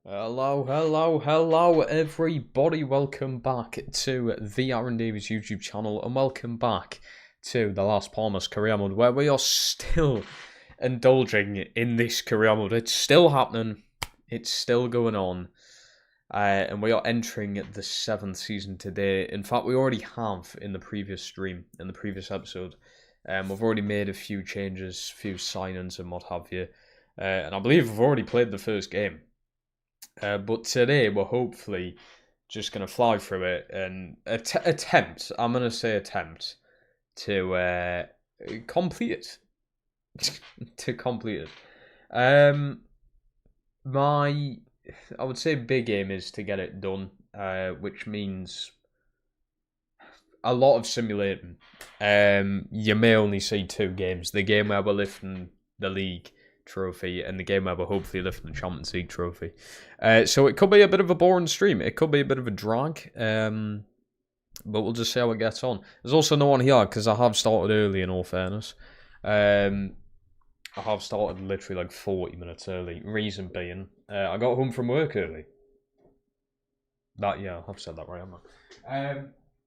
Hello, everybody. Welcome back to the Aaron Davies YouTube channel, and welcome back to the last Palmas career mode, where we are still indulging in this career mode. It's still happening. It's still going on. And we are entering the 7th season today. In fact, we already have in the previous stream, in the previous episode. We've already made a few changes, few signings and what have you. And I believe we've already played the first game. But today we're hopefully just going to fly through it and attempt, I'm going to say attempt, to complete it. to complete it. I would say big aim is to get it done, which means a lot of simulating. You may only see 2 games. The game where we're lifting the league trophy and the game where we're hopefully lifting the Champions League trophy. So it could be a bit of a boring stream. It could be a bit of a drag. But we'll just see how it gets on. There's also no one here because I have started early, in all fairness. I have started literally like 40 minutes early. Reason being, I got home from work early. I've said that right, haven't I?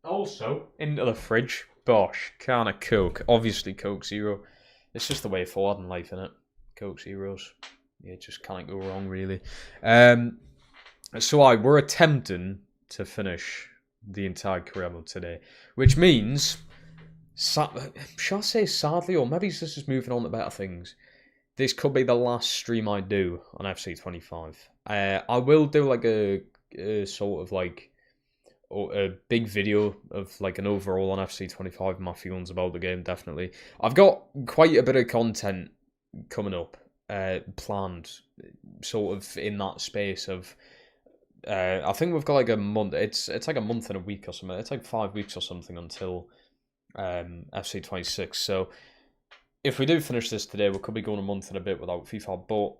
Also, into the fridge, Bosh, can of Coke. Obviously Coke Zero. It's just the way forward in life, innit? Coke Zeros. You just can't go wrong, really. So we're attempting to finish the entire career mode today, which means, shall I say sadly, or maybe this is moving on to better things, this could be the last stream I do on FC25. I will do like a sort of like a big video of like an overall on FC25, my feelings about the game, definitely. I've got quite a bit of content coming up, planned, sort of in that space of, I think we've got like a month, it's like a month and a week or something, it's like 5 weeks or something until FC26, so if we do finish this today, we could be going a month and a bit without FIFA, but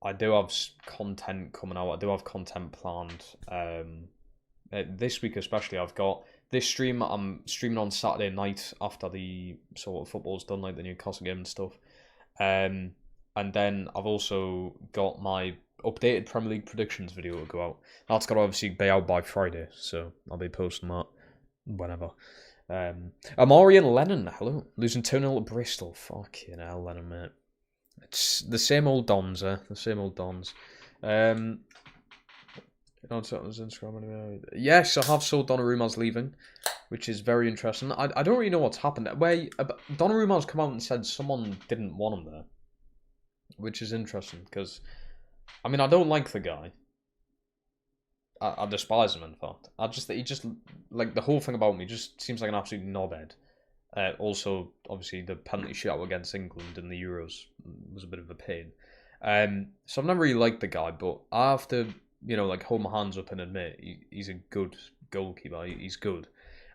I do have content coming out, I do have content planned, this week especially. I've got this stream, I'm streaming on Saturday night after the sort of football's done, like the Newcastle game and stuff. And then I've also got my updated Premier League predictions video to go out. That's got to obviously be out by Friday, so I'll be posting that whenever. Amari and Lennon, hello. Losing 2-0 to Bristol. Fucking hell, Lennon, mate. It's the same old Dons, The same old Dons. Yes, I have saw Donnarumma's leaving, which is very interesting. I don't really know what's happened. Donnarumma's come out and said someone didn't want him there, which is interesting because, I mean, I don't like the guy. I despise him, in fact. He just, like, the whole thing about me just seems like an absolute knobhead. Also, obviously, the penalty shootout against England in the Euros was a bit of a pain. So I've never really liked the guy, but I have to, like, hold my hands up and admit he's a good goalkeeper. He's good.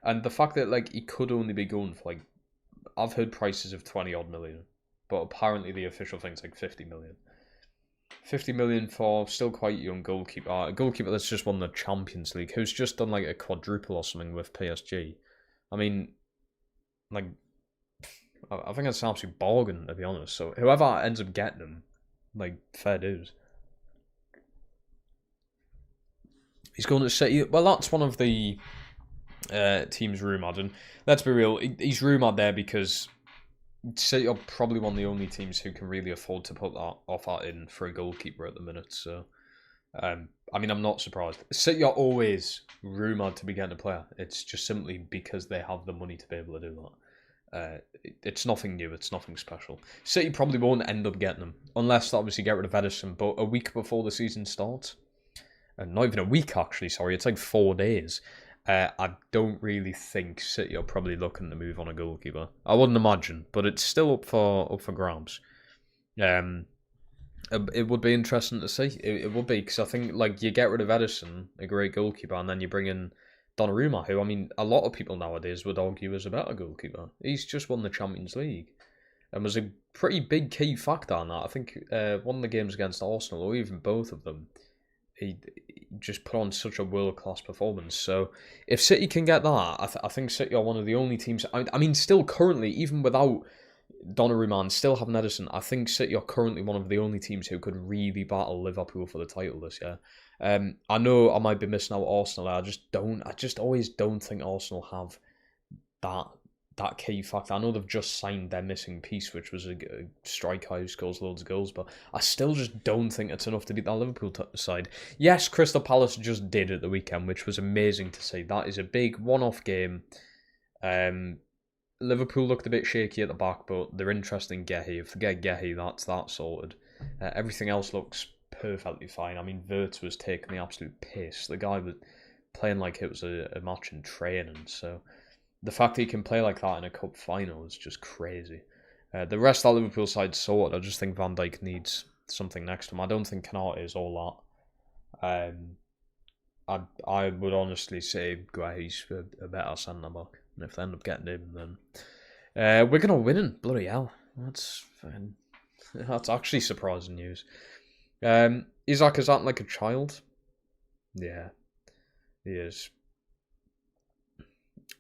And the fact that, like, he could only be going for, like, I've heard prices of 20 odd million, but apparently the official thing's like 50 million. 50 million for still quite young goalkeeper. A goalkeeper that's just won the Champions League, who's just done like a quadruple or something with PSG. I mean, like, I think it's an absolute bargain, to be honest. So whoever ends up getting him, like, fair dues. He's going to City. Well, that's one of the teams rumoured, and let's be real, he's rumoured there because City are probably one of the only teams who can really afford to put that offer in for a goalkeeper at the minute. So, I mean, I'm not surprised. City are always rumoured to be getting a player. It's just simply because they have the money to be able to do that. It's nothing new. It's nothing special. City probably won't end up getting them unless they obviously get rid of Edison. But a week before the season starts, and not even a week actually. Sorry, it's like 4 days. I don't really think City are probably looking to move on a goalkeeper. I wouldn't imagine, but it's still up for grabs. It would be interesting to see. It would be, because I think, like, you get rid of Edison, a great goalkeeper, and then you bring in Donnarumma, who, I mean, a lot of people nowadays would argue is a better goalkeeper. He's just won the Champions League and was a pretty big key factor in that. I think one of the games against Arsenal, or even both of them, he just put on such a world-class performance. So if City can get that, I think City are one of the only teams. I mean, still currently, even without Donnarumma and still having Edison, I think City are currently one of the only teams who could really battle Liverpool for the title this year. I know I might be missing out Arsenal. I just always don't think Arsenal have that key factor. I know they've just signed their missing piece, which was a striker who scores loads of goals, but I still just don't think it's enough to beat that Liverpool side. Yes, Crystal Palace just did at the weekend, which was amazing to see. That is a big one-off game. Liverpool looked a bit shaky at the back, but they're interested in Gehi. Forget Gehi, that's that sorted. Everything else looks perfectly fine. I mean, Wirtz was taking the absolute piss. The guy was playing like it was a match in training, so the fact that he can play like that in a cup final is just crazy. The rest of that Liverpool side sorted. I just think Van Dijk needs something next to him. I don't think Canate is all that. I would honestly say Guehi's a better centre-back. And if they end up getting him, then we're going to win in. Bloody hell. That's actually surprising news. Isaac is acting like a child. Yeah, he is.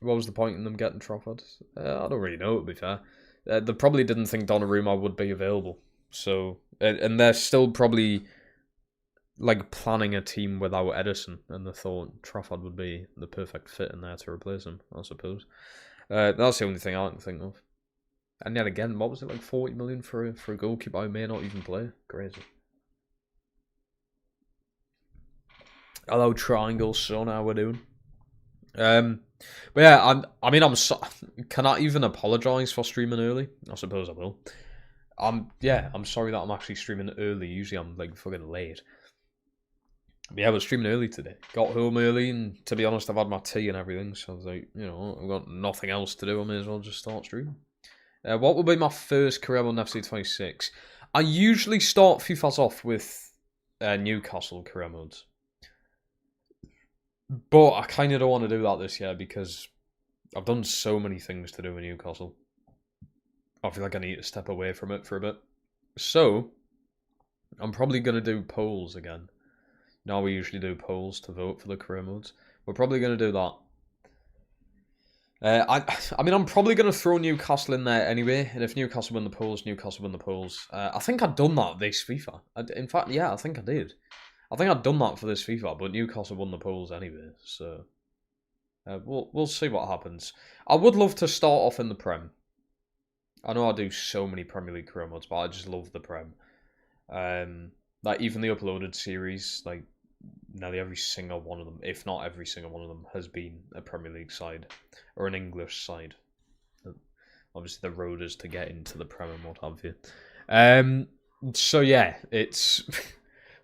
What was the point in them getting Trafford? I don't really know, to be fair. They probably didn't think Donnarumma would be available. So, and they're still probably like planning a team without Edison, and they thought Trafford would be the perfect fit in there to replace him, I suppose. That's the only thing I can think of. And yet again, what was it, like 40 million for a goalkeeper who may not even play? Crazy. Hello, Triangle Son, how we doing? But yeah, I'm can I even apologise for streaming early? I suppose I will. I'm sorry that I'm actually streaming early. Usually I'm like fucking late. But yeah, I was streaming early today. Got home early, and to be honest, I've had my tea and everything, so I was like, I've got nothing else to do. I may as well just start streaming. What will be my first career on FC25? I usually start FIFAs off with Newcastle career modes. But I kind of don't want to do that this year because I've done so many things to do in Newcastle. I feel like I need to step away from it for a bit. So, I'm probably going to do polls again. Now we usually do polls to vote for the career modes. We're probably going to do that. I mean, I'm probably going to throw Newcastle in there anyway. And if Newcastle win the polls, Newcastle win the polls. I think I'd done that this FIFA. In fact, yeah, I think I did. I think I'd done that for this FIFA, but Newcastle won the polls anyway, so we'll see what happens. I would love to start off in the Prem. I know I do so many Premier League career modes, but I just love the Prem. Like even the uploaded series, like nearly every single one of them, if not every single one of them, has been a Premier League side or an English side. Obviously, the road is to get into the Prem and what have you. So yeah, it's.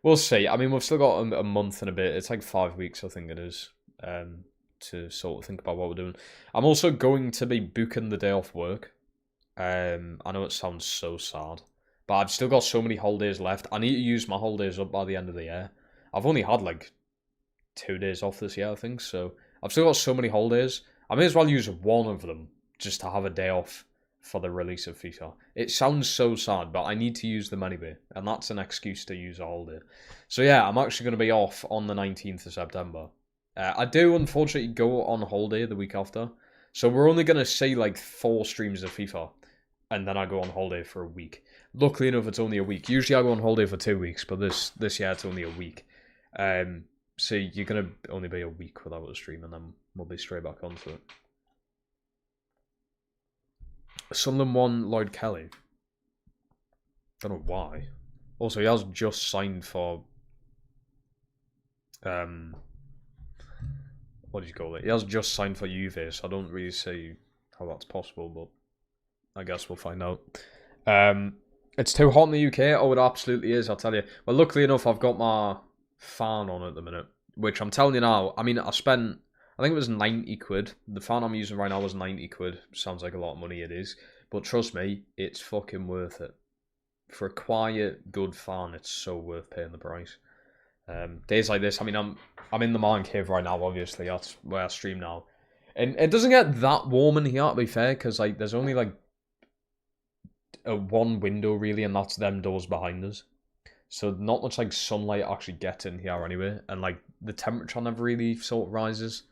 We'll see. I mean, we've still got a month and a bit. It's like 5 weeks, I think it is, to sort of think about what we're doing. I'm also going to be booking the day off work. I know it sounds so sad, but I've still got so many holidays left. I need to use my holidays up by the end of the year. I've only had like 2 days off this year, I think, so I've still got so many holidays. I may as well use one of them just to have a day off for the release of FIFA. It sounds so sad, but I need to use them anyway, and that's an excuse to use a holiday. So yeah, I'm actually going to be off on the 19th of September. I do unfortunately go on holiday the week after, so we're only going to see like 4 streams of FIFA, and then I go on holiday for a week. Luckily enough, it's only a week. Usually I go on holiday for 2 weeks, but this year it's only a week. So you're going to only be a week without a stream, and then we'll be straight back onto it. Sunderland won Lloyd Kelly. Don't know why. Also, he has just signed for what do you call it? He has just signed for Juve, so I don't really see how that's possible, but I guess we'll find out. It's too hot in the UK. Oh, it absolutely is, I'll tell you. Well, luckily enough, I've got my fan on at the minute, which I'm telling you now, I mean, I think it was 90 quid. The fan I'm using right now was 90 quid. Sounds like a lot of money, it is. But trust me, it's fucking worth it. For a quiet, good fan, it's so worth paying the price. Days like this, I mean, I'm in the man cave right now, obviously. That's where I stream now. And it doesn't get that warm in here, to be fair, because like there's only like one window, really, and that's them doors behind us. So not much like sunlight actually gets in here anyway, and like the temperature never really sort of rises.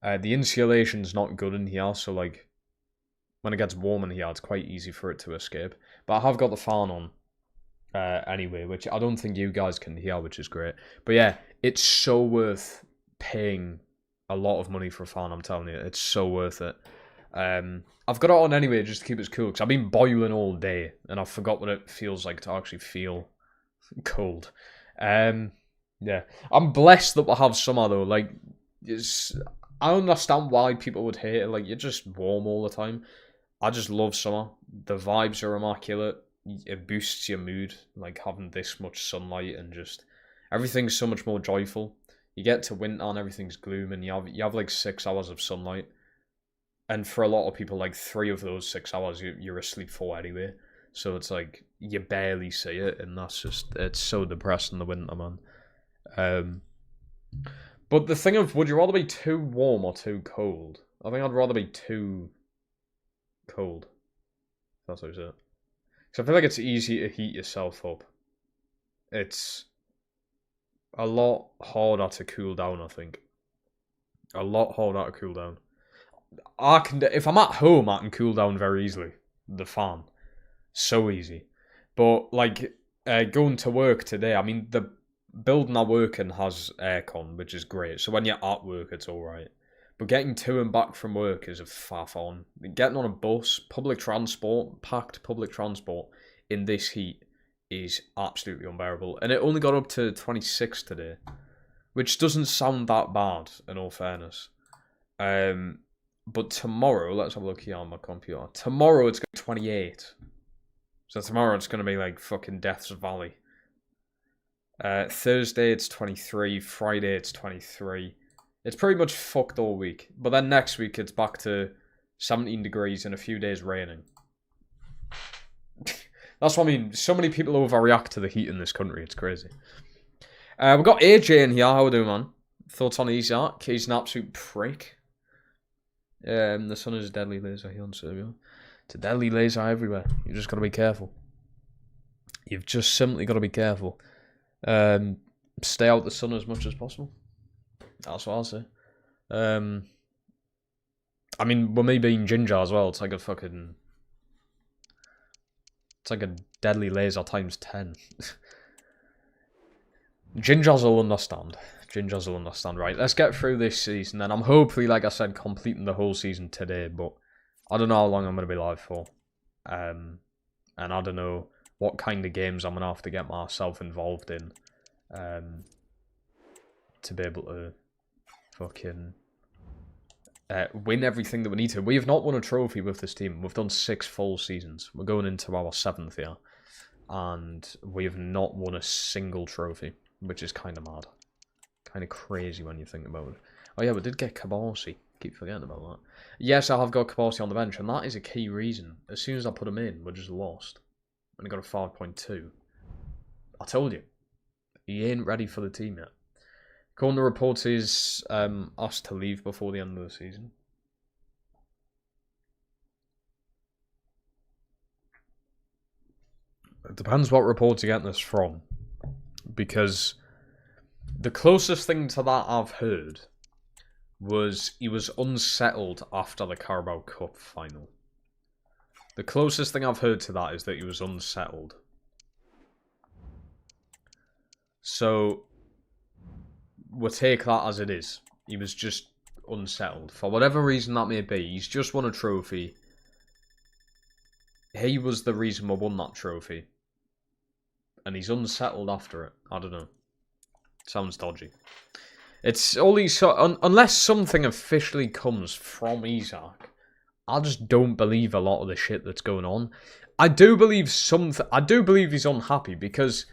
The insulation's not good in here, so like when it gets warm in here, it's quite easy for it to escape. But I have got the fan on anyway, which I don't think you guys can hear, which is great. But yeah, it's so worth paying a lot of money for a fan, I'm telling you. It's so worth it. I've got it on anyway just to keep it cool, because I've been boiling all day, and I forgot what it feels like to actually feel cold. Yeah, I'm blessed that we'll have summer though. Like, I understand why people would hate it. Like, you're just warm all the time. I just love summer. The vibes are immaculate. It boosts your mood, like having this much sunlight, and just everything's so much more joyful. You get to winter and everything's gloom, and you have like 6 hours of sunlight. And for a lot of people, like 3 of those 6 hours you're asleep for anyway. So it's like you barely see it, and it's so depressing in the winter, man. But the thing of, would you rather be too warm or too cold? I think I'd rather be too cold. That's what I said. Because I feel like it's easy to heat yourself up. It's a lot harder to cool down, I think. A lot harder to cool down. If I'm at home, I can cool down very easily. The fan. So easy. But, like, going to work today, I mean, the building I work in has aircon, which is great. So when you're at work, it's alright. But getting to and back from work is a faff on. Getting on a bus, public transport, packed public transport in this heat is absolutely unbearable. And it only got up to 26 today, which doesn't sound that bad, in all fairness. But tomorrow, let's have a look here on my computer. Tomorrow it's going to be 28. So tomorrow it's going to be like fucking Death's Valley. Thursday it's 23, Friday it's 23. It's pretty much fucked all week. But then next week it's back to 17 degrees and a few days raining. That's what I mean. So many people overreact to the heat in this country. It's crazy. We've got AJ in here. How we doing, man? Thoughts on Isaac? He's an absolute prick. The sun is a deadly laser here on Serbia. It's a deadly laser everywhere. You just got to be careful. You've just simply got to be careful. Stay out the sun as much as possible. That's what I'll say. I mean, with me being ginger as well, it's like a fucking... It's like a deadly laser times 10. Gingers will understand. Gingers will understand. Right, let's get through this season. And I'm hopefully, like I said, completing the whole season today. But I don't know how long I'm going to be live for. And I don't know what kind of games I'm going to have to get myself involved in. To be able to fucking win everything that we need to. We have not won a trophy with this team. We've done 6 full seasons. We're going into our 7th year. And we have not won a single trophy, which is kind of mad. Kind of crazy when you think about it. Oh yeah, we did get Kabasi. Keep forgetting about that. Yes, I have got Kabasi on the bench, and that is a key reason. As soon as I put him in, we're just lost. And I got a 5.2. I told you. He ain't ready for the team yet. According to reports, he's asked to leave before the end of the season. It depends what reports you're getting this from. Because the closest thing to that I've heard was he was unsettled after the Carabao Cup final. The closest thing I've heard to that is that he was unsettled. So we'll take that as it is. He was just unsettled. For whatever reason that may be, he's just won a trophy. He was the reason we won that trophy. And he's unsettled after it. I don't know. Sounds dodgy. It's all these... unless something officially comes from Isaac, I just don't believe a lot of the shit that's going on. I do believe he's unhappy, because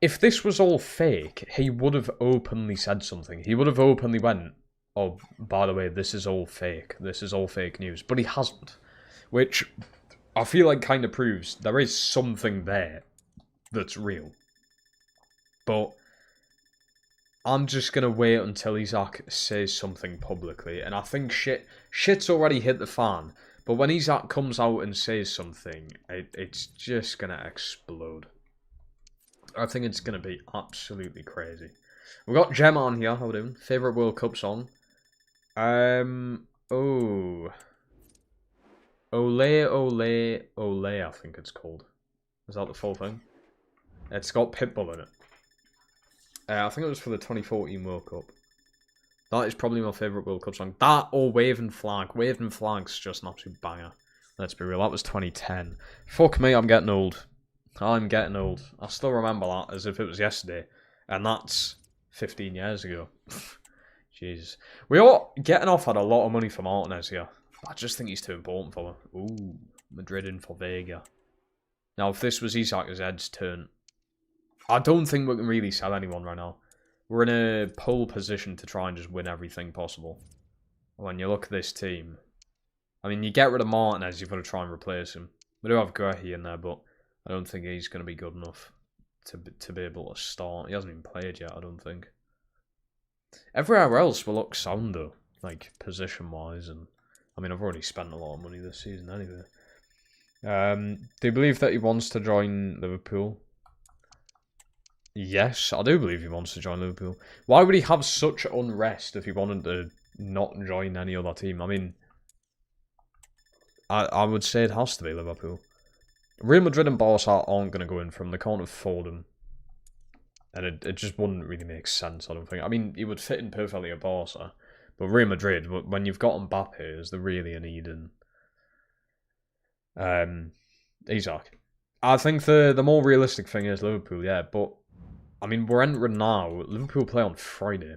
if this was all fake, he would have openly said something. He would have openly went, oh, by the way, this is all fake. This is all fake news. But he hasn't. Which I feel like kind of proves there is something there that's real. But I'm just going to wait until Isaac says something publicly. And I think shit's already hit the fan. But when Isaac comes out and says something, it's just going to explode. I think it's going to be absolutely crazy. We've got Gemma on here. How we doing? Favourite World Cup song? Oh. Ole, Ole, Ole, I think it's called. Is that the full thing? It's got Pitbull in it. I think it was for the 2014 World Cup. That is probably my favourite World Cup song. That or Waving Flag. Waving Flag's just an absolute banger. Let's be real, that was 2010. Fuck me, I'm getting old. I'm getting old. I still remember that as if it was yesterday. And that's 15 years ago. Jesus. We are getting off at a lot of money for Martinez here. I just think he's too important for her. Ooh, Madrid in for Vega. Now, if this was Isak Zed's turn, I don't think we can really sell anyone right now. We're in a pole position to try and just win everything possible. When you look at this team, I mean, you get rid of Martinez, you've got to try and replace him. We do have Guehi in there, but I don't think he's going to be good enough to be able to start. He hasn't even played yet, I don't think. Everywhere else will look sound, though, like position-wise. And I mean, I've already spent a lot of money this season anyway. Do you believe that he wants to join Liverpool? Yes, I do believe he wants to join Liverpool. Why would he have such unrest if he wanted to not join any other team? I mean, I would say it has to be Liverpool. Real Madrid and Barca aren't going to go in for him. They can't afford him. And it just wouldn't really make sense, I don't think. I mean, he would fit in perfectly at Barca. But Real Madrid, when you've got Mbappe, is there really a need in Isak? I think the more realistic thing is Liverpool, yeah. But, I mean, we're entering now. Liverpool play on Friday.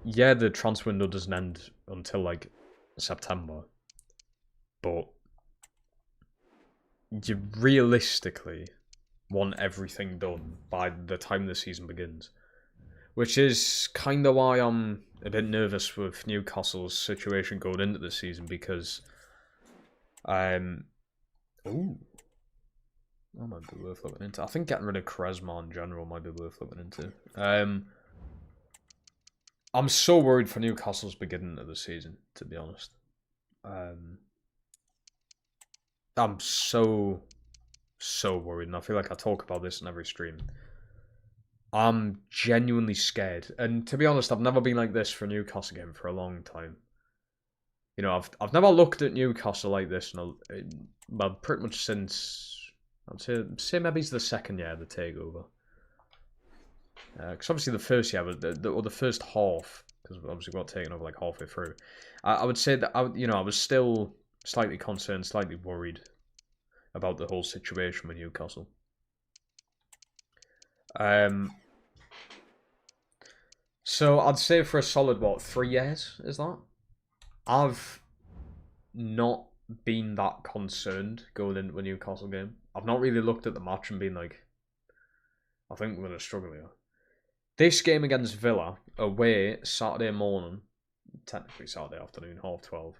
Yeah, the transfer window doesn't end until, like, September. But you realistically want everything done by the time the season begins. Which is kind of why I'm a bit nervous with Newcastle's situation going into the season, because ooh, that might be worth looking into. I think getting rid of Kresma in general might be worth looking into. I'm so worried for Newcastle's beginning of the season, to be honest. I'm so worried, and I feel like I talk about this in every stream. I'm genuinely scared, and to be honest, I've never been like this for a Newcastle game for a long time. You know, I've never looked at Newcastle like this, well, pretty much since I'd say maybe it's the second year of the takeover. Because obviously the first year was the first half, because obviously we got taken over like halfway through. I would say that I was still slightly concerned, slightly worried about the whole situation with Newcastle. So I'd say for a solid 3 years is that? I've not been that concerned going into a Newcastle game. I've not really looked at the match and been like, I think we're going to struggle here. This game against Villa, away, Saturday morning, technically Saturday afternoon, 12:30.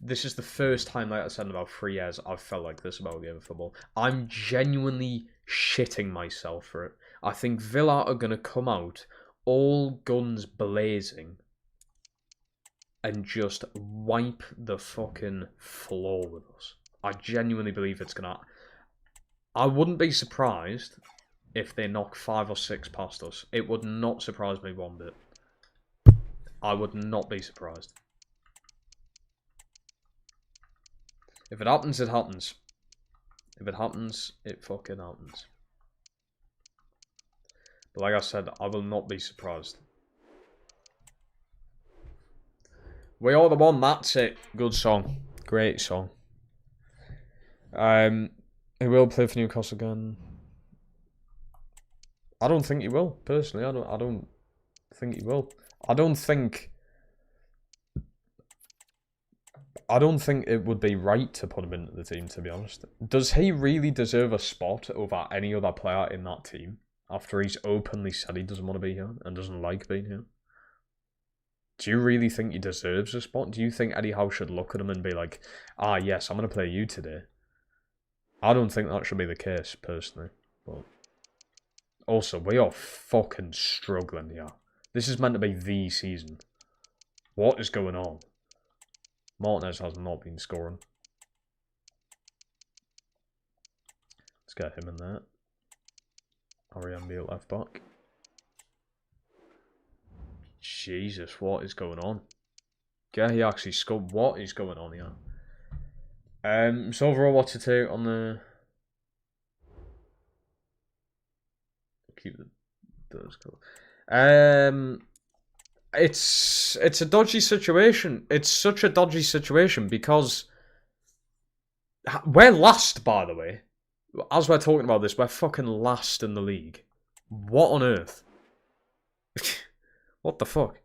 This is the first time, like I said, in about 3 years, I've felt like this about a game of football. I'm genuinely shitting myself for it. I think Villa are going to come out all guns blazing and just wipe the fucking floor with us. I genuinely believe it's going to... I wouldn't be surprised if they knock 5 or 6 past us. It would not surprise me one bit. I would not be surprised. If it happens, it happens. If it happens, it fucking happens. But like I said, I will not be surprised. We are the one, that's it. Good song. Great song. He will play for Newcastle again. I don't think he will, personally. I don't think he will. I don't think it would be right to put him into the team, to be honest. Does he really deserve a spot over any other player in that team after he's openly said he doesn't want to be here and doesn't like being here? Do you really think he deserves a spot? Do you think Eddie Howe should look at him and be like, ah, yes, I'm going to play you today? I don't think that should be the case, personally. But also, we are fucking struggling here. This is meant to be the season. What is going on? Martinez has not been scoring. Let's get him in there. Ariambi at left back. Jesus, what is going on? Yeah, he actually scored. What is going on here? So overall, what's your take on the... Keep those cool. It's a dodgy situation. It's such a dodgy situation because we're last, by the way. As we're talking about this, we're fucking last in the league. What on earth? What the fuck?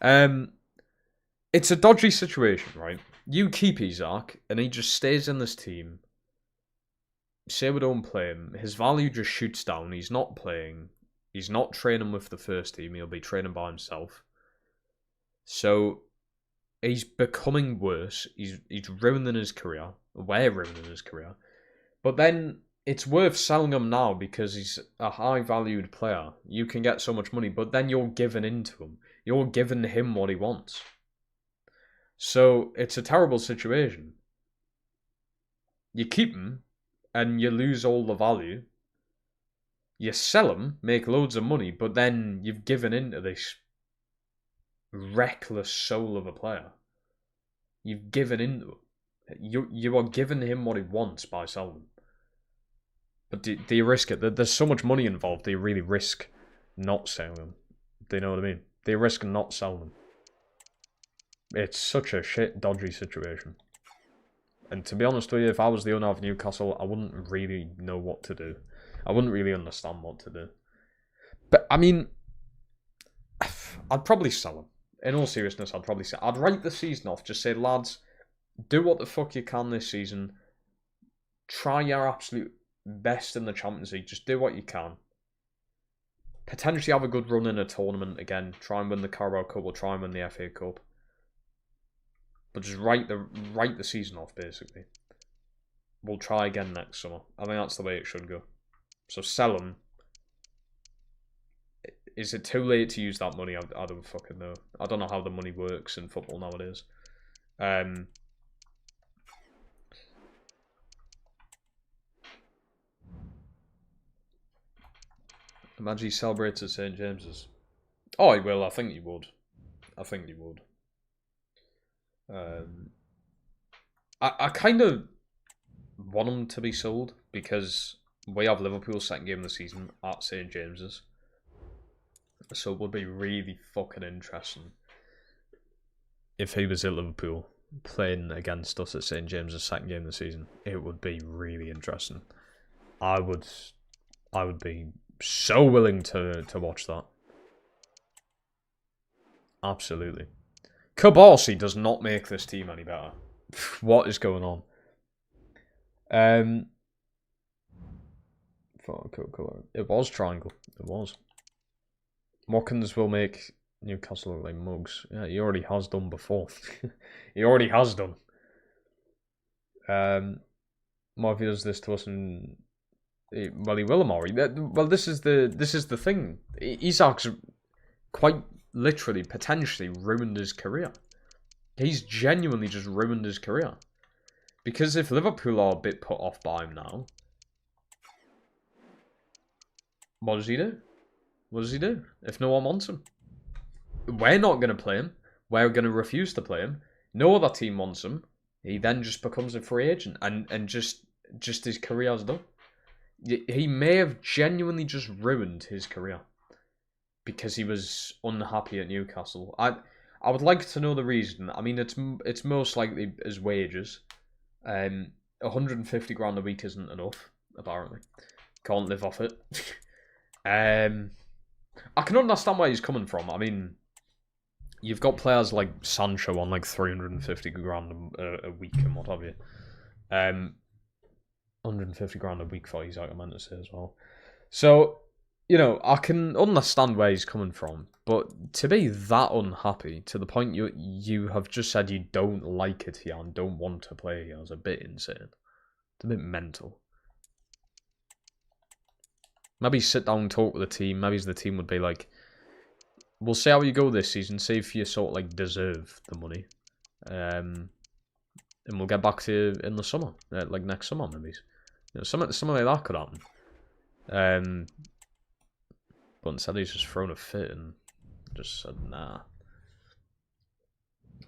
It's a dodgy situation, right? You keep Isaac, and he just stays in this team. Say we don't play him, his value just shoots down. He's not playing. He's not training with the first team. He'll be training by himself. So he's becoming worse. He's ruining his career. We're ruining his career. But then it's worth selling him now because he's a high valued player. You can get so much money, but then you're giving in to him. You're giving him what he wants. So it's a terrible situation. You keep him and you lose all the value. You sell him, make loads of money, but then you've given into this reckless soul of a player. You've given into him. You are giving him what he wants by selling him. But do you risk it? There's so much money involved. Do you really risk not selling him? Do you know what I mean? Do you risk not selling him? It's such a shit, dodgy situation. And to be honest with you, if I was the owner of Newcastle, I wouldn't really know what to do. I wouldn't really understand what to do. But, I mean, I'd probably sell him. In all seriousness, I'd probably sell him. I'd write the season off. Just say, lads, do what the fuck you can this season. Try your absolute best in the Champions League. Just do what you can. Potentially have a good run in a tournament again. Try and win the Carabao Cup or try and win the FA Cup. But just write the season off, basically. We'll try again next summer. I think that's the way it should go. So sell them. Is it too late to use that money? I don't fucking know. I don't know how the money works in football nowadays. Imagine he celebrates at St. James's. Oh, he will. I think he would. I think he would. I kind of want him to be sold because we have Liverpool's second game of the season at St. James's. So it would be really fucking interesting if he was at Liverpool playing against us at St. James's second game of the season. It would be really interesting. I would be so willing to watch that. Absolutely. Cabarsi does not make this team any better. What is going on? It was triangle. It was. Watkins will make Newcastle look like mugs. Yeah, he already has done before. He already has done. Morphy does this to us, and well, he will, Amari. Well, this is the thing. Isak's quite literally, potentially ruined his career. He's genuinely just ruined his career. Because if Liverpool are a bit put off by him now, what does he do? What does he do if no one wants him? We're not going to play him. We're going to refuse to play him. No other team wants him. He then just becomes a free agent and just his career's done. He may have genuinely just ruined his career because he was unhappy at Newcastle. I would like to know the reason. I mean, it's most likely his wages. 150 grand a week isn't enough, apparently. Can't live off it. I can understand where he's coming from. I mean, you've got players like Sancho on like 350 grand a week and what have you. 150 grand a week for Isaac, I meant to say as well. So, you know, I can understand where he's coming from, but to be that unhappy to the point you have just said you don't like it here and don't want to play here is a bit insane. It's a bit mental. Maybe sit down and talk with the team. Maybe the team would be like, we'll see how you go this season, see if you sort of like deserve the money. And we'll get back to you in the summer, like next summer maybe. You know, something like that could happen. But instead he's just thrown a fit and just said, nah.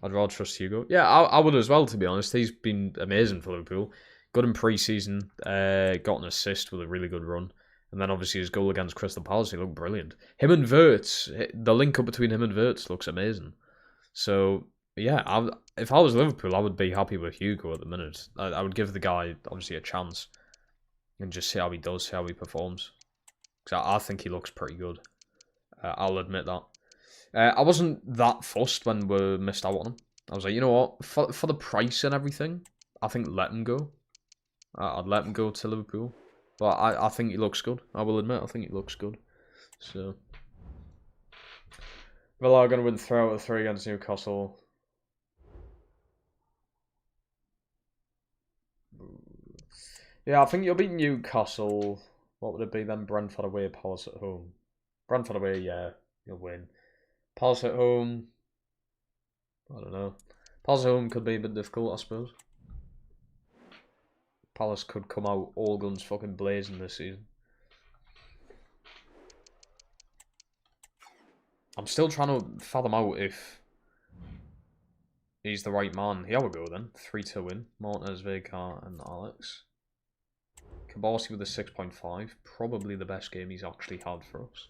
I'd rather trust Hugo. Yeah, I would as well, to be honest. He's been amazing for Liverpool. Good in pre-season. Got an assist with a really good run. And then obviously his goal against Crystal Palace, he looked brilliant. Him and Wirtz, the link up between him and Wirtz looks amazing. So, yeah, if I was Liverpool, I would be happy with Hugo at the minute. I would give the guy, obviously, a chance. And just see how he does, see how he performs. Because I think he looks pretty good. I'll admit that. I wasn't that fussed when we missed out on him. I was like, you know what? For the price and everything, I think let him go. I'd let him go to Liverpool. But I think he looks good. I will admit, I think he looks good. So, Villa are going to win 3 out of 3 against Newcastle. Yeah, I think you'll beat Newcastle. What would it be then? Brentford away, Palace at home. Brentford away, yeah, you'll win. Palace at home, I don't know. Palace at home could be a bit difficult, I suppose. Palace could come out all guns fucking blazing this season. I'm still trying to fathom out if he's the right man. Here we go then. 3-2 win. Martinez, Vega and Alex. Kabasi with a 6.5. Probably the best game he's actually had for us.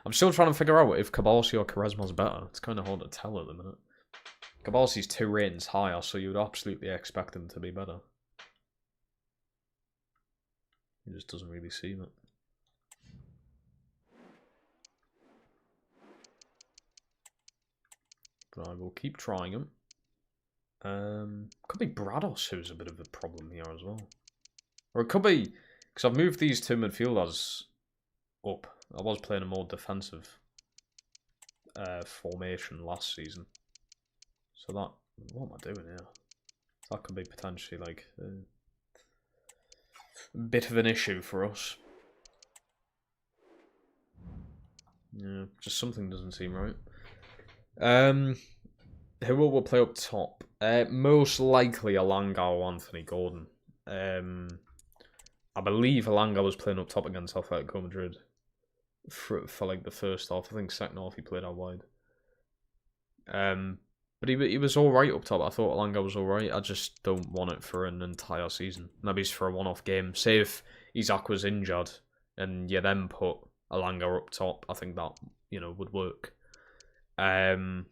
I'm still trying to figure out if Kabasi or Quaresma's better. It's kind of hard to tell at the minute. Kabasi's 2 ratings higher, so you would absolutely expect him to be better. He just doesn't really seem it. But I will keep trying him. Could be Brados who's a bit of a problem here as well. Or it could be, because I've moved these 2 midfielders up. I was playing a more defensive formation last season. So that, what am I doing here? That could be potentially like a bit of an issue for us. Yeah, just something doesn't seem right. Who will play up top? Most likely Alanga or Anthony Gordon. I believe Alanga was playing up top against Atletico Madrid for like the first half. I think second half he played out wide. But he was alright up top. I thought Alanga was alright. I just don't want it for an entire season. Maybe it's for a one-off game. Say if Isak was injured and you then put Alanga up top, I think that, you know, would work. But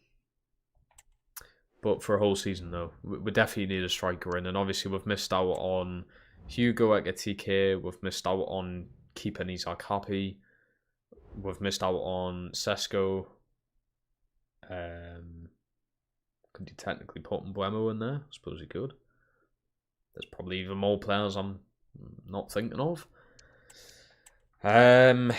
for a whole season, though, we definitely need a striker in. And obviously, we've missed out on Hugo Ekitike. We've missed out on keeping Isak happy. We've missed out on Sesko. Could you technically put Mbuemo in there? I suppose you could. There's probably even more players I'm not thinking of. João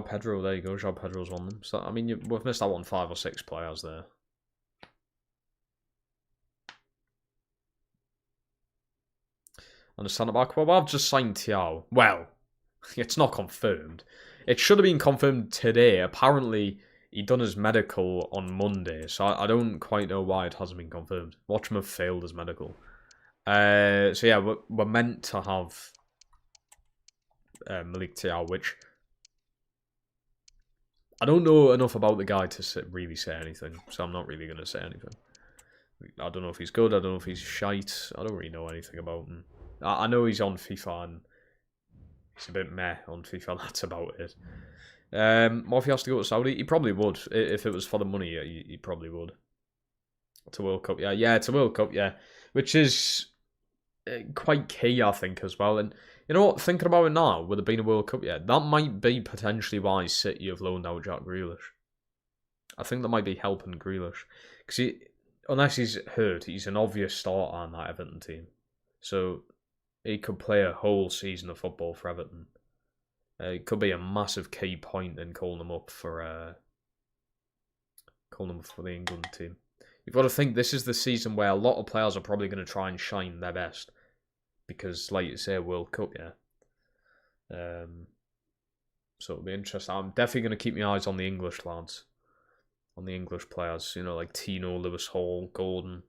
Pedro, there you go. João Pedro's one of them. So, I mean, we've missed out on 5 or 6 players there. And the centre back, well, I've just signed Thiaw. Well, it's not confirmed. It should have been confirmed today. Apparently, he done his medical on Monday, so I don't quite know why it hasn't been confirmed. Watchman have failed his medical. So yeah, we're meant to have Malik Thiaw, which I don't know enough about the guy to really say anything, so I'm not really going to say anything. I don't know if he's good, I don't know if he's shite, I don't really know anything about him. I know he's on FIFA and he's a bit meh on FIFA, that's about it. What if he has to go to Saudi? He probably would. If it was for the money, he probably would. To World Cup, yeah. Yeah, to World Cup, yeah. Which is quite key, I think, as well. And you know what? Thinking about it now, with it being a World Cup, yeah, that might be potentially why City have loaned out Jack Grealish. I think that might be helping Grealish. Because unless he's hurt, he's an obvious starter on that Everton team. So he could play a whole season of football for Everton. It could be a massive key point in calling them up for the England team. You've got to think this is the season where a lot of players are probably going to try and shine their best. Because, like you say, World Cup, yeah. So it'll be interesting. I'm definitely going to keep my eyes on the English lads. On the English players. You know, like Tino, Lewis Hall, Gordon.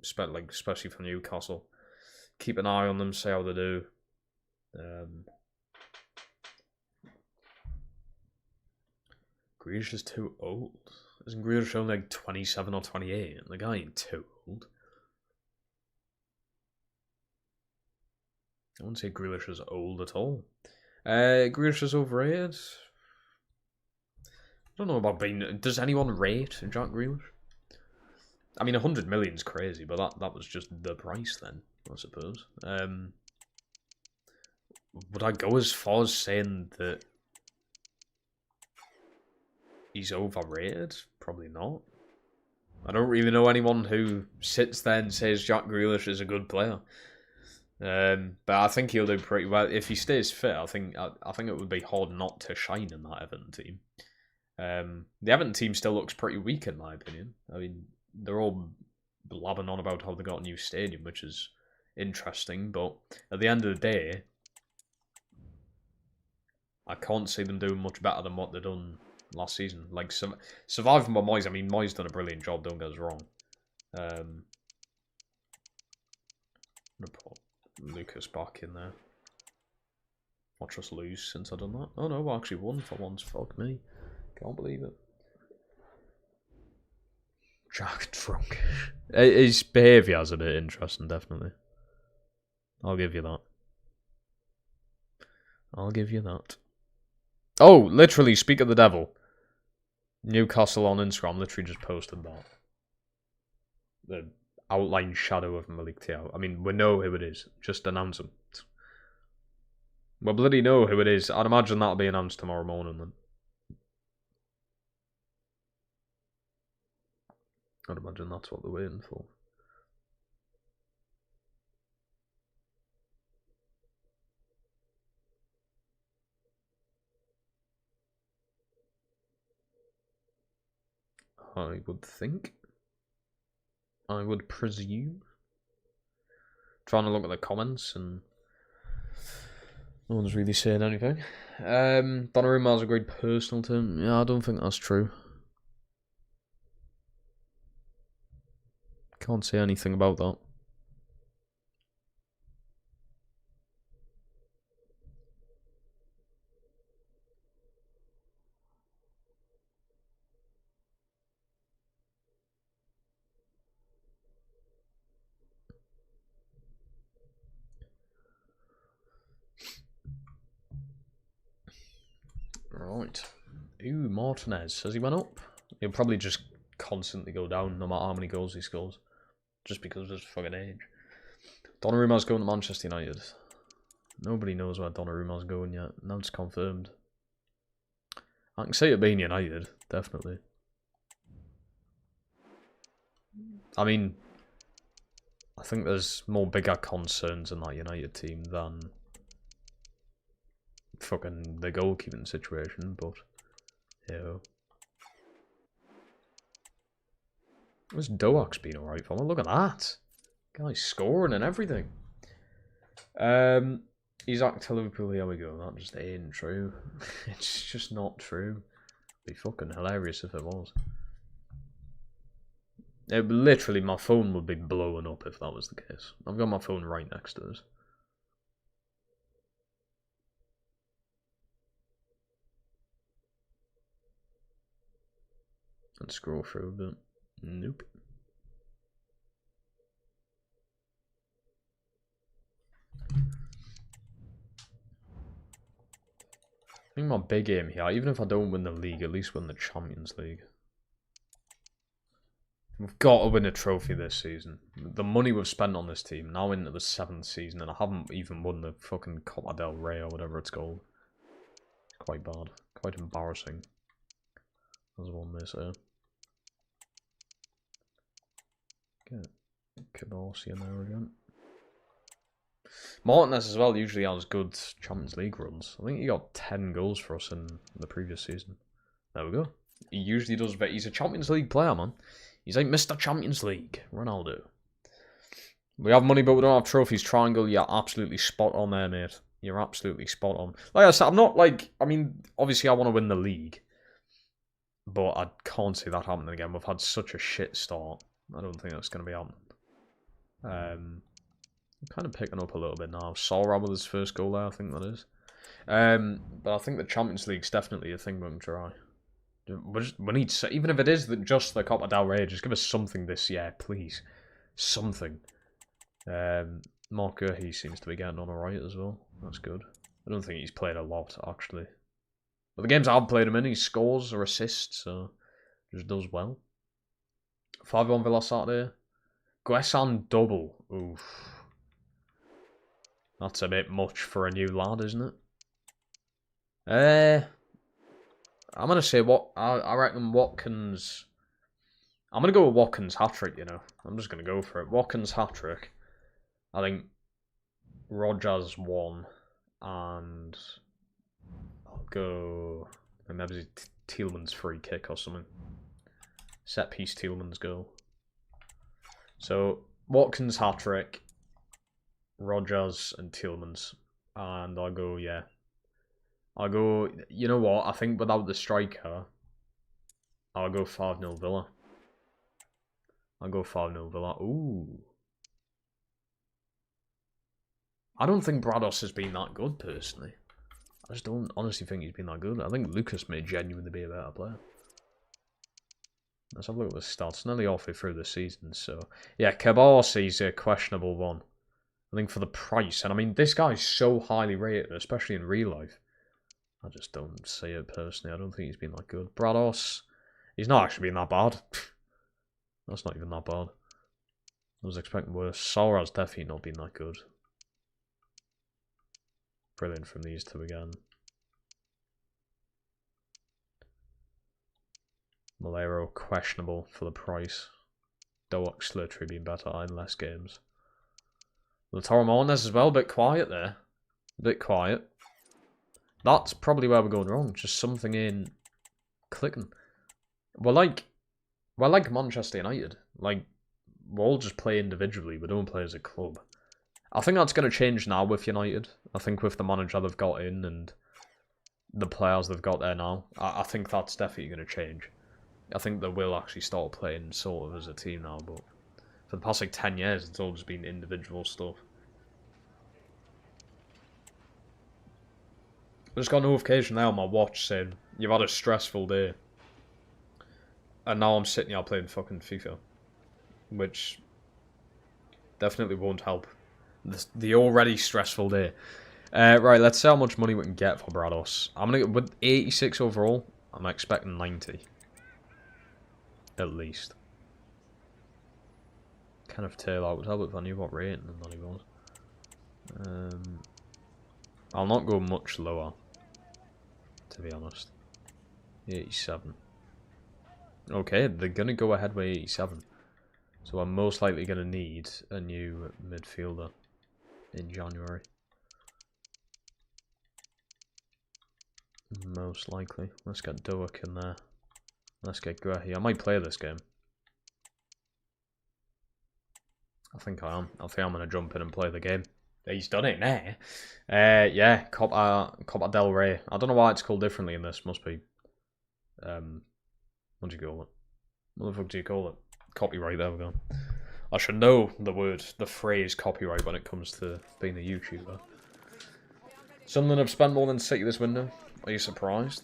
Especially for Newcastle. Keep an eye on them, see how they do. Grealish is too old. Isn't Grealish only like 27 or 28? The guy ain't too old. I wouldn't say Grealish is old at all. Grealish is overrated. I don't know about being... Does anyone rate Jack Grealish? I mean, 100 million is crazy, but that was just the price then, I suppose. Would I go as far as saying that he's overrated? Probably not. I don't really know anyone who sits there and says Jack Grealish is a good player. But I think he'll do pretty well if he stays fit. I think it would be hard not to shine in that Everton team. The Everton team still looks pretty weak in my opinion. I mean, they're all blabbing on about how they got a new stadium, which is interesting. But at the end of the day, I can't see them doing much better than what they've done last season. Like surviving by Moyes. I mean, Moyes done a brilliant job. Don't get us wrong. I'm gonna put Lucas back in there. Watch us lose since I've done that. Oh no, we actually won for once. Fuck me. Can't believe it. Jack drunk. His behaviour is a bit interesting, definitely. I'll give you that. I'll give you that. Oh, literally, speak of the devil. Newcastle on Instagram literally just posted that. The outline shadow of Malik Thiaw. I mean, we know who it is. Just announce him. We bloody know who it is. I'd imagine that'll be announced tomorrow morning then. I'd imagine that's what they're waiting for. I would think. I would presume. Trying to look at the comments and no one's really saying anything. Donnarumma's a great personal term. Yeah, I don't think that's true. Can't say anything about that. Right. Ooh, Martinez. Has he went up? He'll probably just constantly go down no matter how many goals he scores. Just because of his fucking age. Donnarumma's going to Manchester United. Nobody knows where Donnarumma's going yet. Now it's confirmed. I can see it being United, definitely. I mean, I think there's more bigger concerns in that United team than fucking the goalkeeping situation, but yeah. Where's Doak's been alright for? Look at that. Guy's scoring and everything. He's back to Liverpool, here we go. That just ain't true. It's just not true. It'd be fucking hilarious if it was. Literally, my phone would be blowing up if that was the case. I've got my phone right next to us. And scroll through a bit. Nope. I think my big aim here, even if I don't win the league, at least win the Champions League. We've got to win a trophy this season. The money we've spent on this team, now into the 7th season, and I haven't even won the fucking Copa del Rey or whatever it's called. It's quite bad. Quite embarrassing. As one may say. Get Cabarsi in there again. Martinez as well usually has good Champions League runs. I think he got 10 goals for us in the previous season. There we go. He usually does, but he's a Champions League player, man. He's like Mr. Champions League, Ronaldo. We have money, but we don't have trophies. Triangle, you're absolutely spot on there, mate. You're absolutely spot on. Like I said, I'm not like... I mean, obviously I want to win the league. But I can't see that happening again. We've had such a shit start. I don't think that's going to be happening. I'm kind of picking up a little bit now. Saul with his first goal there, I think that is. But I think the Champions League's definitely a thing we can try. We need, even if it is just the Copa del Rey, just give us something this year, please. Something. Mark he seems to be getting on alright as well. That's good. I don't think he's played a lot, actually. But the games I've played him in, he scores or assists, so just does well. 5-1 Villa Saturday. Guesan double. Oof. That's a bit much for a new lad, isn't it? I'm going to say I reckon Watkins... I'm going to go with Watkins hat-trick, you know. I'm just going to go for it. Watkins hat-trick. I think Rogers 1, and I'll go maybe Tielemans free kick or something. Set piece Tielemans goal. So Watkins hat-trick, Rogers and Tielemans, and I'll go, yeah. I'll go, you know what, I think without the striker, I'll go 5-0 Villa. I'll go 5-0 Villa. Ooh. I don't think Brados has been that good, personally. I just don't honestly think he's been that good. I think Lucas may genuinely be a better player. Let's have a look at the stats. Nearly halfway through the season, so... Yeah, Cabarsi's a questionable one. I think for the price. And I mean, this guy's so highly rated, especially in real life. I just don't see it, personally. I don't think he's been that good. Brados, he's not actually been that bad. That's not even that bad. I was expecting worse. Sora's definitely not been that good. Brilliant from these two again. Malero, questionable for the price. Doak's literally been better in less games. Lautaro Martinez as well, a bit quiet there. A bit quiet. That's probably where we're going wrong. Just something in clicking. We're like Manchester United. Like, we'll all just play individually. We don't play as a club. I think that's going to change now with United. I think with the manager they've got in and the players they've got there now, I think that's definitely going to change. I think they will actually start playing sort of as a team now, but for the past like 10 years, it's all just been individual stuff. I just got a notification now on my watch saying, you've had a stressful day. And now I'm sitting here playing fucking FIFA. Which definitely won't help the already stressful day. Right, let's see how much money we can get for Brados. I'm gonna with 86 overall. I'm expecting 90, at least. Kenneth Taylor, I would help if I knew what rating that he was. I'll not go much lower, to be honest. 87. Okay, they're gonna go ahead with 87. So I'm most likely gonna need a new midfielder in January. Most likely. Let's get Doak in there. Let's get Grehi. I might play this game. I think I am. I think I'm going to jump in and play the game. He's done it now. Yeah, Copa del Rey. I don't know why it's called differently in this. Must be... what do you call it? What the fuck do you call it? Copyright, there we go. I should know the phrase copyright when it comes to being a YouTuber. Sunderland have spent more than City this window. Are you surprised?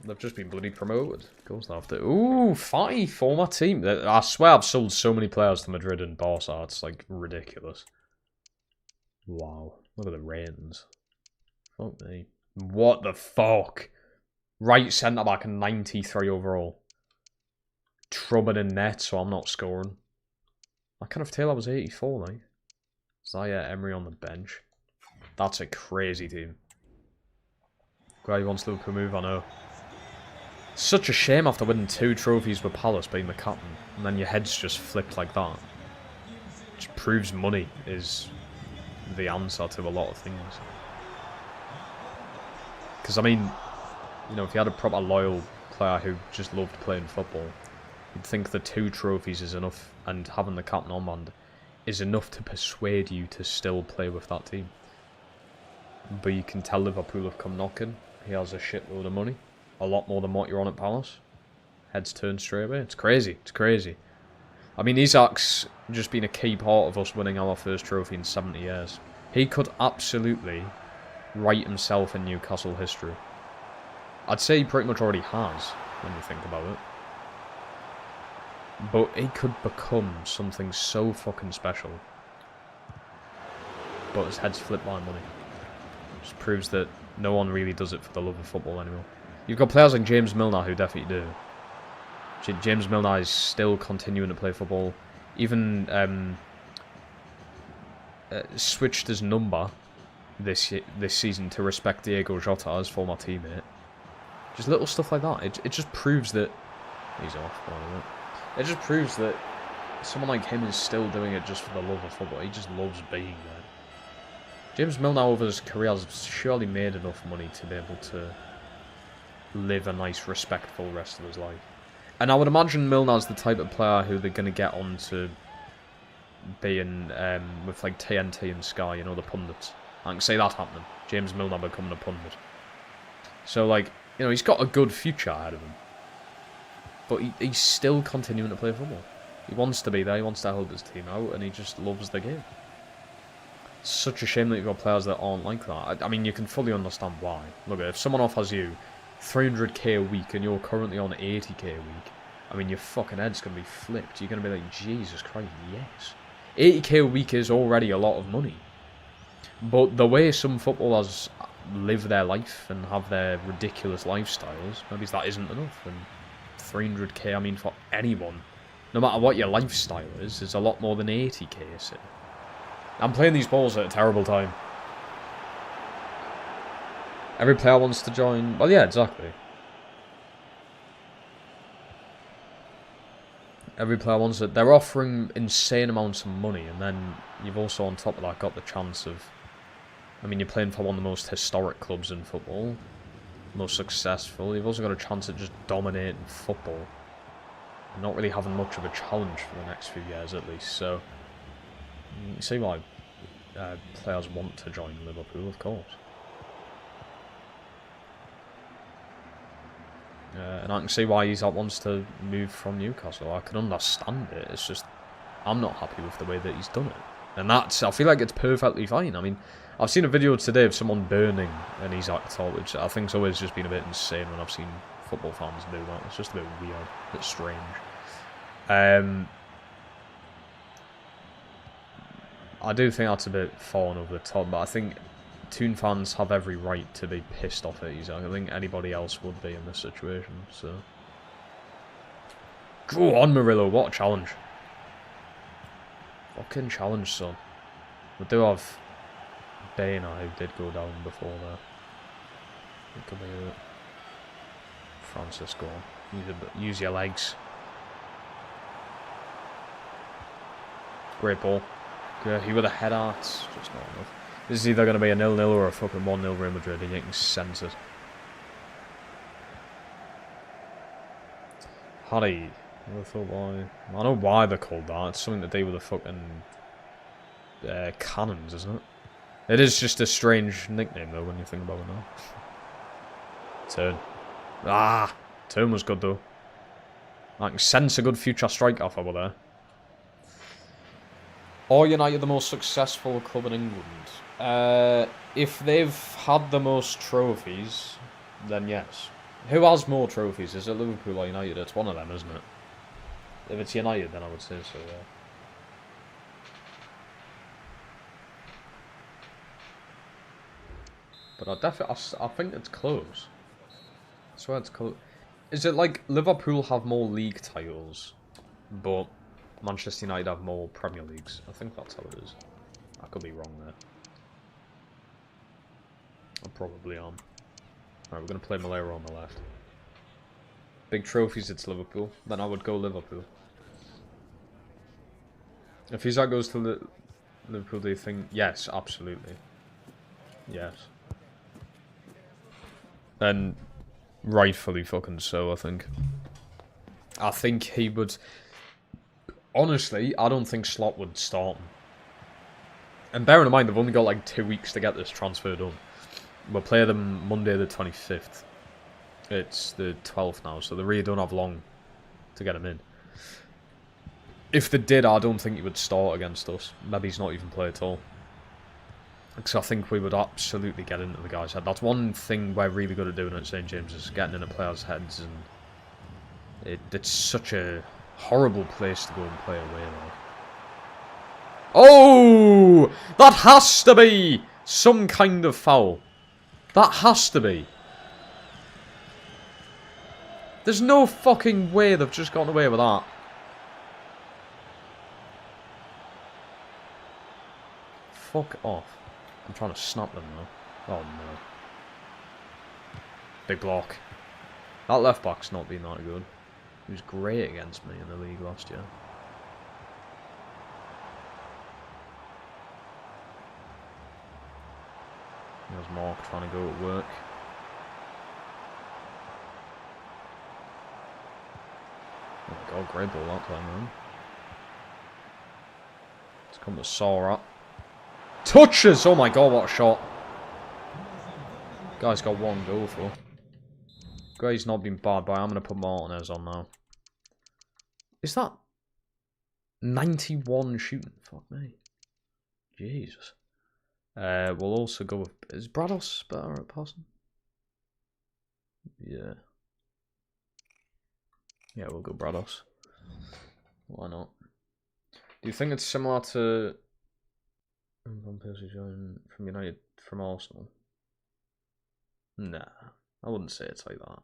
They've just been bloody promoted. Goes after. Ooh, 5 former team. I swear I've sold so many players to Madrid and Barca. It's like ridiculous. Wow. Look at the ratings. Fuck me. What the fuck? Right centre back, 93 overall. Trubbin in net, so I'm not scoring. I kind of tell I was 84, like. Zaya Emery on the bench. That's a crazy team. Glad he wants Liverpool to move, I know. Such a shame after winning 2 trophies with Palace being the captain, and then your head's just flipped like that. Just proves money is the answer to a lot of things. Because, I mean, you know, if you had a proper loyal player who just loved playing football, you'd think the 2 trophies is enough, and having the captain armband is enough to persuade you to still play with that team. But you can tell Liverpool have come knocking. He has a shitload of money. A lot more than what you're on at Palace. Heads turned straight away. It's crazy. It's crazy. I mean, Isak's just been a key part of us winning our first trophy in 70 years. He could absolutely write himself in Newcastle history. I'd say he pretty much already has. when you think about it. But he could become something so fucking special. But his head's flipped by money. Just proves that no one really does it for the love of football anymore. You've got players like James Milner who definitely do. James Milner is still continuing to play football. Even switched his number this season to respect Diego Jota, his former teammate. Just little stuff like that. It just proves that he's off. It just proves that someone like him is still doing it just for the love of football. He just loves being there. James Milner over his career has surely made enough money to be able to live a nice, respectful rest of his life. And I would imagine Milner's the type of player who they're going to get on to being with like TNT and Sky, you know, the pundits. I can see that happening. James Milner becoming a pundit. So, like, you know, he's got a good future ahead of him. But he's still continuing to play football. He wants to be there, he wants to help his team out, and he just loves the game. It's such a shame that you've got players that aren't like that. I mean, you can fully understand why. Look, if someone offers you 300k a week and you're currently on 80k a week, I mean, your fucking head's going to be flipped. You're going to be like, Jesus Christ, yes. 80k a week is already a lot of money. But the way some footballers live their life and have their ridiculous lifestyles, maybe that isn't enough. And 300k, I mean, for anyone, no matter what your lifestyle is a lot more than 80k, you see. I'm playing these balls at a terrible time. Every player wants to join. Well, yeah, exactly. Every player wants it. They're offering insane amounts of money, and then you've also, on top of that, got the chance of... I mean, you're playing for one of the most historic clubs in football. Most successful. You've also got a chance at just dominating football. And not really having much of a challenge for the next few years, at least. So, you can see why players want to join Liverpool, of course. And I can see why Isak wants to move from Newcastle. I can understand it. It's just, I'm not happy with the way that he's done it. And that's, I feel like it's perfectly fine. I mean, I've seen a video today of someone burning an Isak top, which I think's always just been a bit insane when I've seen football fans do that. It's just a bit weird, a bit strange. I do think that's a bit falling over the top, but I think Toon fans have every right to be pissed off at Isak. I think anybody else would be in this situation, so... Go on, Murillo, what a challenge. Fucking challenge, son. We do have Bainer, who did go down before there. It could be it. Francis, go on. Use your legs. Great ball. Good. He with a header, it's just not enough. This is either going to be a 0-0 or a fucking 1-0 Real Madrid, and you can sense it. Harry. I thought why. I know why they're called that. It's something to do with the fucking cannons, isn't it? It is just a strange nickname, though, when you think about it now. Turn. Ah! Turn was good, though. I can sense a good future strike off over there. Are United the most successful club in England? If they've had the most trophies, then yes. Who has more trophies? Is it Liverpool or United? It's one of them, isn't it? If it's United, then I would say so, yeah. But I think it's close. I swear it's close. Is it like Liverpool have more league titles, but Manchester United have more Premier Leagues? I think that's how it is. I could be wrong there. I probably am. Alright, we're going to play Malera on the left. Big trophies, it's Liverpool. Then I would go Liverpool. If Isak goes to Liverpool, do you think? Yes, absolutely. Yes. And rightfully fucking so, I think. I think he would... Honestly, I don't think Slot would start him. And bearing in mind, they've only got like 2 weeks to get this transfer done. We'll play them Monday the 25th. It's the 12th now, so they really don't have long to get him in. If they did, I don't think he would start against us. Maybe he's not even play at all. Because I think we would absolutely get into the guy's head. That's one thing we're really good at doing at St. James, is getting into players' heads and It's such a horrible place to go and play away, like. Oh! That has to be some kind of foul. That has to be. There's no fucking way they've just gotten away with that. Fuck off. I'm trying to snap them though. Oh no. Big block. That left back's not been that good. He was great against me in the league last year. There's Mark trying to go at work. Oh my god, great ball that time, man. Let's come to Sora. Touches! Oh my god, what a shot. Guy's got one goal for. Gray's not been bad, but I'm going to put Martinez on now. Is that 91 shooting? Fuck me. Jesus. We'll also go with... Is Brados better at passing? Yeah. Yeah, we'll go Brados. Why not? Do you think it's similar to... Van Persie from United, from Arsenal? Nah. I wouldn't say it's like that.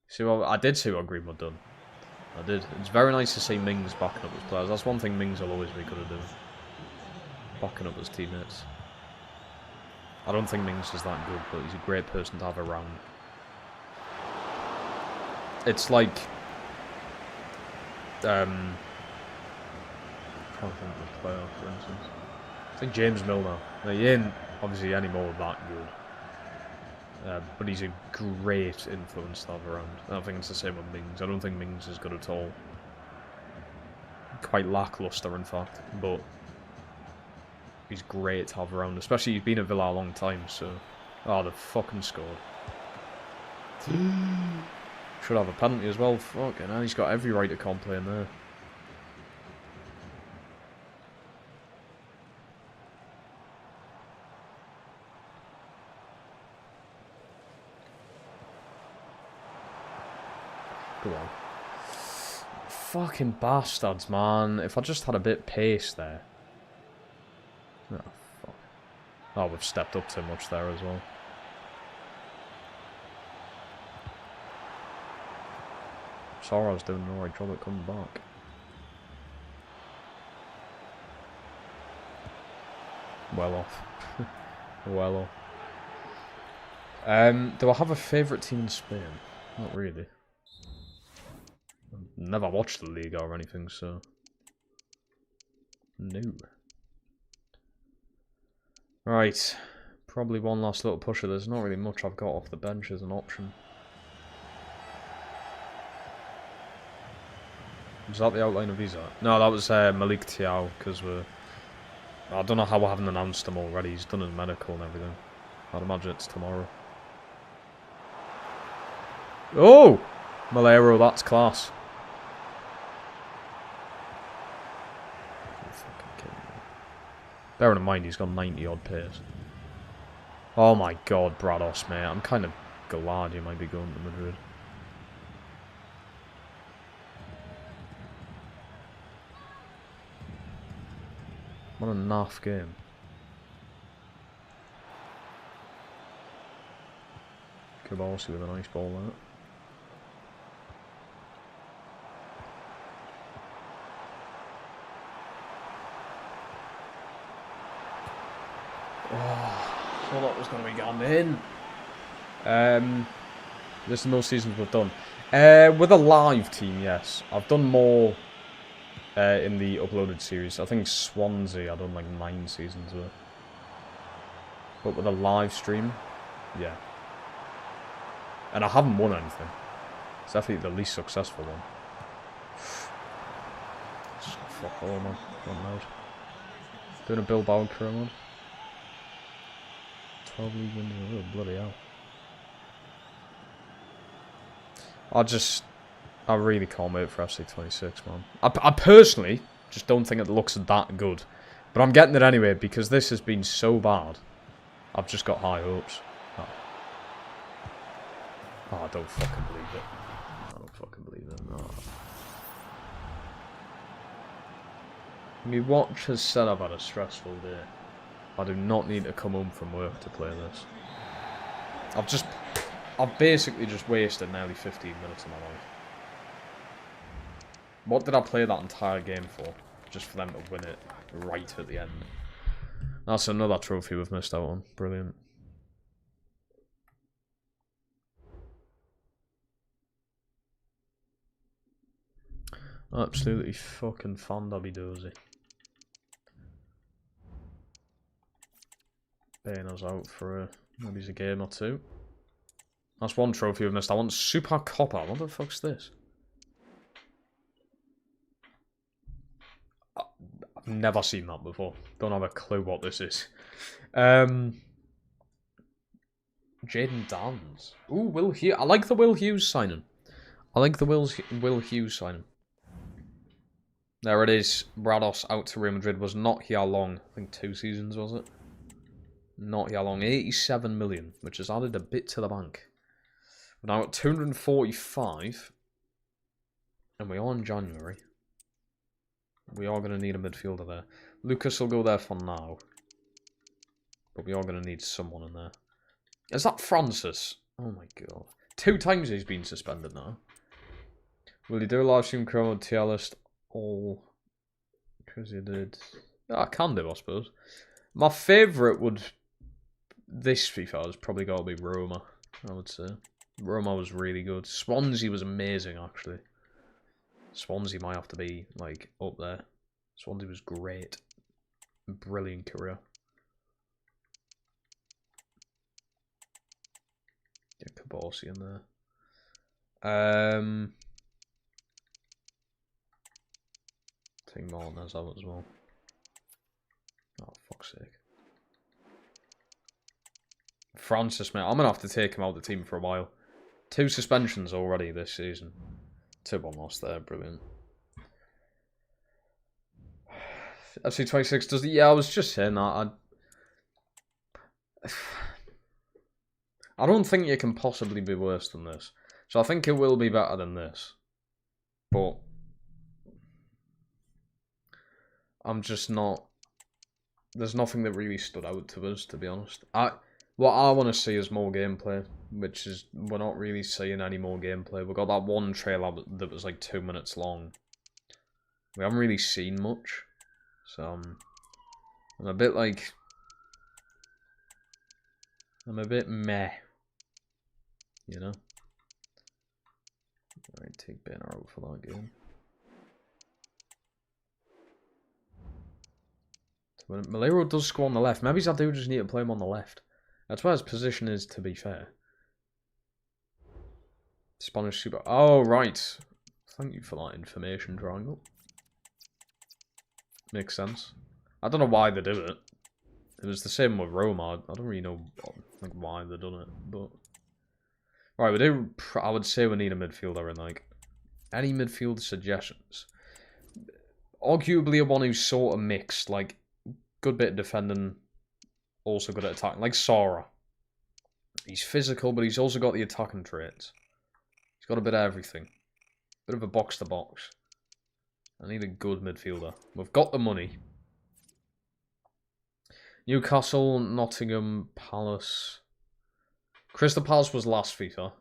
See, well, I did see what Greenwood done. I did. It's very nice to see Mings backing up his players. That's one thing Mings will always be good at doing. Backing up his teammates. I don't think Mings is that good, but he's a great person to have around. It's like... I'm trying to think of a player, for instance. I think James Milner. Now, he ain't obviously any more that good. But he's a great influence to have around. I think it's the same with Mings. I don't think Mings is good at all. Quite lackluster, in fact. But he's great to have around. Especially he's been at Villa a long time, so... Oh, they've fucking scored. Should have a penalty as well. Fucking hell, he's got every right to complain there. Go on. Fucking bastards, man. If I just had a bit of pace there. Oh, fuck. Oh, we've stepped up too much there as well. Sora's doing the right job at coming back. Well off. Well off. Do I have a favourite team in Spain? Not really. Never watched the league or anything, so... No. Right. Probably one last little pusher. There's not really much I've got off the bench as an option. Was that the outline of Visa? No, that was Malik Tiao, because we're... I don't know how I haven't announced him already. He's done his medical and everything. I'd imagine it's tomorrow. Oh! Malero, that's class. Bearing in mind he's got 90 odd pace. Oh my god, Brados, mate. I'm kind of glad you might be going to Madrid. What a naff game. Kubalski with a nice ball there. Oh, thought that was going to be gone in. This is the most seasons we've done. With a live team, yes. I've done more in the uploaded series. I think Swansea, I've done like 9 seasons of it. But with a live stream, yeah. And I haven't won anything. It's definitely the least successful one. Fuck all, man. Not loud. Doing a Bilbao career mode. 12 league wins in a row, bloody hell. I really can't wait for FC26, man. I personally just don't think it looks that good. But I'm getting it anyway because this has been so bad. I've just got high hopes. Oh, I don't fucking believe it. I don't fucking believe it. Oh. My watch has said I've had a stressful day. I do not need to come home from work to play this. I've basically just wasted nearly 15 minutes of my life. What did I play that entire game for? Just for them to win it right at the end. That's another trophy we've missed out on. Brilliant. Absolutely fucking fan-dabby-dozy. Bane us out for maybe a game or two. That's one trophy we've missed. I want Super Copper. What the fuck's this? I've never seen that before. Don't have a clue what this is. Jaden Downs. Ooh, Will Hughes. I like the Will Hughes signing. I like the Will Hughes signing. There it is. Brados out to Real Madrid. Was not here long. I think 2 seasons, was it? Not here long. 87 million, which has added a bit to the bank. We're now at 245. And we are in January. We are going to need a midfielder there. Lucas will go there for now. But we are going to need someone in there. Is that Francis? Oh my god. 2 times he's been suspended now. Will you do a live stream chrono tier list? All. Because you did. I can do, I suppose. My favourite would. This FIFA has probably got to be Roma, I would say. Roma was really good. Swansea was amazing, actually. Swansea might have to be, like, up there. Swansea was great. Brilliant career. Get Caborsi in there. Take Martinez out as well. Oh, fuck's sake. Francis, mate. I'm going to have to take him out of the team for a while. 2 suspensions already this season. 2-1 loss there. Brilliant. FC25 does the... Yeah, I was just saying that. I don't think it can possibly be worse than this. So I think it will be better than this. But... I'm just not... There's nothing that really stood out to us, to be honest. What I want to see is more gameplay, which is, we're not really seeing any more gameplay. We got that one trailer that was like 2 minutes long. We haven't really seen much, so I'm a bit like, I'm a bit meh, you know? Alright, take Banner out for that game. When Malero does score on the left, maybe I do just need to play him on the left. That's where his position is, to be fair. Spanish Super... Oh, right. Thank you for that information, Triangle. Makes sense. I don't know why they do it. It was the same with Roma. I don't really know like why they've done it, but... Right, we do... I would say we need a midfielder in, like... Any midfield suggestions? Arguably a one who's sort of mixed, like... Good bit of defending... Also good at attacking, like Sora. He's physical, but he's also got the attacking traits. He's got a bit of everything. Bit of a box-to-box. I need a good midfielder. We've got the money. Newcastle, Nottingham, Palace. Crystal Palace was last FIFA.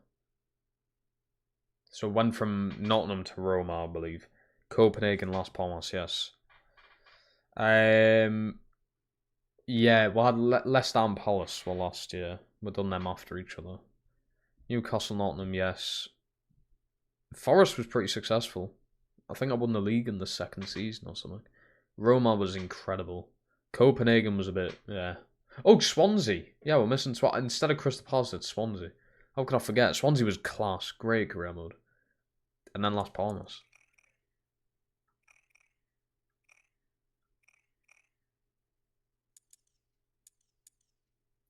So it went from Nottingham to Roma, I believe. Copenhagen, Las Palmas, yes. Yeah, we had Leicester and Palace were last year. We've done them after each other. Newcastle, Nottingham, yes. Forest was pretty successful. I think I won the league in the 2nd season or something. Roma was incredible. Copenhagen was a bit, yeah. Oh, Swansea. Yeah, we're missing Swansea. Instead of Crystal Palace, it's Swansea. How could I forget? Swansea was class. Great career mode. And then Las Palmas.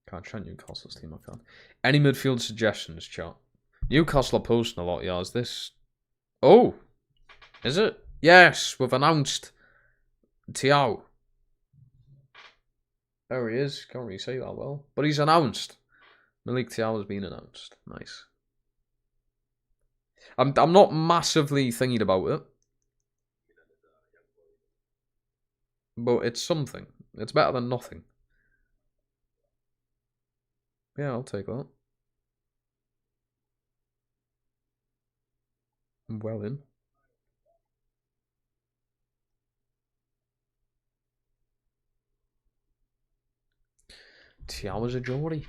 Can't try Newcastle's team, I can't. Any midfield suggestions, chat? Newcastle are posting a lot, yeah. Is this... Oh! Is it? Yes, we've announced Thiago. There he is. Can't really say that well. But he's announced. Malik Thiago has been announced. Nice. I'm not massively thinking about it, but it's something. It's better than nothing. Yeah, I'll take that. I'm well in. Tiawa's a Geordie.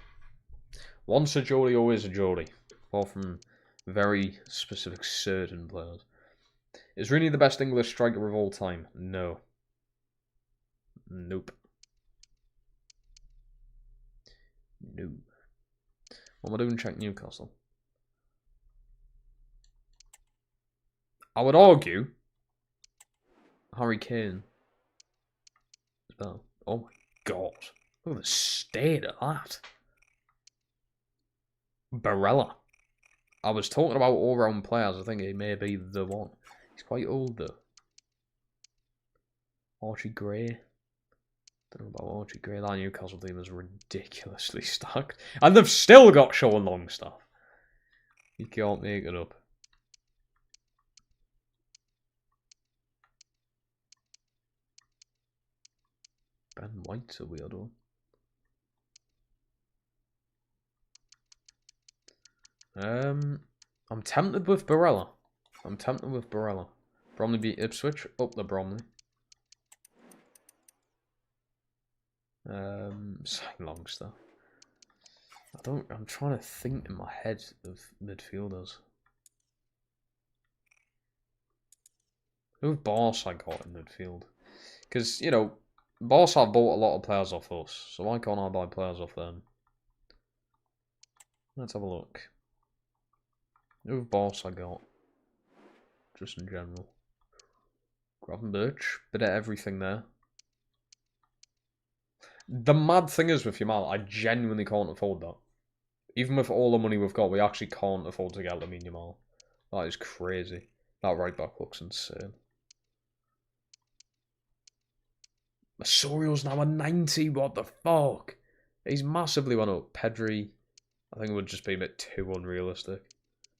Once a Geordie, always a Geordie. Apart from very specific certain players. Is Rooney the best English striker of all time? No. Nope. No. What am I doing? Check Newcastle. I would argue Harry Kane as well. Oh my god. Look at the state of that. Barella. I was talking about all-round players. I think he may be the one. He's quite old though. Archie Gray. Don't know about Archie Gray. That Newcastle team is ridiculously stacked. And they've still got Sean Longstaff. You can't make it up. Ben White's a weird one. I'm tempted with Barella. Bromley beat Ipswich. Up the Bromley. Sign Longstaff. I'm trying to think in my head of midfielders. Who have Barca got in midfield? Because, you know, Barca have bought a lot of players off us, so why can't I buy players off them? Let's have a look. Who have Barca got? Just in general. Gravenberch, bit of everything there. The mad thing is with Yamal, I genuinely can't afford that. Even with all the money we've got, we actually can't afford to get Lamine Yamal. That is crazy. That right back looks insane. Osorio's now a 90, what the fuck? He's massively went up. Pedri, I think it would just be a bit too unrealistic.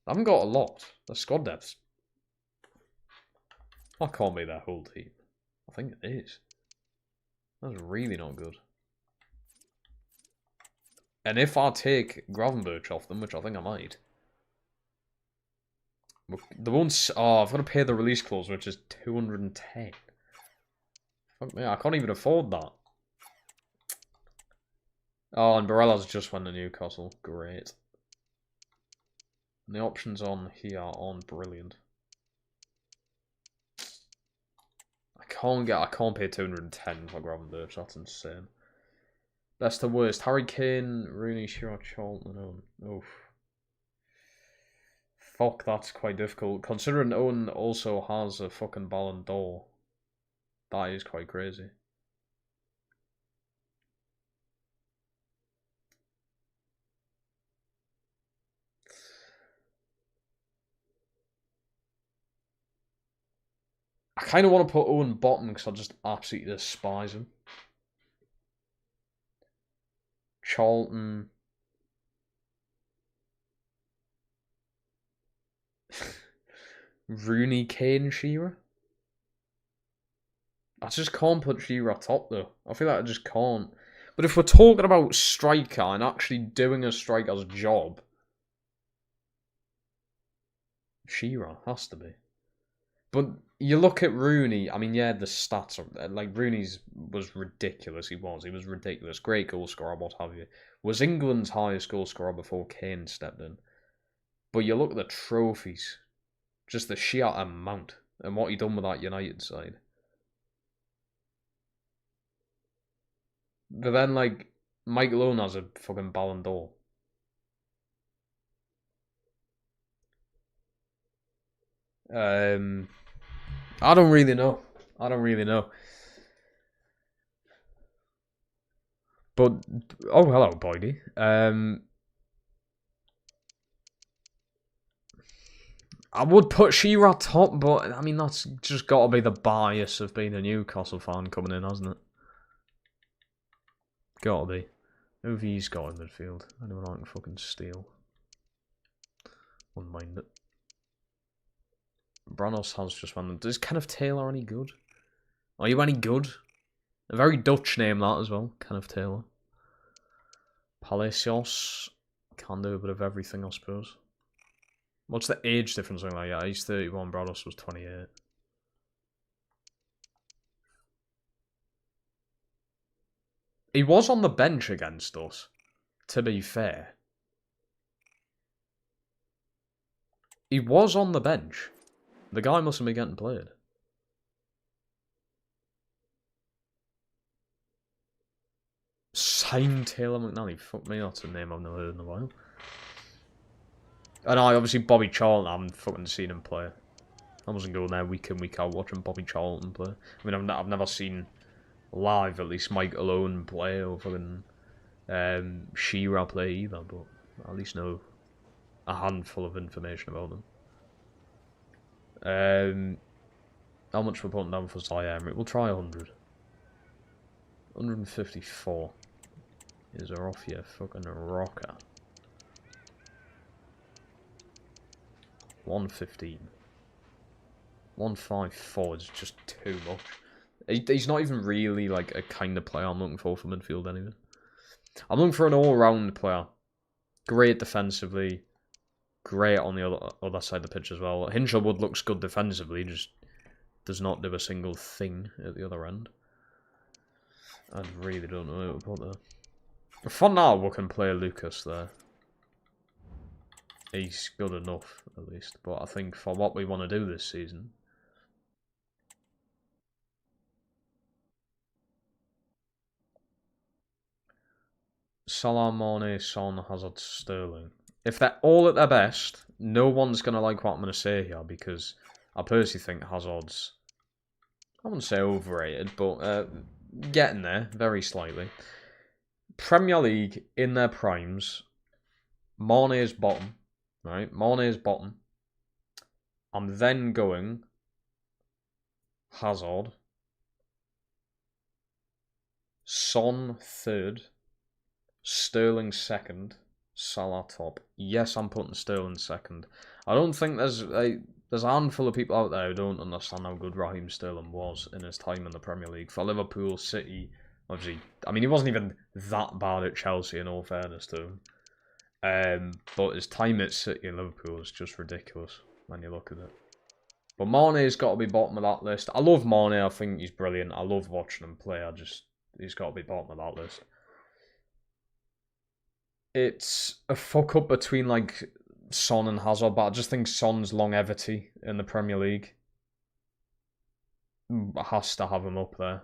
I haven't got a lot. The squad depth. That can't be their whole team. I think it is. That's really not good. And if I take Gravenberch off them, which I think I might. The ones... Oh, I've got to pay the release clause, which is 210. Fuck me, I can't even afford that. Oh, and Barella's just went to Newcastle. Great. And the options on here aren't brilliant. I can't pay 210 for Gravenberch. That's insane. Best to worst. Harry Kane, Rooney, Shearer, Charlton, Owen. Oof. Fuck, that's quite difficult. Considering Owen also has a fucking Ballon d'Or. That is quite crazy. I kind of want to put Owen bottom because I just absolutely despise him. Charlton. Rooney, Kane, Shearer. I just can't put Shearer top though. I feel like I just can't. But if we're talking about striker and actually doing a striker's job, Shearer has to be. But you look at Rooney, I mean, yeah, the stats are like Rooney's was ridiculous. He was ridiculous. Great goal scorer, what have you. Was England's highest goal scorer before Kane stepped in. But you look at the trophies, just the sheer amount, and what he done with that United side. But then, like, Michael Owen has a fucking Ballon d'Or. I don't really know. But oh, hello, Boydie. I would put Shearer top, but I mean that's just got to be the bias of being a Newcastle fan coming in, hasn't it? Got to be. Who have he's got in midfield? Anyone I can fucking steal? Wouldn't mind it. Branos has just one. Is Kenneth Taylor any good? Are you any good? A very Dutch name, that, as well. Kenneth Taylor. Palacios. Can do a bit of everything, I suppose. What's the age difference like that? Yeah, he's 31, Brados was 28. He was on the bench against us, to be fair. He was on the bench. The guy mustn't be getting played. Sign Taylor McNally. Fuck me, that's a name I've never heard in a while. And obviously Bobby Charlton, I haven't fucking seen him play. I wasn't going there week in, week out watching Bobby Charlton play. I mean, I've never seen live, at least, Mike Alone play or fucking Shearer play either, but I at least know a handful of information about them. How much we're putting down for Zaire? We'll try 100. 154 is a off your fucking rocker. 115. 154 is just too much. He's not even really like a kind of player I'm looking for midfield anyway. I'm looking for an all-round player. Great defensively. Great on the other side of the pitch as well. Hinshelwood looks good defensively, just does not do a single thing at the other end. I really don't know how to put there. For now, we can play Lucas there. He's good enough, at least. But I think for what we want to do this season... Salah, Mane, Son, Hazard, Sterling. If they're all at their best, no one's going to like what I'm going to say here, because I personally think Hazard's... I wouldn't say overrated, but getting there, very slightly. Premier League, in their primes, Mane is bottom. Right, Mane is bottom. I'm then going Hazard, Son third, Sterling second, Salah top. Yes, I'm putting Sterling second. I don't think there's a handful of people out there who don't understand how good Raheem Sterling was in his time in the Premier League. For Liverpool, City, obviously, I mean, he wasn't even that bad at Chelsea, in all fairness to him. But his time at City and Liverpool is just ridiculous when you look at it. But Mane's got to be bottom of that list. I love Mane. I think he's brilliant. I love watching him play. He's got to be bottom of that list. It's a fuck up between like Son and Hazard, but I just think Son's longevity in the Premier League has to have him up there.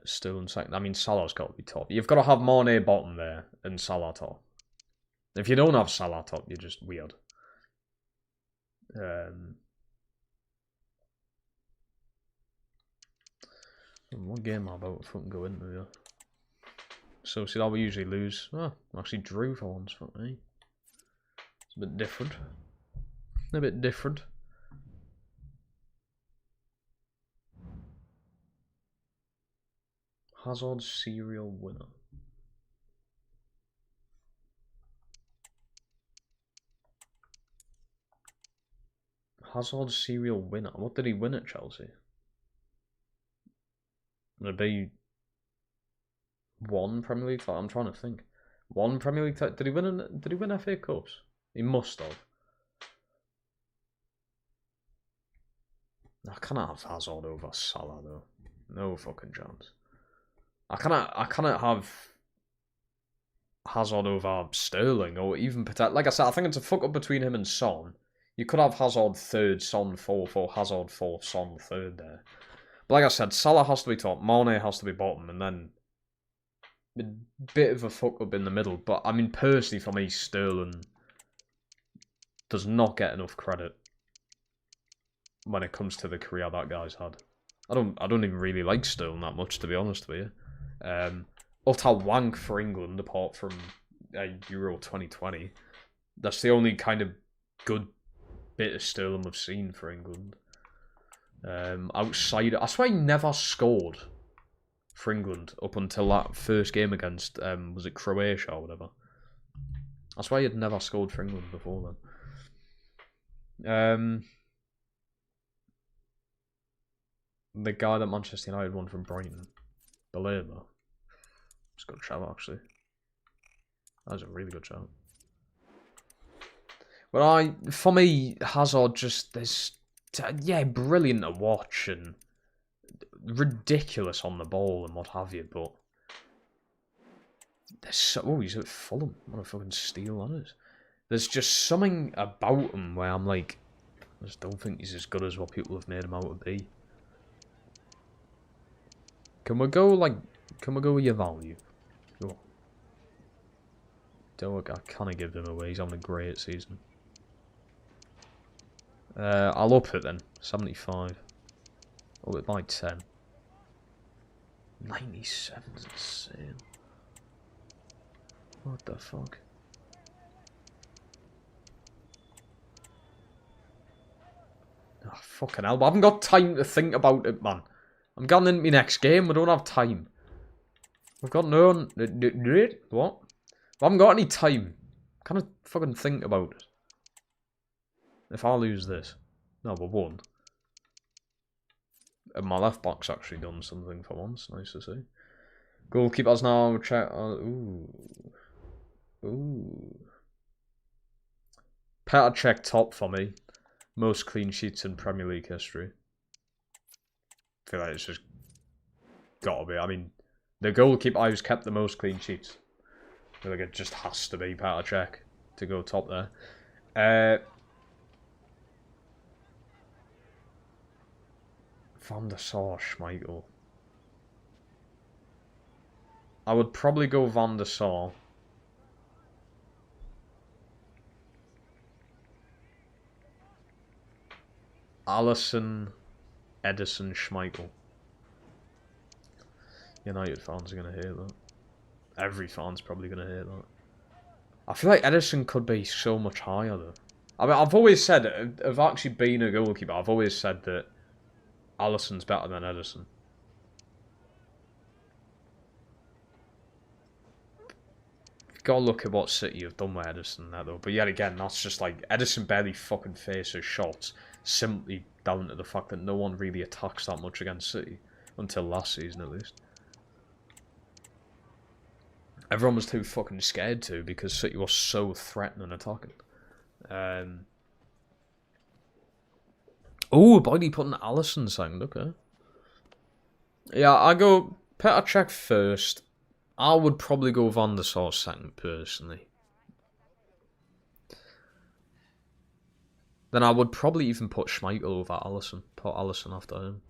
Sterling second. I mean, Salah's got to be top. You've got to have Mane bottom there and Salah top. If you don't have Salah top, you're just weird. What game am I about to fucking go into here? So, see that we usually lose. Oh, actually drew for once, fuck me. It's a bit different. A bit different. Hazard serial winner. Hazard serial winner. What did he win at Chelsea? Would it be one Premier League title? I'm trying to think. One Premier League title. Did he win FA Cups? He must have. I cannot have Hazard over Salah though. No fucking chance. I cannot have Hazard over Sterling or even like I said, I think it's a fuck up between him and Son. You could have Hazard third, Son fourth, or Hazard fourth, Son third there. But like I said, Salah has to be top, Mane has to be bottom, and then a bit of a fuck up in the middle. But I mean, personally, for me, Sterling does not get enough credit when it comes to the career that guy's had. I don't even really like Sterling that much, to be honest with you. Utter wank for England, apart from Euro 2020. That's the only kind of good bit of Sterling we've seen for England. Outside, I swear he never scored for England up until that first game against, was it Croatia or whatever? I swear he had never scored for England before then. The guy that Manchester United won from Brighton. Baleba. It's a good shout, actually. That was a really good shout. But for me, Hazard just brilliant to watch and ridiculous on the ball and what have you. But he's at Fulham. What a fucking steal that is. There's just something about him where I'm like, I just don't think he's as good as what people have made him out to be. Can we go with your value? Go on. I kind of give him away. He's having a great season. I'll up it then. 75. Up it by 10. 97 is insane. What the fuck? Oh, fucking hell. I haven't got time to think about it, man. I'm getting into my next game. We don't have time. We've got no... What? I haven't got any time. Can I fucking think about it? If I lose this. No, we won. And my left back's actually done something for once. Nice to see. Goalkeepers now. Check. Ooh. Petr Cech top for me. Most clean sheets in Premier League history. I feel like it's just gotta be. I mean, the goalkeeper who's kept the most clean sheets. I feel like it just has to be Petr Cech to go top there. Van der Sar, Schmeichel. I would probably go Van der Sar. Alisson, Edison, Schmeichel. United fans are going to hate that. Every fan's probably going to hate that. I feel like Edison could be so much higher though. I mean, I've always said, I've actually been a goalkeeper, I've always said that Alisson's better than Edison. You've got to look at what City have done with Edison there though. But yet again, that's just like, Edison barely fucking faces shots. Simply down to the fact that no one really attacks that much against City. Until last season at least. Everyone was too fucking scared to because City was so threatening attacking. Oh, Boydie putting Alisson second, okay. Yeah, I go Petr Cech first. I would probably go Van der Sar second, personally. Then I would probably even put Schmeichel over Alisson. Put Alisson after him.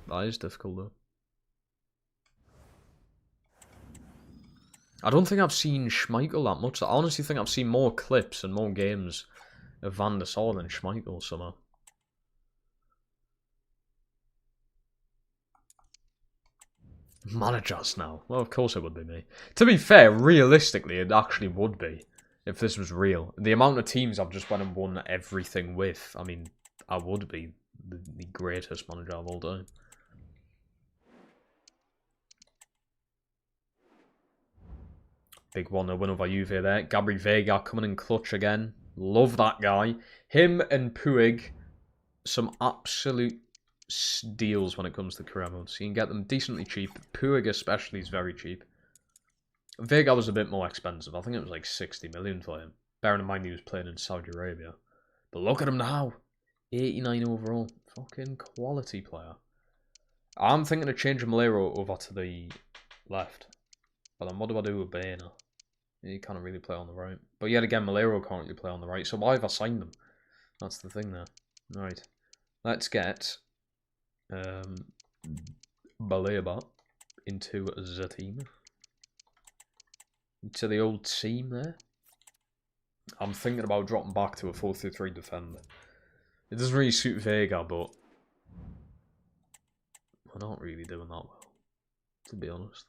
That is difficult though. I don't think I've seen Schmeichel that much. I honestly think I've seen more clips and more games of Van der Sar than Schmeichel somehow. Managers now. Well, of course it would be me. To be fair, realistically, it actually would be. If this was real. The amount of teams I've just went and won everything with. I mean, I would be the greatest manager of all time. Big 1-0 win over Juve there. Gabri Vega coming in clutch again. Love that guy. Him and Puig, some absolute deals when it comes to career modes. You can get them decently cheap. Puig especially is very cheap. Vega was a bit more expensive. I think it was like 60 million for him. Bearing in mind he was playing in Saudi Arabia. But look at him now. 89 overall. Fucking quality player. I'm thinking of changing Malero over to the left. But then what do I do with Baena? He can't really play on the right. But yet again, Malero can't really play on the right. So why have I signed him? That's the thing there. Right. Let's get Baleba into the team. To the old team there. I'm thinking about dropping back to a 4-3-3 defender. It doesn't really suit Vega, but we're not really doing that well, to be honest.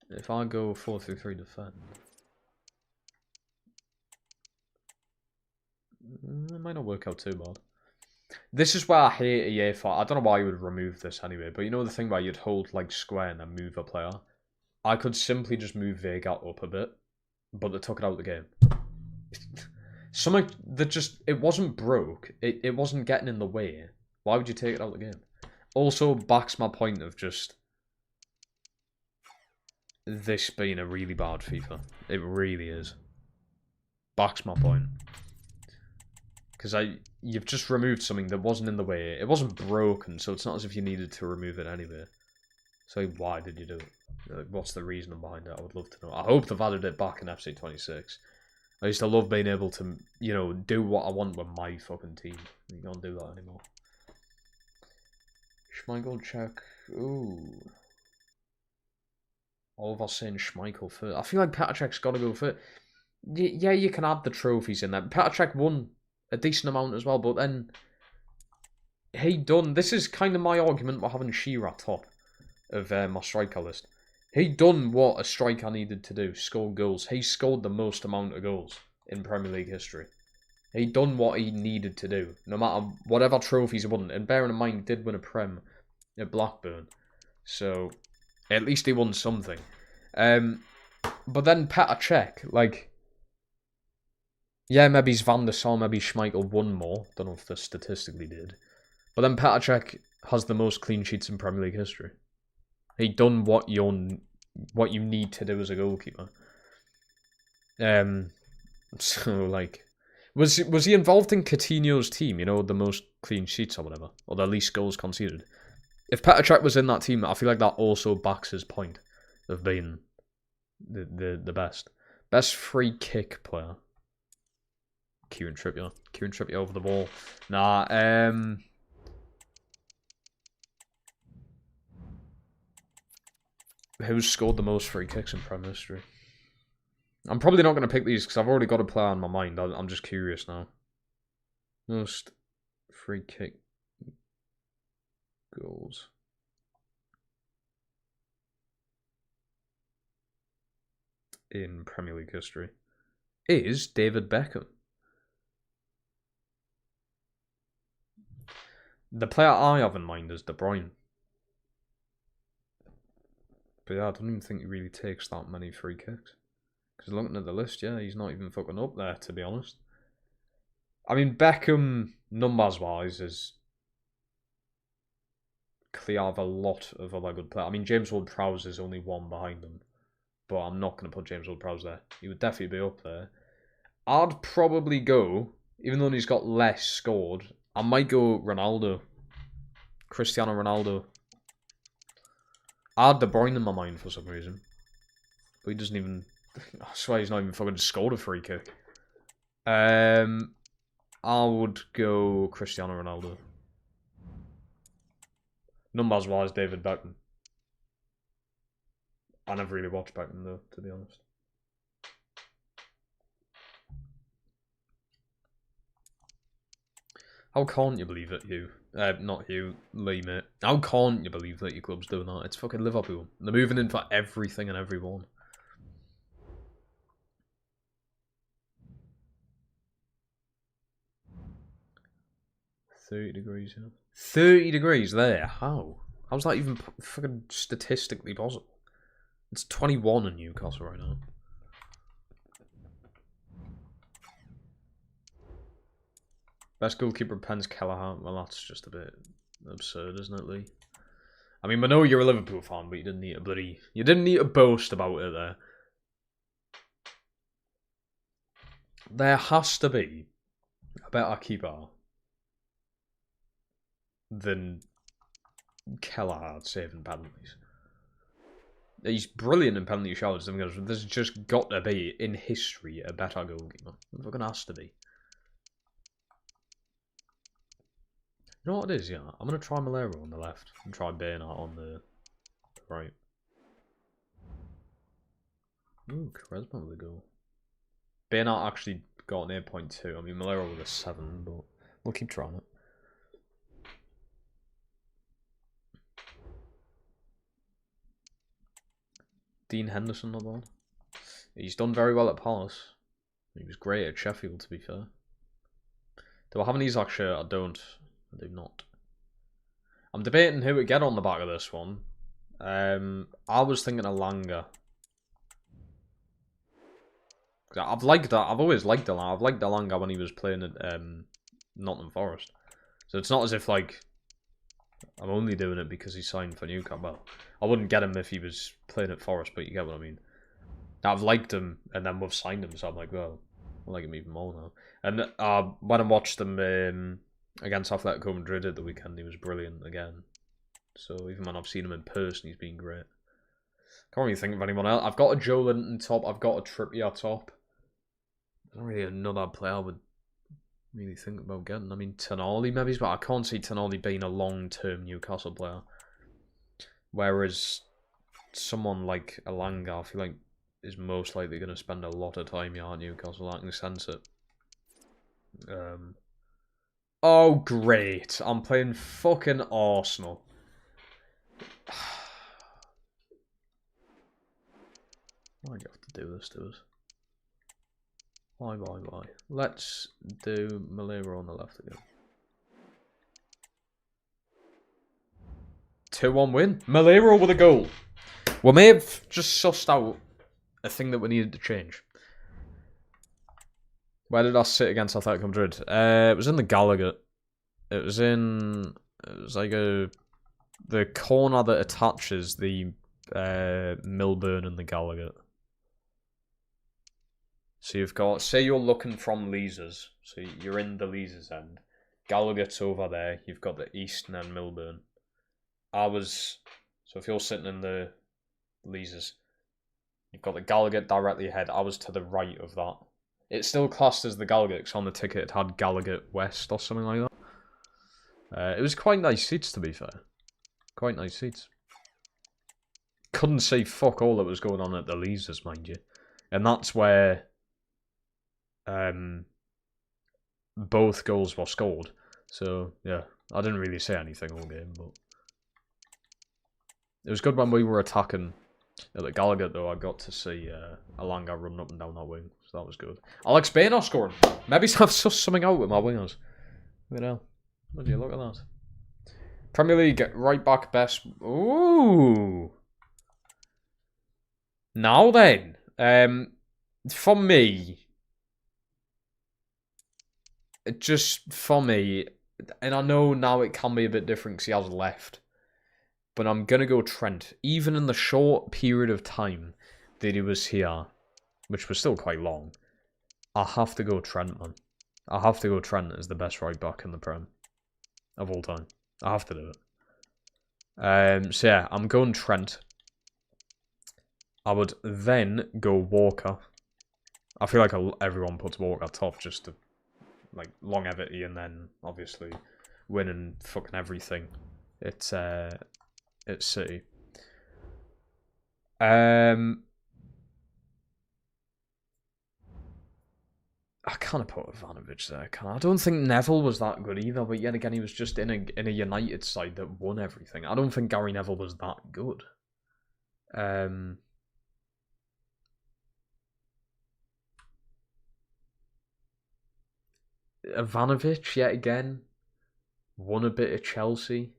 If I go 4-3-3 defend, it might not work out too bad. This is where I hate EA for. I don't know why you would remove this anyway, but you know the thing where you'd hold like square and then move a player? I could simply just move Vega up a bit, but they took it out of the game. Something that just, it wasn't broke. It wasn't getting in the way. Why would you take it out of the game? Also backs my point of just this being a really bad FIFA. It really is. Backs my point. Because you've just removed something that wasn't in the way. It wasn't broken, so it's not as if you needed to remove it anyway. So why did you do it? What's the reason behind it? I would love to know. I hope they've added it back in FC26. I used to love being able to, you know, do what I want with my fucking team. You can't do that anymore. Schmeichel check. Ooh. All of us saying Schmeichel first. I feel like Petr Cech's got to go first. Yeah, you can add the trophies in there. Petr Cech won a decent amount as well, but then he done. This is kind of my argument for having Shearer top of my striker list. He done what a striker needed to do, score goals. He scored the most amount of goals in Premier League history. He done what he needed to do, no matter whatever trophies he won. And bearing in mind, he did win a Prem at Blackburn, so at least he won something. But then Petr Cech, like, yeah, maybe Van der Sar, maybe Schmeichel won more. Don't know if they statistically did. But then Petr Cech has the most clean sheets in Premier League history. He done what you need to do as a goalkeeper. So like, was he involved in Coutinho's team? You know, the most clean sheets or whatever, or the least goals conceded. If Petr Cech was in that team, I feel like that also backs his point of being the best free kick player. Kieran Trippier over the ball. Nah. Who's scored the most free kicks in Premier history? I'm probably not going to pick these because I've already got a player on my mind. I'm just curious now. Most free kick goals. In Premier League history. Is David Beckham. The player I have in mind is De Bruyne. But yeah, I don't even think he really takes that many free kicks. Because looking at the list, yeah, he's not even fucking up there, to be honest. I mean, Beckham, numbers-wise, is clear of a lot of other good players. I mean, James Ward-Prowse is only one behind him. But I'm not going to put James Ward-Prowse there. He would definitely be up there. I'd probably go, even though he's got less scored, I might go Ronaldo. Cristiano Ronaldo. I had De Bruyne in my mind for some reason. But he doesn't even... I swear he's not even fucking scored a free kick. I would go Cristiano Ronaldo. Numbers-wise, David Beckham. I never really watched Beckham though, to be honest. How can't you believe it, Hugh? Not Hugh, Lee, mate. How can't you believe that your club's doing that? It's fucking Liverpool. They're moving in for everything and everyone. $30, yeah. 30 degrees there? How? How's that even fucking statistically possible? It's 21 in Newcastle right now. Best goalkeeper Penn's Kelleher. Well, that's just a bit absurd, isn't it, Lee? I mean, I know you're a Liverpool fan, but you didn't need to you didn't need to boast about it there. There has to be a better keeper than Kelleher saving penalties. He's brilliant in penalty shots. There's just got to be, in history, a better goalkeeper. It fucking has to be. You know what it is, yeah? I'm going to try Malero on the left and try Bernard on the right. Ooh, Charisma with a goal. Bernard actually got an 8.2. I mean, Malero with a 7, but we'll keep trying it. Dean Henderson, not bad. He's done very well at Palmas. He was great at Sheffield, to be fair. Do I have an Isaac shirt? I don't. I do not. I'm debating who to get on the back of this one. I was thinking of Langer. I've liked that. I've always liked Elanga. I've liked Elanga when he was playing at Nottingham Forest. So it's not as if like I'm only doing it because he signed for Newcastle. Well, I wouldn't get him if he was playing at Forest, but you get what I mean. I've liked him, and then we've signed him, so I'm like, well, I like him even more now. And when I watched him against Atletico Madrid at the weekend, he was brilliant again. So even when I've seen him in person, he's been great. Can't really think of anyone else. I've got a Joe Linton top. I've got a Trippier top. There's not really another player I would really think about getting. I mean, Tonali maybe, but I can't see Tonali being a long-term Newcastle player. Whereas someone like Elanga, I feel like, is most likely going to spend a lot of time here at Newcastle. I can sense it. Oh, great. I'm playing fucking Arsenal. Why do you have to do this to us? Why? Let's do Malera on the left again. 2-1 win. Malera with a goal. We may have just sussed out a thing that we needed to change. Where did I sit against Atletico Madrid? It was in the Gallagher. It was like the corner that attaches the Milburn and the Gallagher. So you've got, say you're looking from Leazes, so you're in the Leazes end. Gallagher's over there. You've got the East and then Milburn. So if you're sitting in the Leazes, you've got the Gallagher directly ahead. I was to the right of that. It's still classed as the Gallagher because on the ticket it had Gallagher West or something like that. It was quite nice seats, to be fair. Quite nice seats. Couldn't see fuck all that was going on at the Leazes, mind you. And that's where both goals were scored. So, yeah, I didn't really say anything all game, but it was good when we were attacking at the Gallagher, though. I got to see Elanga running up and down that wing, so that was good. Alex Baynor scoring. Maybe I've sussed something out with my wingers. You know, would you look at that? Premier League right back best. Ooh. Now then, for me, and I know now it can be a bit different because he has left, but I'm going to go Trent. Even in the short period of time that he was here, which was still quite long, I have to go Trent, man. I have to go Trent as the best right back in the Prem of all time. I have to do it. So yeah, I'm going Trent. I would then go Walker. I feel like everyone puts Walker top just to like longevity and then obviously winning fucking everything. It's City. I kind of put Ivanovic there. I don't think Neville was that good either, but yet again he was just in a United side that won everything. I don't think Gary Neville was that good. Ivanovic, yet again, won a bit of Chelsea.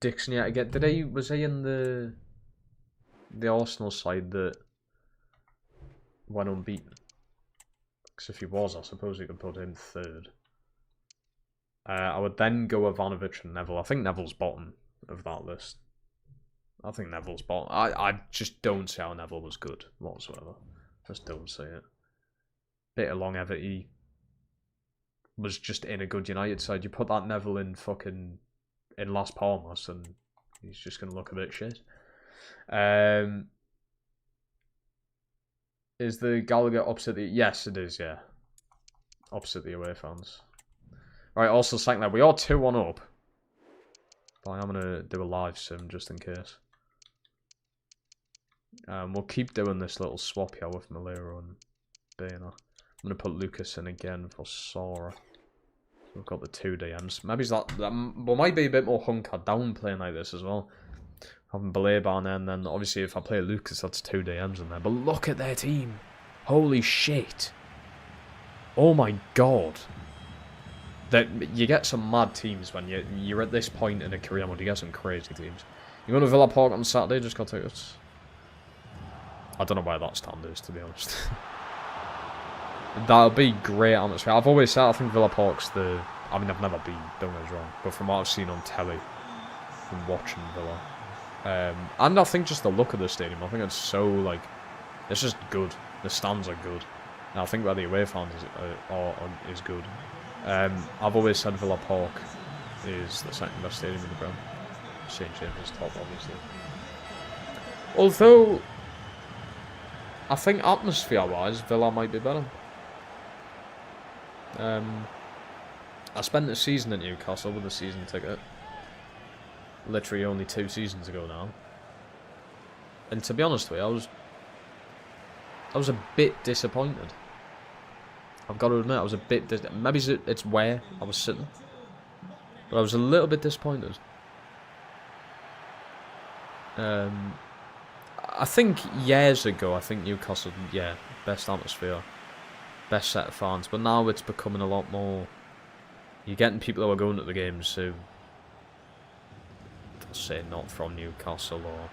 Dixon, yet again. Was he in the Arsenal side that went unbeaten? Because if he was, I suppose we could put him third. I would then go Ivanovic and Neville. I think Neville's bottom of that list. I think Neville's bottom. I just don't see how Neville was good whatsoever. Just don't see it. Bit of longevity. Was just in a good United side. You put that Neville in fucking in Las Palmas and he's just going to look a bit shit. Is the Gallagher opposite the... Yes, it is, yeah. Opposite the away fans. Right, also saying that we are 2-1 up. But I'm going to do a live sim just in case. We'll keep doing this little swap here with Malera and Baynor. I'm going to put Lucas in again for Sora. We've got the 2 DMs. Maybe that we might be a bit more hunkered down playing like this as well. Having Baleba on there, and then obviously if I play Lucas, that's 2 DMs in there. But look at their team. Holy shit. Oh my god. that you get some mad teams when you're at this point in a career mode. You get some crazy teams. You go to Villa Park on Saturday, just got tickets. I don't know where that stand is, to be honest. That'll be great atmosphere. I've always said I think Villa Park's the... I mean, I've never been, don't get me wrong, but from what I've seen on telly, from watching Villa, and I think just the look of the stadium, I think it's so, like, it's just good. The stands are good. And I think where the away fans is good. I've always said Villa Park is the second best stadium in the Prem. St James is top, obviously. Although, I think atmosphere-wise, Villa might be better. I spent a season in Newcastle with a season ticket. Literally only 2 seasons ago now. And to be honest with you, I was a bit disappointed. I've got to admit, I was a bit maybe it's where I was sitting. But I was a little bit disappointed. I think years ago, I think Newcastle, yeah, best atmosphere, best set of fans. But now it's becoming a lot more... You're getting people who are going to the games who, let's say, not from Newcastle or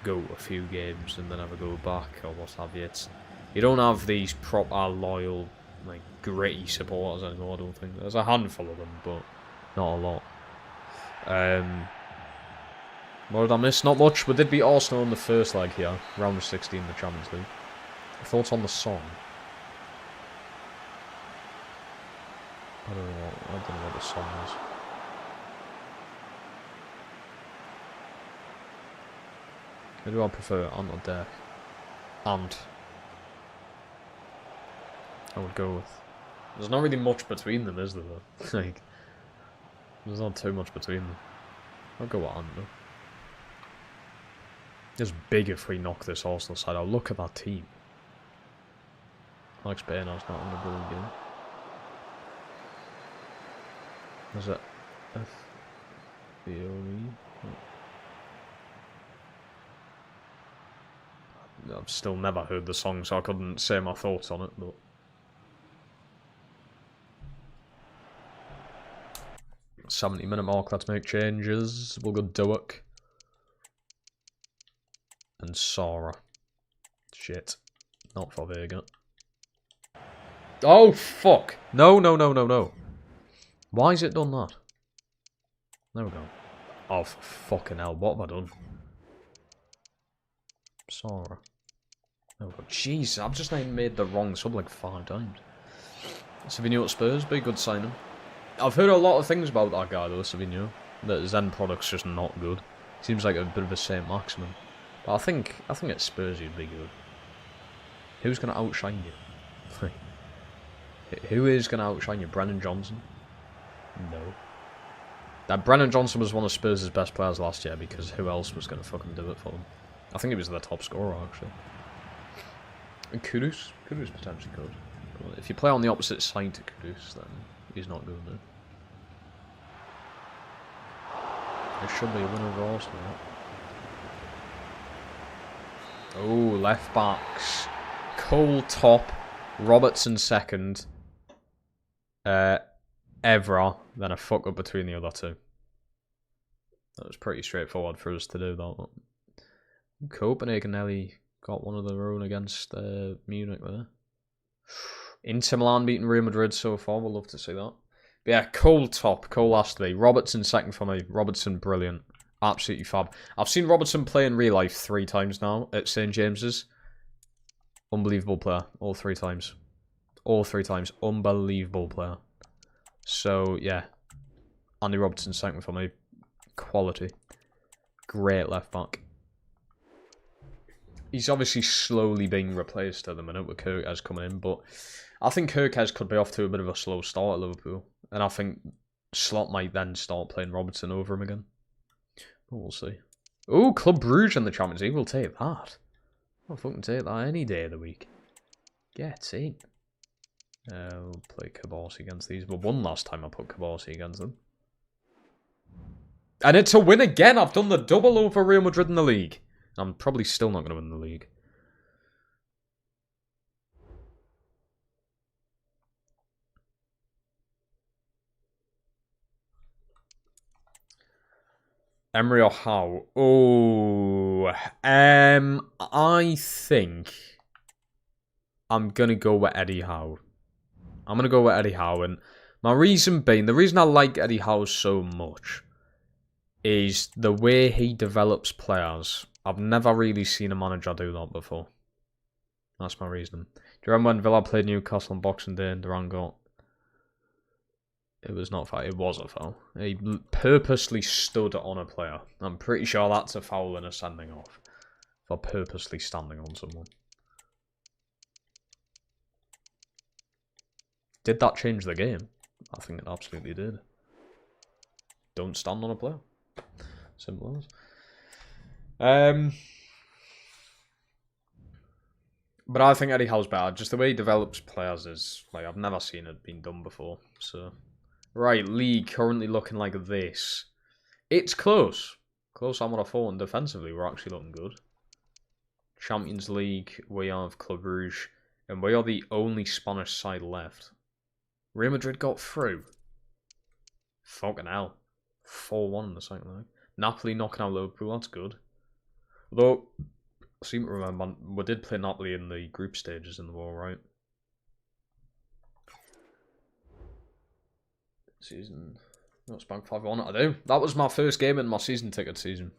go to a few games and then never go back or what have you. You don't have these proper loyal, like, gritty supporters anymore, I don't think. There's a handful of them, but not a lot. What did I miss? Not much. We did beat Arsenal in the first leg here, round of 16 in the Champions League. Thoughts on the song? I don't know what the song is. Who do I prefer, Ant or Dec? Ant. I would go with. There's not really much between them, is there? Though? Like, there's not too much between them. I'll go with Ant though. It's big if we knock this Arsenal side out. Look at that team. Alex Baynard's not in a brilliant game. Was it FBOE? I've still never heard the song, so I couldn't say my thoughts on it, but... ...70-minute mark, let's make changes. We'll go Duick. And Sora. Shit. Not for Vega. Oh, fuck! No. Why has it done that? There we go. Oh, fucking hell, what have I done? Sora. There we go. Jeez, I've just made the wrong sub like 5 times. Savinho at Spurs, be a good signing. I've heard a lot of things about that guy though, Savinho. That his end product's just not good. Seems like a bit of a Saint Maximin. But I think at Spurs he'd be good. Who's gonna outshine you? Who is gonna outshine you? Brennan Johnson? No. That Brennan Johnson was one of Spurs' best players last year because who else was gonna fucking do it for them? I think he was their top scorer actually. And Kudus potentially good. But if you play on the opposite side to Kudus, then he's not good now. There should be a winner over Arsenal. Oh, left backs. Cole top, Robertson second. Evra, then a fuck up between the other two. That was pretty straightforward for us to do that. Copenhagen nearly got one of their own against Munich there. Inter Milan beating Real Madrid so far, we'll love to see that. But yeah, Cole top, Cole last to be. Robertson second for me. Robertson brilliant. Absolutely fab. I've seen Robertson play in real life 3 times now at St James's. Unbelievable player. All 3 times. All 3 times. Unbelievable player. So, yeah. Andy Robertson second for me. Quality. Great left back. He's obviously slowly being replaced at the minute with Kirkes coming in, but I think Kirkes could be off to a bit of a slow start at Liverpool. And I think Slot might then start playing Robertson over him again. But we'll see. Oh, Club Brugge in the Champions League. We'll take that. I'll fucking take that any day of the week. Get in. We'll play Kabasi against these. But one last time I put Kabasi against them. And it's a win again. I've done the double over Real Madrid in the league. I'm probably still not going to win the league. Emery or Howe? Oh, I think I'm gonna go with Eddie Howe. I'm gonna go with Eddie Howe, and my reason being, the reason I like Eddie Howe so much is the way he develops players. I've never really seen a manager do that before. That's my reason. Do you remember when Villa played Newcastle on Boxing Day and Duran got... It was not a foul. It was a foul. He purposely stood on a player. I'm pretty sure that's a foul and a sending off. For purposely standing on someone. Did that change the game? I think it absolutely did. Don't stand on a player. Simple as. But I think Eddie Howe's better. Just the way he develops players is like I've never seen it being done before. So, right, league currently looking like this. It's close. Close on what I thought, and defensively we're actually looking good. Champions League, we have Club Rouge, and we are the only Spanish side left. Real Madrid got through. Fucking hell. 4-1 in the second leg. Napoli knocking out Liverpool, that's good. Although, I seem to remember, we did play Napoli in the group stages in the war, right? Season... That's Bank 5-1. I do. That was my first game in my season ticket season.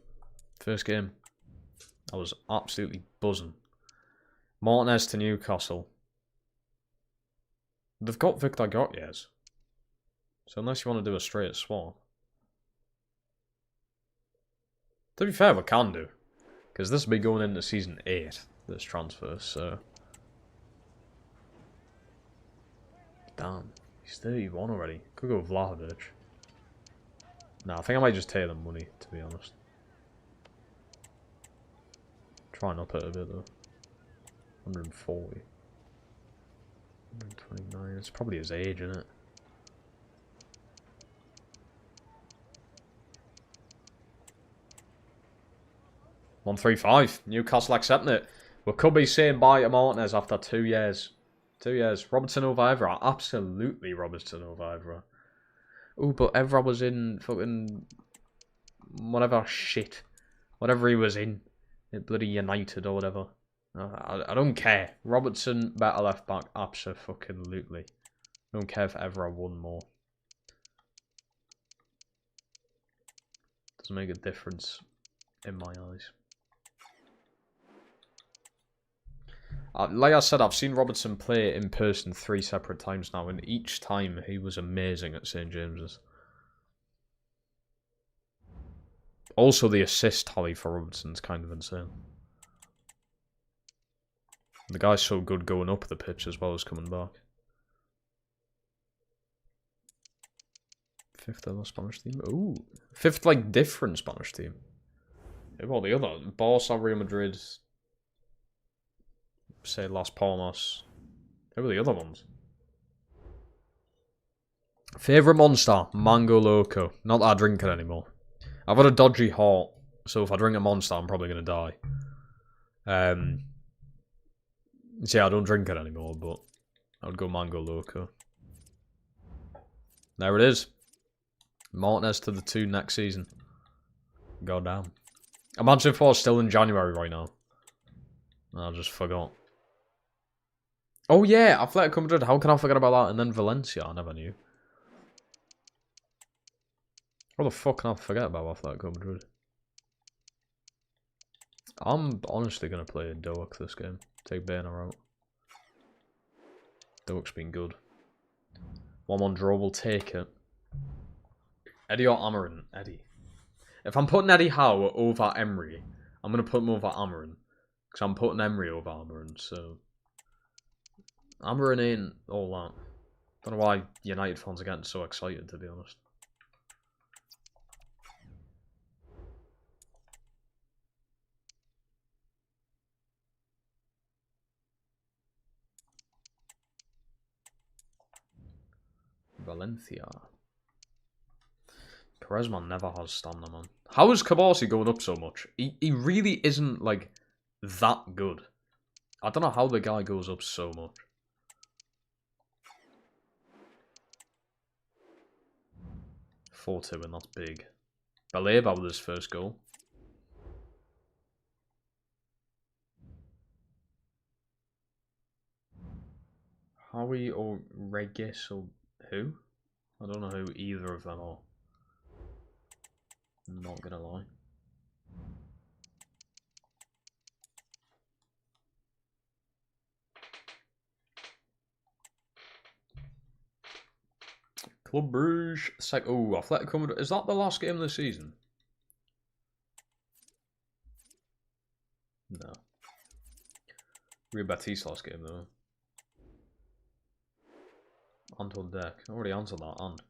First game. I was absolutely buzzing. Martinez to Newcastle. They've got Victor Gottiers. So unless you want to do a straight swap. To be fair, we can do. Because this will be going into season 8, this transfer, so... Damn, he's 31 already. Could go Vlahovic. Nah, I think I might just take the money, to be honest. Try and up it a bit though. 140. 129, it's probably his age, isn't it? $135. Newcastle accepting it. We could be saying bye to Martinez after 2 years. 2 years. Robertson over Evra. Absolutely Robertson over Evra. Oh, but Evra was in fucking... whatever shit. Whatever he was in. Bloody United or whatever. I don't care. Robertson, better left back. Absolutely. Don't care if Evra won more. Doesn't make a difference in my eyes. Like I said, I've seen Robertson play in person 3 separate times now, and each time he was amazing at St. James's. Also, the assist tally for Robertson's kind of insane. The guy's so good going up the pitch as well as coming back. 5th ever Spanish team? Ooh. 5th, like, different Spanish team. Yeah, well, the other. Barca, Real Madrid... say Las Palmas. Who were the other ones? Favourite monster? Mango Loco. Not that I drink it anymore. I've had a dodgy heart, so if I drink a monster, I'm probably going to die. So yeah, I don't drink it anymore, but I would go Mango Loco. There it is. Martinez to the 2 next season. God damn. Imagine if I was still in January right now. I just forgot. Oh yeah, Atletico Madrid. How can I forget about that? And then Valencia, I never knew. What the fuck can I forget about Atletico Madrid? I'm honestly going to play Doak this game. Take Banner out. Doak's been good. 1-1 draw, we'll take it. Eddie or Amarin? Eddie. If I'm putting Eddie Howe over Emery, I'm going to put him over Amarin. Because I'm putting Emery over Amarin, so... Amarin ain't all that. Don't know why United fans are getting so excited, to be honest. Valencia. Quaresma never has stamina, man. How is Cabarsi going up so much? He really isn't, like, that good. I don't know how the guy goes up so much. $4-2, and that's big. Baleba with his first goal. Howie or Regis or who? I don't know who either of them are. I'm not gonna lie. Club Brugge. Oh, Atletico Madrid. Is that the last game of the season? No. Real Betis last game though. Anton Deck. I already answered that. And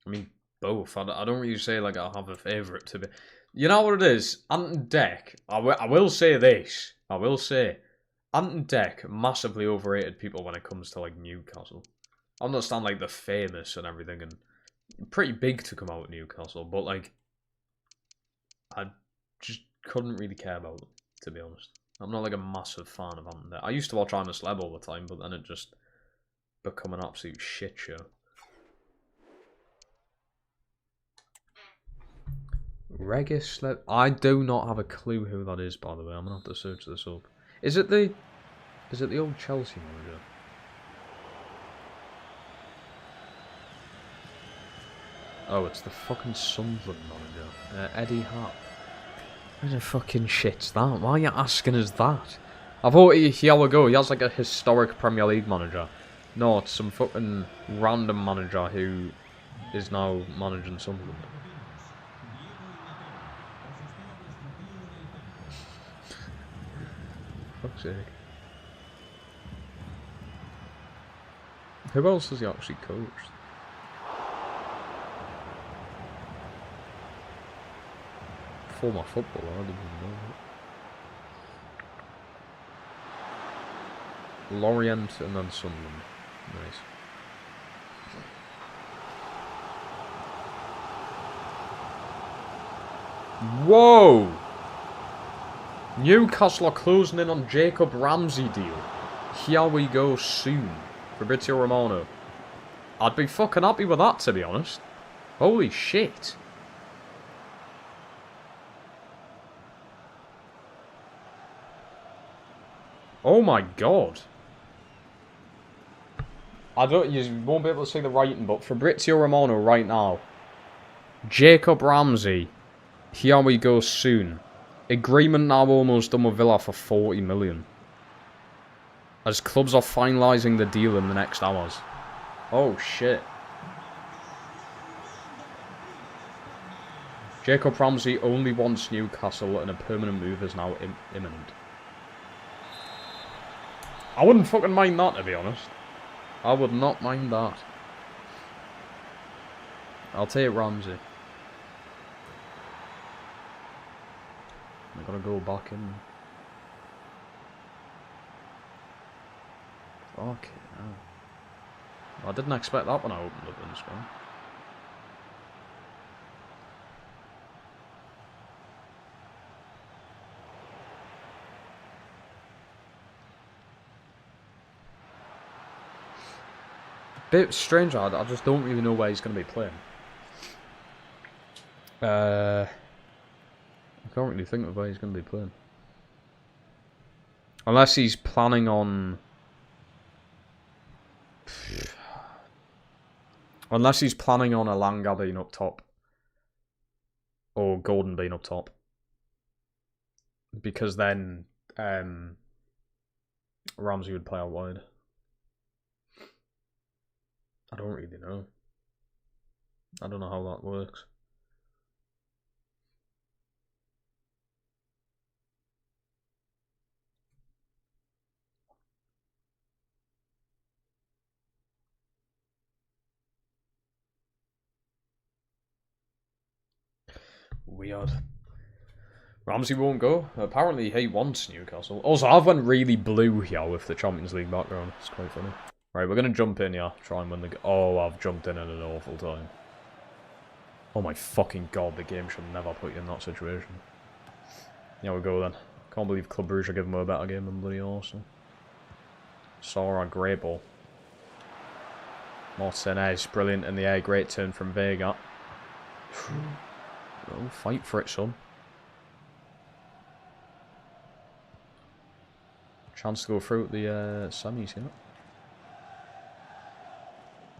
I mean both. I don't really say like I have a favourite to be. You know what it is? Anton Deck. I will say this. I will say Anton Deck massively overrated people when it comes to like Newcastle. I understand like they're famous and everything and pretty big to come out of Newcastle, but like I just couldn't really care about them, to be honest. I'm not like a massive fan of Anton Deck. I used to watch I'm a Celeb all the time, but then it just become an absolute shit show. Regis Celeb. I do not have a clue who that is, by the way. I'm gonna have to search this up. Is it the old Chelsea manager? Oh, it's the fucking Sunderland manager. Eddie Hart. Who the fucking shit's that? Why are you asking us that? I thought he has like a historic Premier League manager. No, it's some fucking random manager who is now managing Sunderland. Fuck's sake. Who else has he actually coached? Former footballer, I didn't even know that. Lorient and then Sunderland. Nice. Whoa! Newcastle are closing in on Jacob Ramsey deal. Here we go soon. Fabrizio Romano. I'd be fucking happy with that, to be honest. Holy shit. Oh my god. You won't be able to see the writing, but Fabrizio Romano right now. Jacob Ramsey. Here we go soon. Agreement now almost done with Villa for 40 million. As clubs are finalising the deal in the next hours. Oh shit. Jacob Ramsey only wants Newcastle and a permanent move is now imminent. I wouldn't fucking mind that, to be honest. I would not mind that. I'll take Ramsey. I gotta go back in. Fuck yeah. I didn't expect that when I opened up in Spain. Bit strange, I just don't really know where he's going to be playing. I can't really think of where he's going to be playing. Unless he's planning on... Unless he's planning on Elanga being up top. Or Gordon being up top. Because then Ramsey would play out wide. I don't really know. I don't know how that works. Weird. Ramsey won't go. Apparently he wants Newcastle. Also, I've went really blue here with the Champions League background. It's quite funny. Right, we're going to jump in here. Try and win the... Oh, I've jumped in at an awful time. Oh my fucking god, the game should never put you in that situation. Here we go then. Can't believe Club Brugge are giving me a better game than bloody Arsenal. Sora, great ball. Martinez, brilliant in the air. Great turn from Vega. Oh, fight for it, son. Chance to go through at the semis, you know.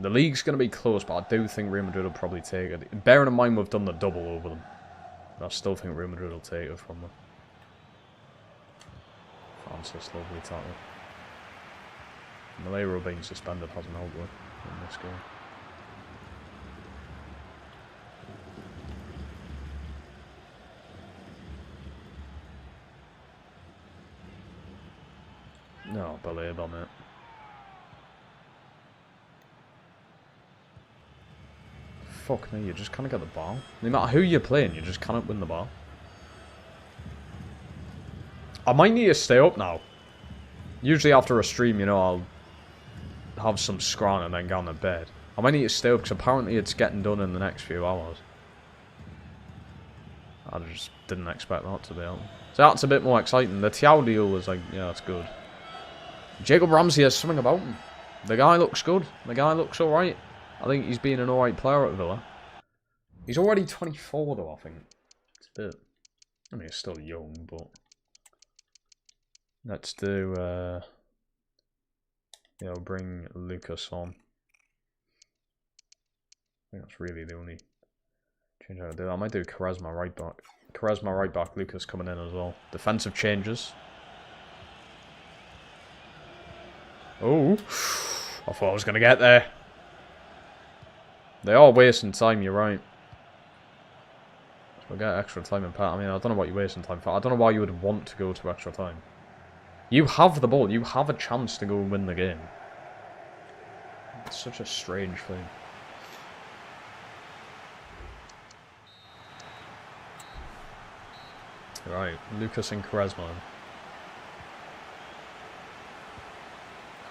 The league's going to be close, but I do think Real Madrid will probably take it. Bearing in mind we've done the double over them. I still think Real Madrid will take it from them. Francis, lovely tackle. Malero being suspended hasn't helped with in this game. No, believe on it. Fuck me, you just can't get the ball. No matter who you're playing, you just cannot win the ball. I might need to stay up now. Usually after a stream, you know, I'll have some scran and then go on to bed. I might need to stay up because apparently it's getting done in the next few hours. I just didn't expect that, to be honest. So that's a bit more exciting. The Thiago deal was like, yeah, that's good. Jacob Ramsey has something about him. The guy looks good. The guy looks alright. I think he's been an alright player at Villa. He's already 24 though, I think. It's a bit... I mean, he's still young, but... Let's do... Yeah, we'll bring Lucas on. I think that's really the only change I would do. I might do Charisma right back. Charisma right back, Lucas coming in as well. Defensive changes. Oh, I thought I was going to get there. They are wasting time, you're right. So we'll get extra time in part. I mean, I don't know what you're wasting time for. I don't know why you would want to go to extra time. You have the ball. You have a chance to go and win the game. It's such a strange thing. Right, Lucas and Quaresma.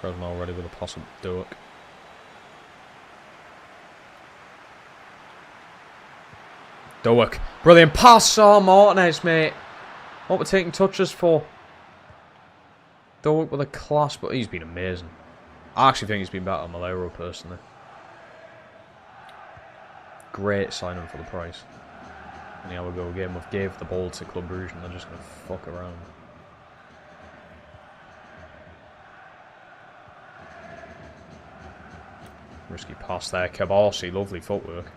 Quaresma already with a pass up Doak. Doak. Brilliant pass. Oh, Martinez, mate. What we're taking touches for. Doak with a class, but he's been amazing. I actually think he's been better than Malero, personally. Great signing for the price. And here we go again. We've gave the ball to Club Brugge and they're just going to fuck around. Risky pass there. Cabarsi, lovely footwork.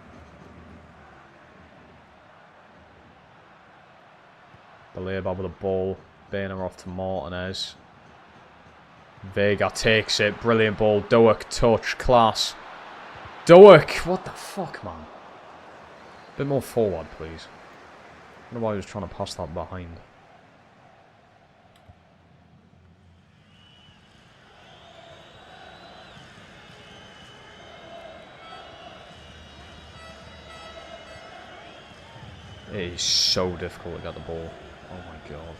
Baleba with the ball. Bainer off to Martinez. Vega takes it. Brilliant ball. Doak touch. Class. Doak! What the fuck, man? A bit more forward, please. I don't know why he was trying to pass that behind. It is so difficult to get the ball. Oh my god.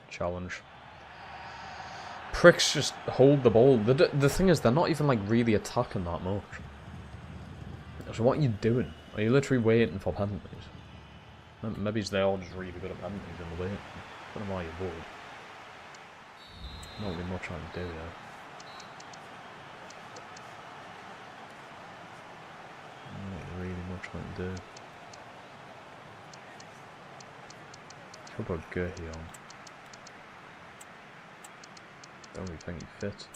Challenge. Pricks just hold the ball. The thing is, they're not even like really attacking that much. So what are you doing? Are you literally waiting for penalties? Maybe they are just really good at penalties in the way. I don't know why you would. Not really much I can do there. Not really much I can do. Should put Gertie on. Don't really think he fits.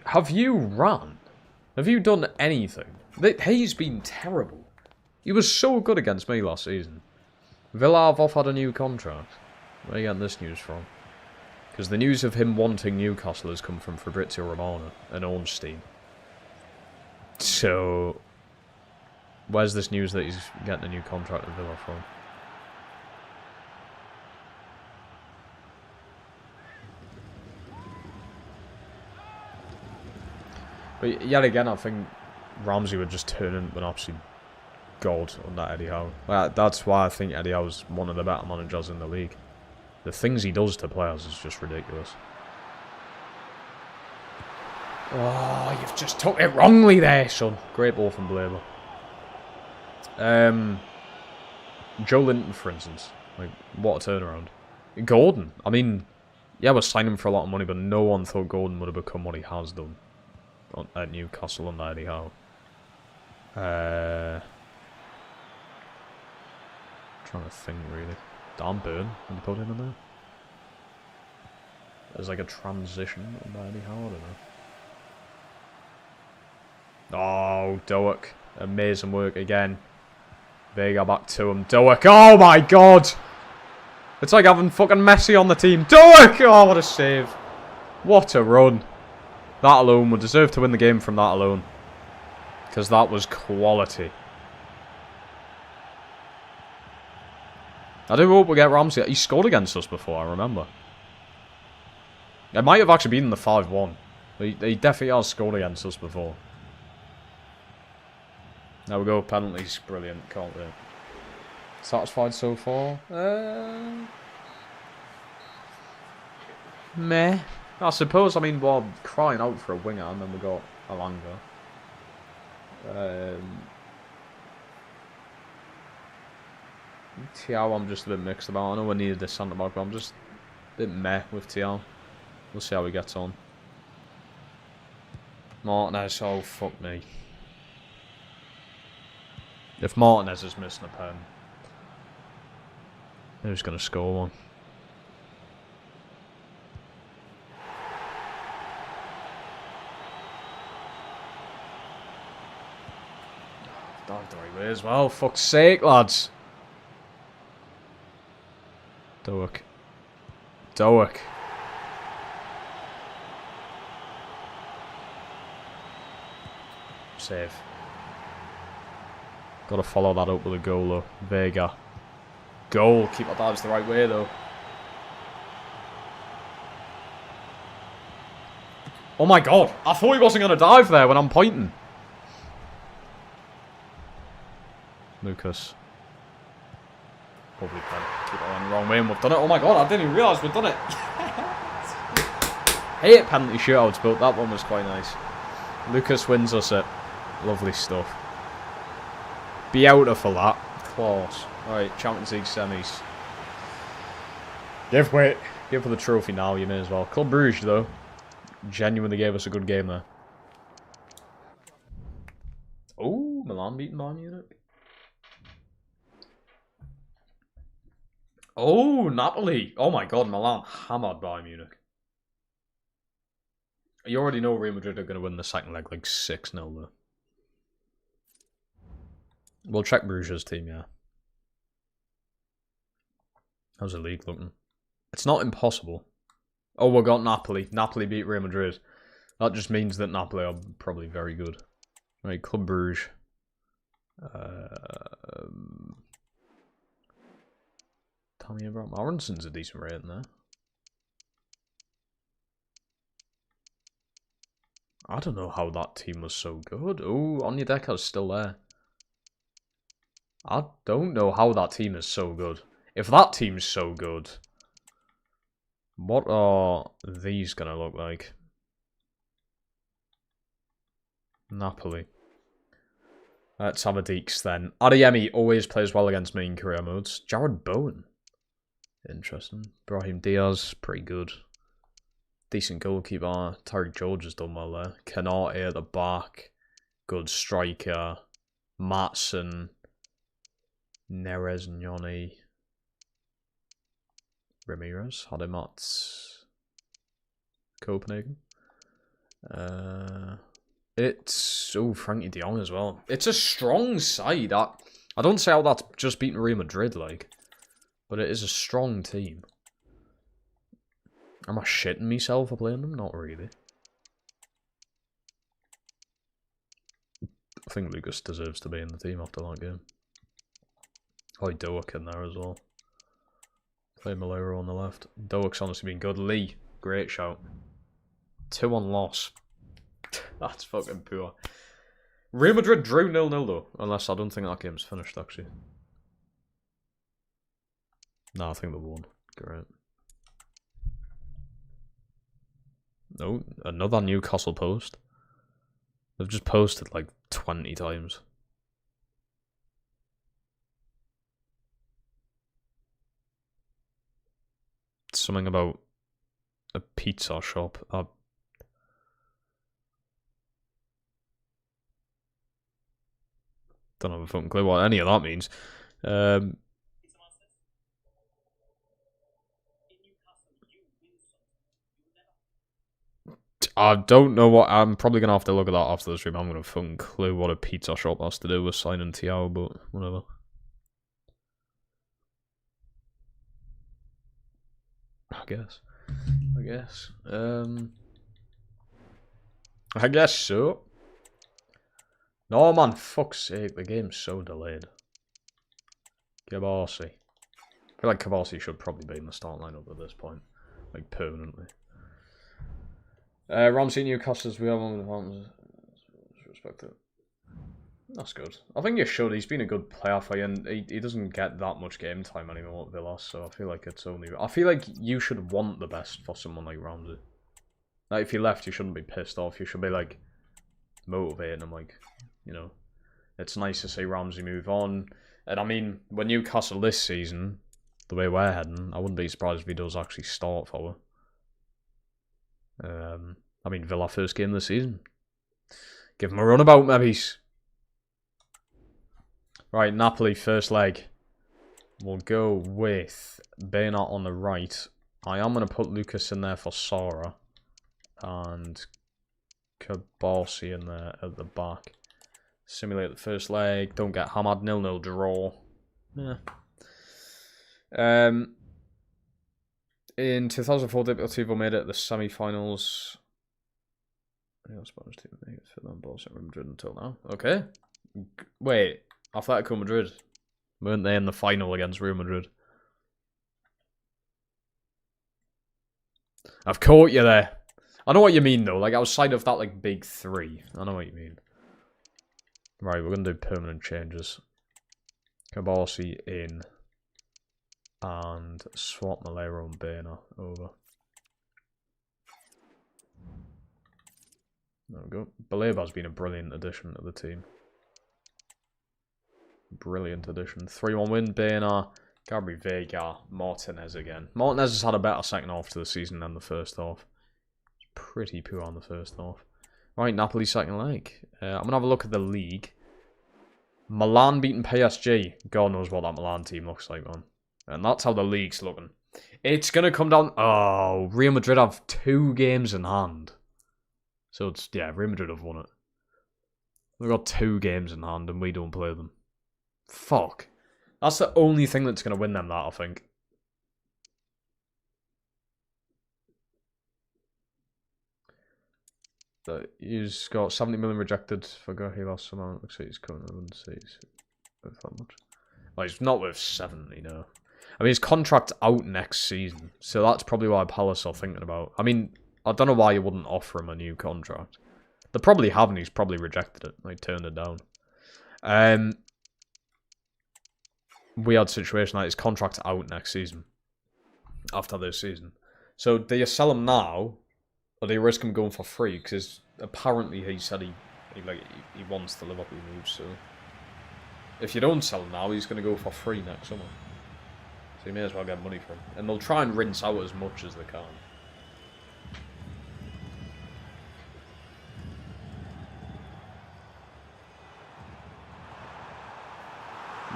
Have you run? Have you done anything? He's been terrible. He was so good against me last season. Villa have offered a new contract. Where are you getting this news from? Because the news of him wanting Newcastle has come from Fabrizio Romano and Ornstein. So, where's this news that he's getting a new contract at Villa from? But yet again, I think Ramsey would just turn into an absolute god on that Eddie Howe. That's why I think Eddie Howe's one of the better managers in the league. The things he does to players is just ridiculous. Oh, you've just took it wrongly there, son. Great ball from Blaber. Joe Linton, for instance. Like, what a turnaround. Gordon. I mean, Yeah, we're signing him for a lot of money, but no one thought Gordon would have become what he has done at Newcastle under Eddie Howe. Trying to think, really. Dan Burn, when you put him in there? There's like a transition under Eddie Howe, I don't know. Oh, Doak. Amazing work again. Vega back to him. Doak. Oh my god! It's like having fucking Messi on the team. Doak! Oh, what a save. What a run. That alone would deserve to win the game from that alone. Because that was quality. I do hope we get Ramsey. He scored against us before, I remember. It might have actually been in the 5-1. He definitely has scored against us before. There we go, penalties. Brilliant, can't wait. Satisfied so far? Meh. I suppose, I mean, we're crying out for a winger, and then we got Alanga. Thiago, I'm just a bit mixed about. I know we needed this centre back, but I'm just a bit meh with Thiago. We'll see how he gets on. Martinez, oh fuck me. If Martinez is missing a pen, who's going to score one? Dived the right way as well. Fuck's sake, lads. Doak. Doak. Save. Got to follow that up with a goal though. Vega. Goal. Keep our dives the right way though. Oh my god. I thought he wasn't going to dive there when I'm pointing. Lucas. Probably can't keep it on the wrong way and we've done it. Oh my god, I didn't even realise we'd done it. Hate penalty shootouts, but that one was quite nice. Lucas wins us it. Lovely stuff. Beautiful that. Class. Alright, Champions League semis. Give way. Give for the trophy now, you may as well. Club Brugge, though. Genuinely gave us a good game there. Oh, Milan beating Bayern Munich. Oh, Napoli. Oh my god, Milan hammered Bayern Munich. You already know Real Madrid are going to win the second leg like 6-0 though. We'll check Bruges' team, yeah. How's the league looking? It's not impossible. Oh, we got Napoli. Napoli beat Real Madrid. That just means that Napoli are probably very good. Right, Club Bruges. Tell me about Aronson's a decent rating there. I don't know how that team was so good. Oh, Onyedeka's still there. I don't know how that team is so good. If that team's so good, what are these going to look like? Napoli. Let's have a Deeks then. Adeyemi always plays well against me in career modes. Jared Bowen. Interesting. Brahim Diaz, pretty good. Decent goalkeeper. Tariq George has done well there. Canate at the back. Good striker. Matson. Neres Nyoni. Ramirez. Had him at Copenhagen. It's... Oh, Frankie de Jong as well. It's a strong side. I don't say how that's just beaten Real Madrid, like. But it is a strong team. Am I shitting myself for playing them? Not really. I think Lucas deserves to be in the team after that game. Oh, Doak in there as well. Play Malero on the left. Doak's honestly been good. Lee, great shout. 2-1 loss. That's fucking poor. Real Madrid drew 0-0 though. Unless I don't think that game's finished actually. No, I think they won. Great. No, another Newcastle post. They've just posted like 20 times. Something about a pizza shop. I don't have a fucking clue what any of that means. I don't know what. I'm probably gonna have to look at that after the stream. I'm gonna fucking clue what a pizza shop has to do with signing Thiago, but whatever. I guess. I guess so. No man, fuck's sake, the game's so delayed. Kabasi. I feel like Kabasi should probably be in the start lineup at this point. Like, permanently. Ramsey Newcastle's we have one with the Palmas. Respect it. That's good. I think you should. He's been a good player for you, and he doesn't get that much game time anymore at Villa, so I feel like it's only... I feel like you should want the best for someone like Ramsey. Like, if he left, you shouldn't be pissed off. You should be, like, motivating him, like, you know. It's nice to see Ramsey move on. And, I mean, when Newcastle this season, the way we're heading, I wouldn't be surprised if he does actually start for her. I mean, Villa first game of the season. Give him a runabout, maybe. Right, Napoli, first leg. We'll go with Bernat on the right. I am going to put Lucas in there for Sara. And Kabasi in there at the back. Simulate the first leg. Don't get hammered. 0-0 draw. Yeah. In 2004, Deportivo made it at the semi-finals. Spanish team made it for them balls at Real Madrid until now. Okay. Wait. Atletico Madrid. Weren't they in the final against Real Madrid? I've caught you there. I know what you mean, though. Like, outside of that, like, big three. I know what you mean. Right, we're going to do permanent changes. Kabasi in. And swap Malero and Bernat over. There we go. Baleba's been a brilliant addition to the team. Brilliant addition. 3-1 win. Bernat, Gabriel Vega, Martinez again. Martinez has had a better second half to the season than the first half. Pretty poor on the first half. Right, Napoli second leg. I'm going to have a look at the league. Milan beating PSG. God knows what that Milan team looks like, man. And that's how the league's looking. It's going to come down... Oh, Real Madrid have 2 games in hand. So, it's yeah, Real Madrid have won it. They've got 2 games in hand and we don't play them. Fuck. That's the only thing that's going to win them that, I think. He's got 70 million rejected for go. He lost some amount. Looks like he's coming. I wouldn't say he's worth that much. Well, he's not worth 70, no. I mean, his contract's out next season, so that's probably why Palace are thinking about. I mean, I don't know why you wouldn't offer him a new contract. They probably haven't. He's probably rejected it. Like, turned it down. Weird situation like his contract's out next season. After this season. So, do you sell him now? Or do you risk him going for free? Because apparently he said he wants the Liverpool move, so... If you don't sell him now, he's going to go for free next summer. So you may as well get money for him. And they'll try and rinse out as much as they can.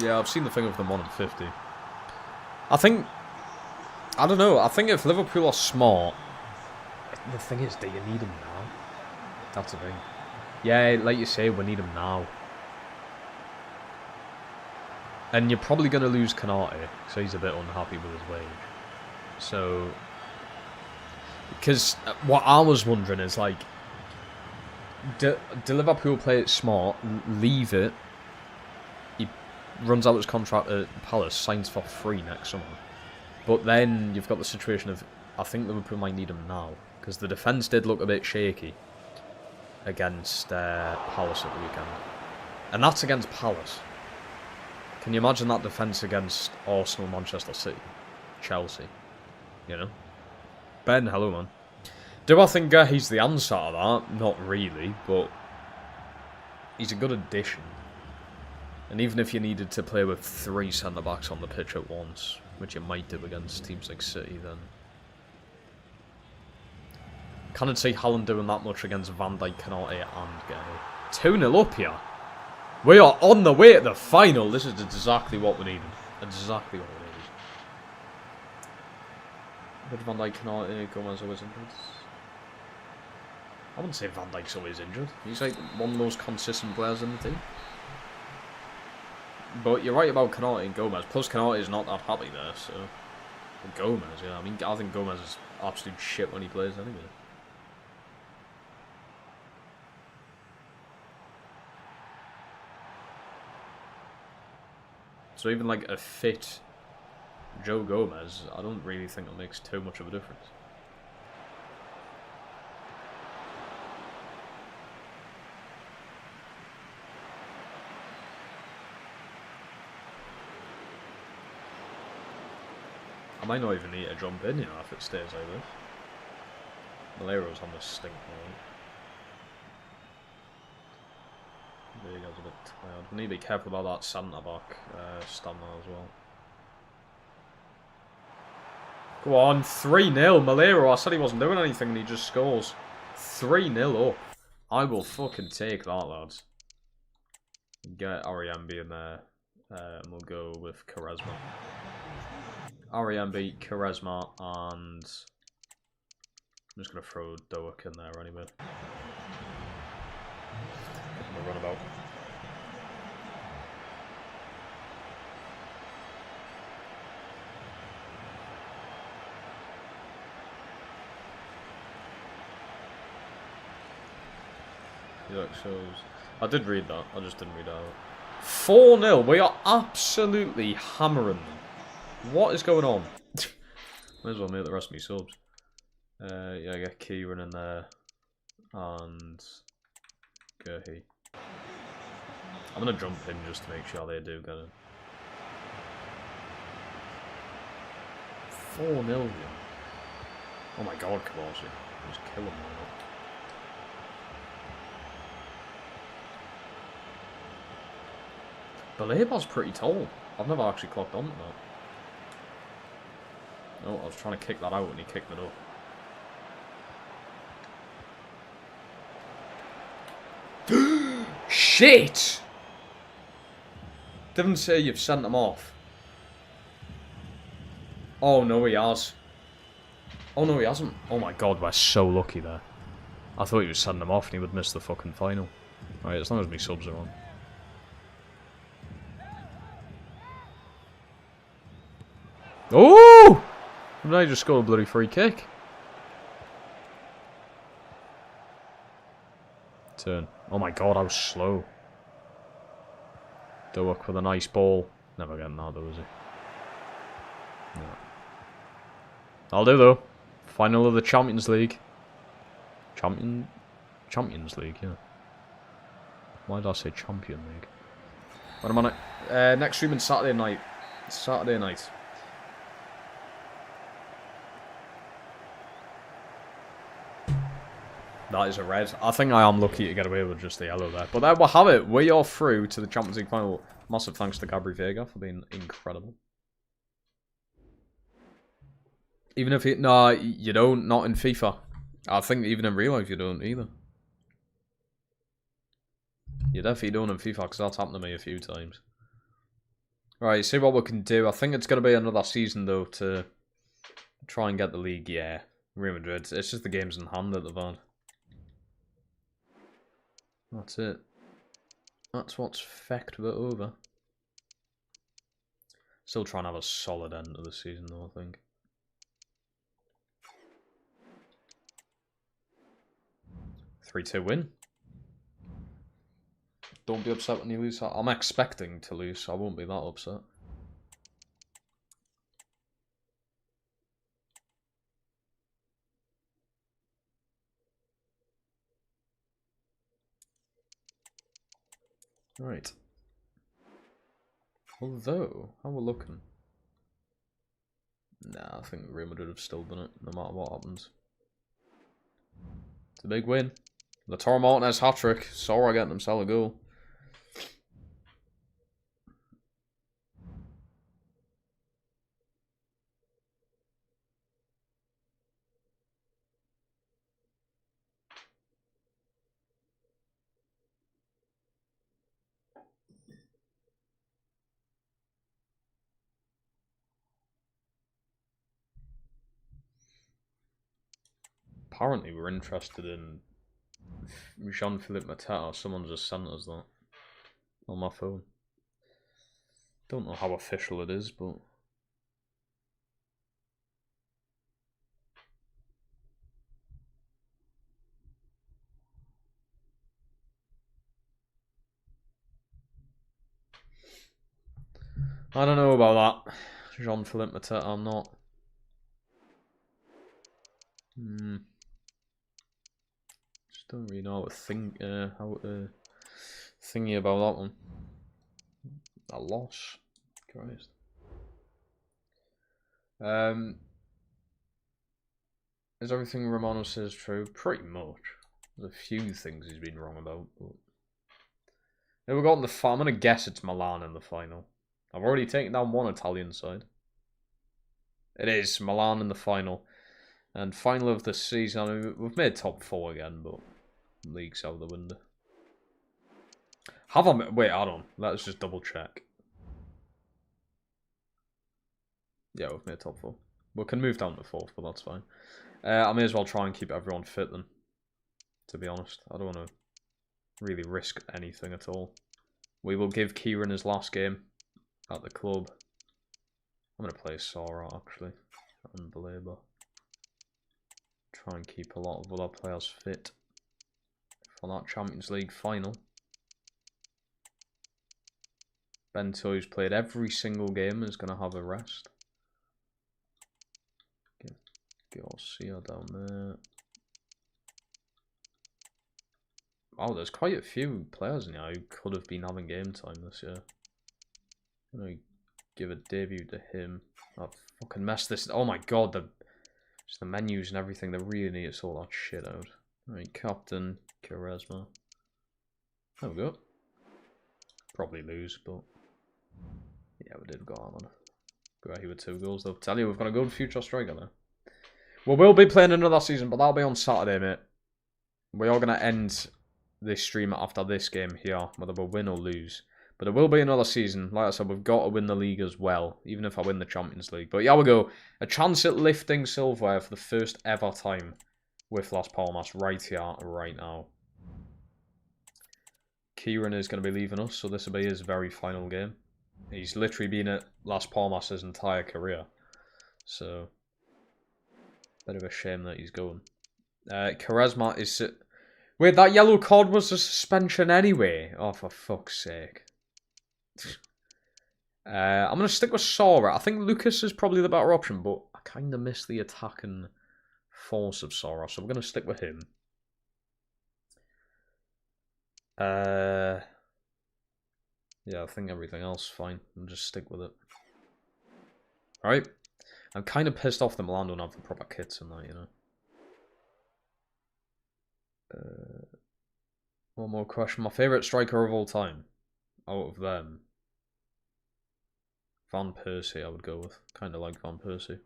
Yeah, I've seen the thing of them on at 50. I think... I don't know. I think if Liverpool are smart... The thing is, do you need him now? That's the thing. Yeah, like you say, we need him now. And you're probably going to lose Kanate, so he's a bit unhappy with his wage. So... Because what I was wondering is, like... Do Liverpool play it smart, leave it, he runs out his contract at Palace, signs for free next summer. But then you've got the situation of, I think Liverpool might need him now. Because the defence did look a bit shaky against Palace at the weekend. And that's against Palace. Can you imagine that defence against Arsenal, Manchester City, Chelsea? You know? Ben, hello man. Do I think he's the answer to that? Not really, but he's a good addition. And even if you needed to play with 3 centre-backs on the pitch at once, which you might do against teams like City, then Can't see Haaland doing that much against Van Dijk, Canate, and Gay. 2-0 up here. We are on the way to the final. This is exactly what we needed. Exactly what we needed. But Van Dijk, Canate, Gomez always injured. I wouldn't say Van Dijk's always injured. He's like one of the most consistent players in the team. But you're right about Canate and Gomez. Plus, Canate is not that happy there, so... But Gomez, yeah. I mean, I think Gomez is absolute shit when he plays anyway. So even like a fit Joe Gomez, I don't really think it makes too much of a difference. I might not even need to jump in, you know, if it stays like this. Malero's on the stink now. There he goes a bit tired. We need to be careful about that centre back stamina as well. Go on, 3-0. Malero, I said he wasn't doing anything and he just scores. 3-0 up. I will fucking take that, lads. Get Ariambi in there. And we'll go with Charisma. Ariambi, Charisma, and... I'm just going to throw Doak in there anyway. Give him a runabout. That shows. I did read that, I just didn't read out. 4-0, we are absolutely hammering them. What is going on? Might as well make the rest of me subs. Yeah, I get Kieran in there. And Gerhi. I'm gonna jump in just to make sure they do get it. 4-0. Oh my god, Kavashi. Just kill him now. Baleba's pretty tall. I've never actually clocked on that. Oh, I was trying to kick that out and he kicked it up. Shit! Didn't say you've sent him off. Oh no, he has. Oh no, he hasn't. Oh my god, we're so lucky there. I thought he was sending him off and he would miss the fucking final. Alright, as long as my subs are on. Oh! Now he just scored a bloody free kick. Turn. Oh my god, I was slow. Doak with a nice ball. Never getting that though, is he? No. I'll do though. Final of the Champions League. Champions League, yeah. Why did I say Champion League? Wait a minute. Next stream on Saturday night. Saturday night. That is a red. I think I am lucky to get away with just the yellow there. But there we have it. We are through to the Champions League final. Massive thanks to Gabri Vega for being incredible. Even if you... Nah, you don't. Not in FIFA. I think even in real life you don't either. You definitely don't in FIFA because that's happened to me a few times. Right, see what we can do. I think it's going to be another season though to try and get the league. Yeah, Real Madrid. It's just the games in hand that they've had. That's it. That's what's fecked it over. Still trying to have a solid end to the season though, I think. Three-two win. Don't be upset when you lose. I'm expecting to lose, so I won't be that upset. Right. Although, how we're looking. Nah, I think Real Madrid have still done it, no matter what happens. It's a big win. Lautaro Martinez hat-trick. Sora getting himself a goal. Apparently we're interested in Jean-Philippe Mateta. Someone just sent us that on my phone. Don't know how official it is, but... I don't know about that. Jean-Philippe Mateta, I'm not. Just don't really know how to thingy about that one. A loss. Christ. Is everything Romano says true? Pretty much. There's a few things he's been wrong about. But... Yeah, we've got in the I'm going to guess it's Milan in the final. I've already taken down one Italian side. It is Milan in the final. And final of the season. I mean, we've made top 4 again, but league's out the window. Have I... Wait, hold on. Let's just double check. Yeah, we've made top 4. We can move down to 4th, but that's fine. I may as well try and keep everyone fit then. To be honest, I don't want to really risk anything at all. We will give Kieran his last game at the club. I'm going to play Sora actually. And Belabor. Try and keep a lot of other players fit for that Champions League final. Bento, who's played every single game, is going to have a rest. Garcia down there. Oh, there's quite a few players now who could have been having game time this year. I'm going to give a debut to him. I've fucking messed this. Oh my god, just the menus and everything. They really need to sort that shit out. Alright, captain, Charisma. There we go. Probably lose, but yeah, we did go on. Go out here with 2 goals though. Tell you, we've got a good future striker there. We will be playing another season, but that'll be on Saturday, mate. We are going to end this stream after this game here, whether we win or lose. But there will be another season. Like I said, we've got to win the league as well, even if I win the Champions League. But yeah, we go. A chance at lifting silverware for the first ever time with Las Palmas right here, right now. Kieran is going to be leaving us, so this will be his very final game. He's literally been at Las Palmas his entire career. So... bit of a shame that he's going. Charisma is... Wait, that yellow card was a suspension anyway? Oh, for fuck's sake. I'm going to stick with Sora. I think Lucas is probably the better option, but I kind of miss the attacking force of Sora, so we're going to stick with him. Yeah, I think everything else is fine. I'll just stick with it. Alright. I'm kind of pissed off that Milan don't have the proper kits and that, you know. One more question. My favourite striker of all time, out of them, Van Persie I would go with. Kind of like Van Persie.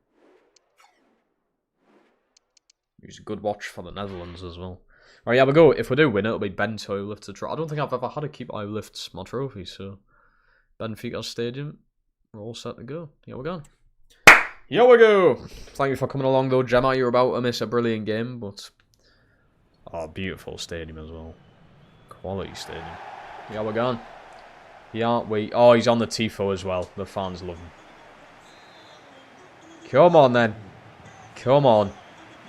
He's a good watch for the Netherlands as well. Alright, yeah, we go. If we do win, it'll be Bento who lifts a trophy. I don't think I've ever had a keeper who lifts my trophy, so Benfica Stadium, we're all set to go. Here we go. Here we go. Thank you for coming along though, Gemma. You're about to miss a brilliant game, but beautiful stadium as well. Quality stadium. Yeah, we're gone. Yeah, we. Oh, he's on the tifo as well. The fans love him. Come on then. Come on.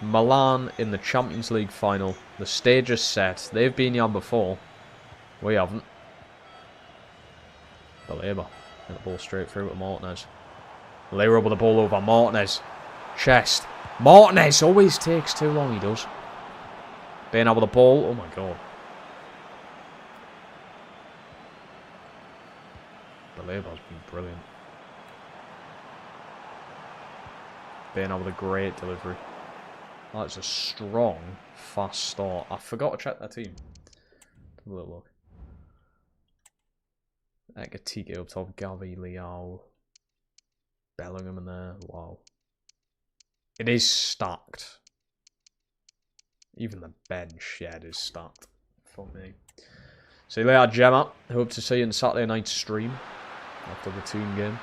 Milan in the Champions League final. The stage is set. They've been here before. We haven't. Belabor. Get the ball straight through to Martinez. Lera with the ball over. Martinez. Chest. Martinez always takes too long, he does. Being out with the ball. Oh my god. Belabor's been brilliant. Being out with a great delivery. That's a strong, fast start. I forgot to check their team. Have a little look. Ekatike up top. Gavi, Leao. Bellingham in there. Wow. It is stacked. Even the bench, yeah, it is stacked. For me. See you later, Gemma. Hope to see you in Saturday night's stream. After the Toon game.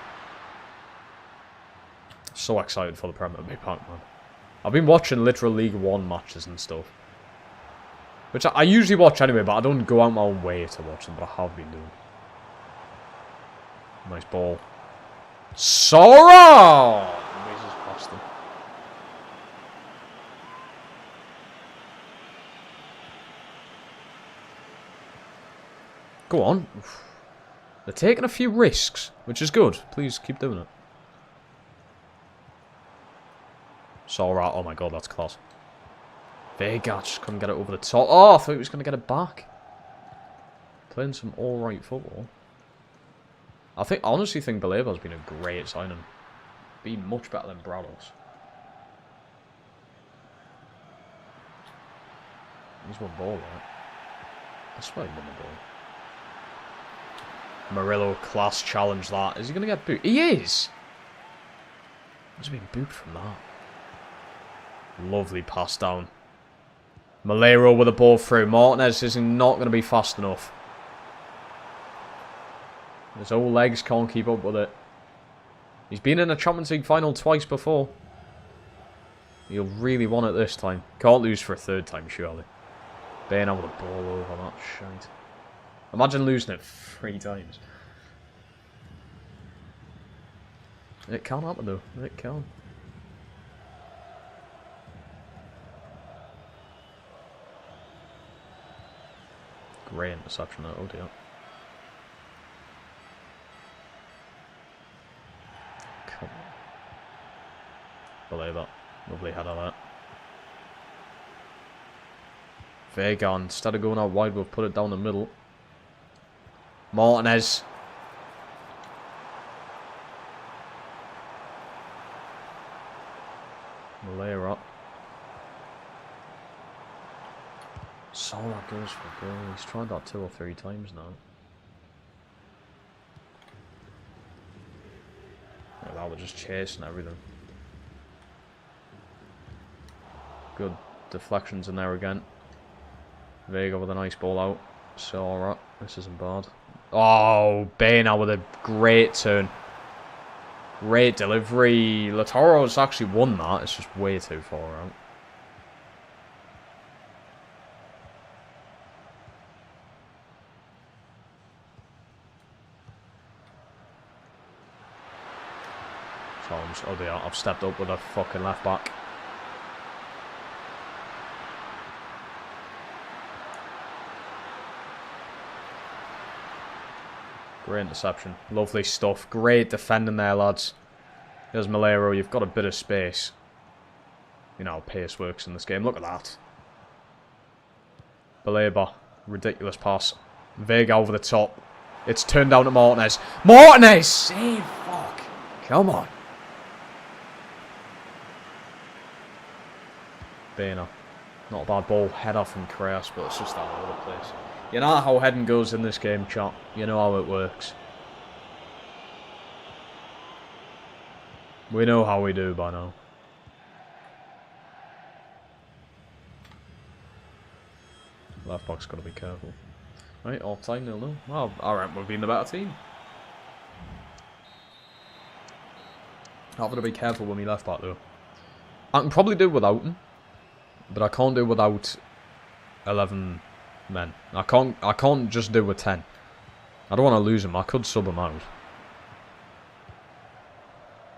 So excited for the Premier to be back, man. I've been watching literal League One matches and stuff. Which I usually watch anyway, but I don't go out my own way to watch them, but I have been doing. Nice ball. Sora! Whizzes past them. Go on. They're taking a few risks, which is good. Please keep doing it. Sora, oh my god, that's class. Vega just couldn't get it over the top. Oh, I thought he was going to get it back. Playing some alright football. I honestly think Balebo's been a great signing. Been much better than Brados. He's won ball, right? I swear he won the ball. Murillo, class challenge that. Is he going to get boot? He is! He's been boot from that. Lovely pass down. Malero with a ball through. Martinez is not going to be fast enough. His old legs can't keep up with it. He's been in a Champions League final twice before. He'll really want it this time. Can't lose for a third time, surely. Being able to ball over that shite. Imagine losing it 3 times. It can happen though. It can. Great interception there. Oh dear. Come on. Believe it. Lovely header there. Vega, instead of going out wide, we've put it down the middle. Martinez. Malera. Sora goes for goal. He's tried that 2 or 3 times now. Yeah, that was just chasing everything. Good deflections in there again. Vega with a nice ball out. Sora. This isn't bad. Oh, Baena with a great turn. Great delivery. Latoro's actually won that. It's just way too far out. Oh dear, I've stepped up with a fucking left back. Great interception. Lovely stuff. Great defending there, lads. There's Malero. You've got a bit of space. You know how pace works in this game. Look at that. Baleba. Ridiculous pass. Vega over the top. It's turned down to Martinez. Martinez! Save! Fuck. Come on. Baena. Not a bad ball. Header from Kreas, but it's just all over the place. You know how heading goes in this game, chat. You know how it works. We know how we do by now. Left back's got to be careful. Right, all time 0-0. Well, alright, we've been the better team. I've got to be careful with me left back though. I can probably do without him, but I can't do without 11 men. I can't just do with 10. I don't want to lose him. I could sub him out.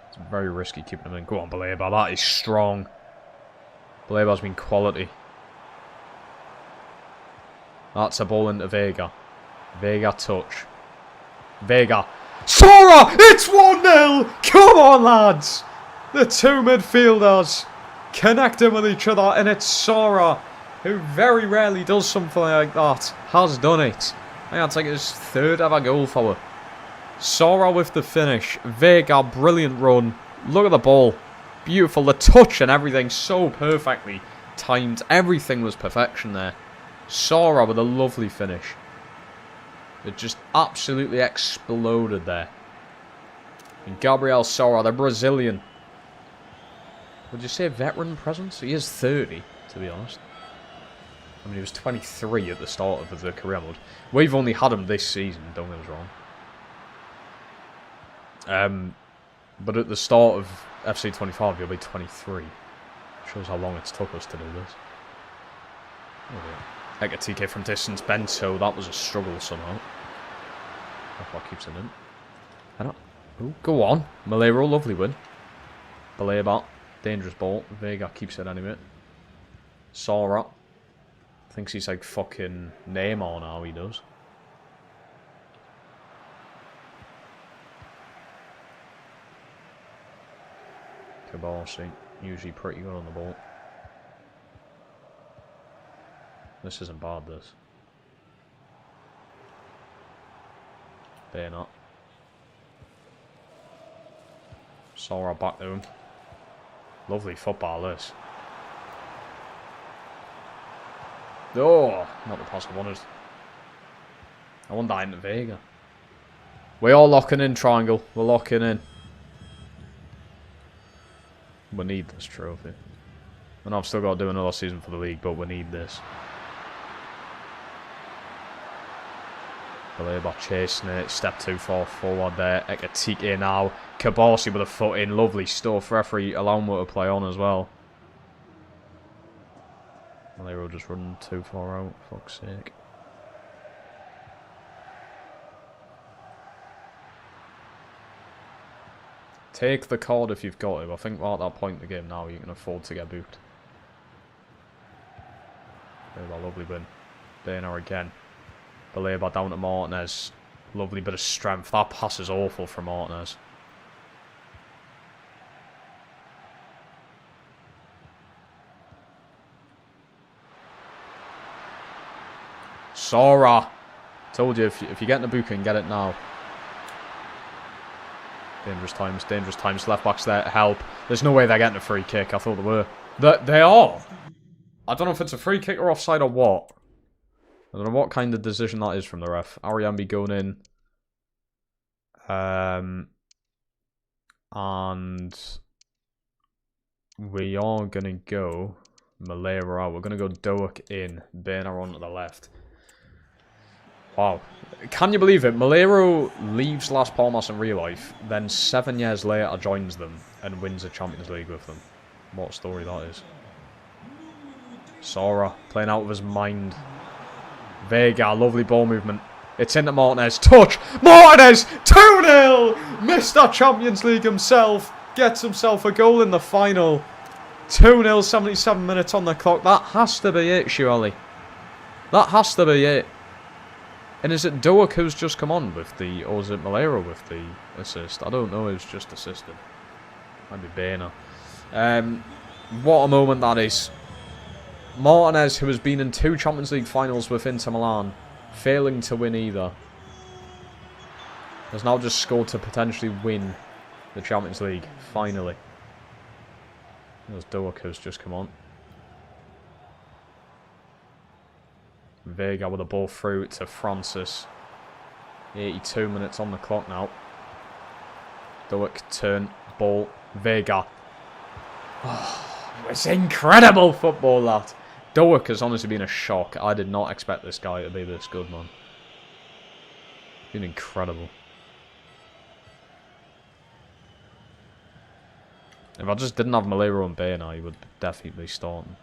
It's very risky keeping him in. Go on, Baleba. That is strong. Baleba's been quality. That's a ball into Vega. Vega touch. Vega. Sora! It's 1-0! Come on, lads! The 2 midfielders connecting with each other, and it's Sora, who very rarely does something like that, has done it. I think that's like his 3rd ever goal for her. Sora with the finish. Vega, brilliant run. Look at the ball. Beautiful. The touch and everything so perfectly timed. Everything was perfection there. Sora with a lovely finish. It just absolutely exploded there. And Gabriel Sora, the Brazilian. Would you say veteran presence? He is 30, to be honest. I mean, he was 23 at the start of the career mode. We've only had him this season, don't get us wrong. But at the start of FC25, he'll be 23. Shows how long it's took us to do this. Like a TK from distance, Bento, that was a struggle somehow. That's what keeps it in. Ooh, go on. Malero, lovely win. Baleba, dangerous ball. Vega keeps it anyway. Sora. Thinks he's like fucking Neymar now, he does. Kabasi, usually pretty good on the ball. This isn't bad, this. They're not. Sora back to him. Lovely football, this. Oh, not the pass I wanted. I want that into Vega. We're all locking in, Triangle. We're locking in. We need this trophy. I know I've still got to do another season for the league, but we need this. Baleba chasing it. Step too far forward there. Ekatike now. Kabasi with a foot in. Lovely stuff. Referee allowing him to play on as well. Malero just running too far out. Fuck's sake. Take the card if you've got it. I think we're at that point in the game now you can afford to get booked. Baleba, lovely win. Bena again. Baleba down to Martinez. Lovely bit of strength. That pass is awful from Martinez. Sora. Told you if you're getting a booking, get it now. Dangerous times. Left back's there to help. There's no way they're getting a free kick. I thought they were. They are. I don't know if it's a free kick or offside or what. I don't know what kind of decision that is from the ref. Ariambi going in. And we are going to go Malera out. We're going to go Doak in. Bena on to the left. Wow. Can you believe it? Malero leaves Las Palmas in real life, then 7 years later joins them and wins the Champions League with them. What a story that is. Sora playing out of his mind. Vega, lovely ball movement. It's into Martinez. Touch! Martinez! 2-0! Mr. Champions League himself gets himself a goal in the final. 2-0, 77 minutes on the clock. That has to be it, surely. That has to be it. And is it Doak who's just come on with the... Or is it Malero with the assist? I don't know, it was just assisted. Might be Bena. What a moment that is. Martinez, who has been in 2 Champions League finals with Inter Milan, failing to win either, has now just scored to potentially win the Champions League, finally. There's Doak who's just come on. Vega with a ball through to Francis. 82 minutes on the clock now. Doak turn, ball, Vega. Oh, it's incredible football, that. Doak has honestly been a shock. I did not expect this guy to be this good, man. Been incredible. If I just didn't have Malero and Bena, he would definitely be starting.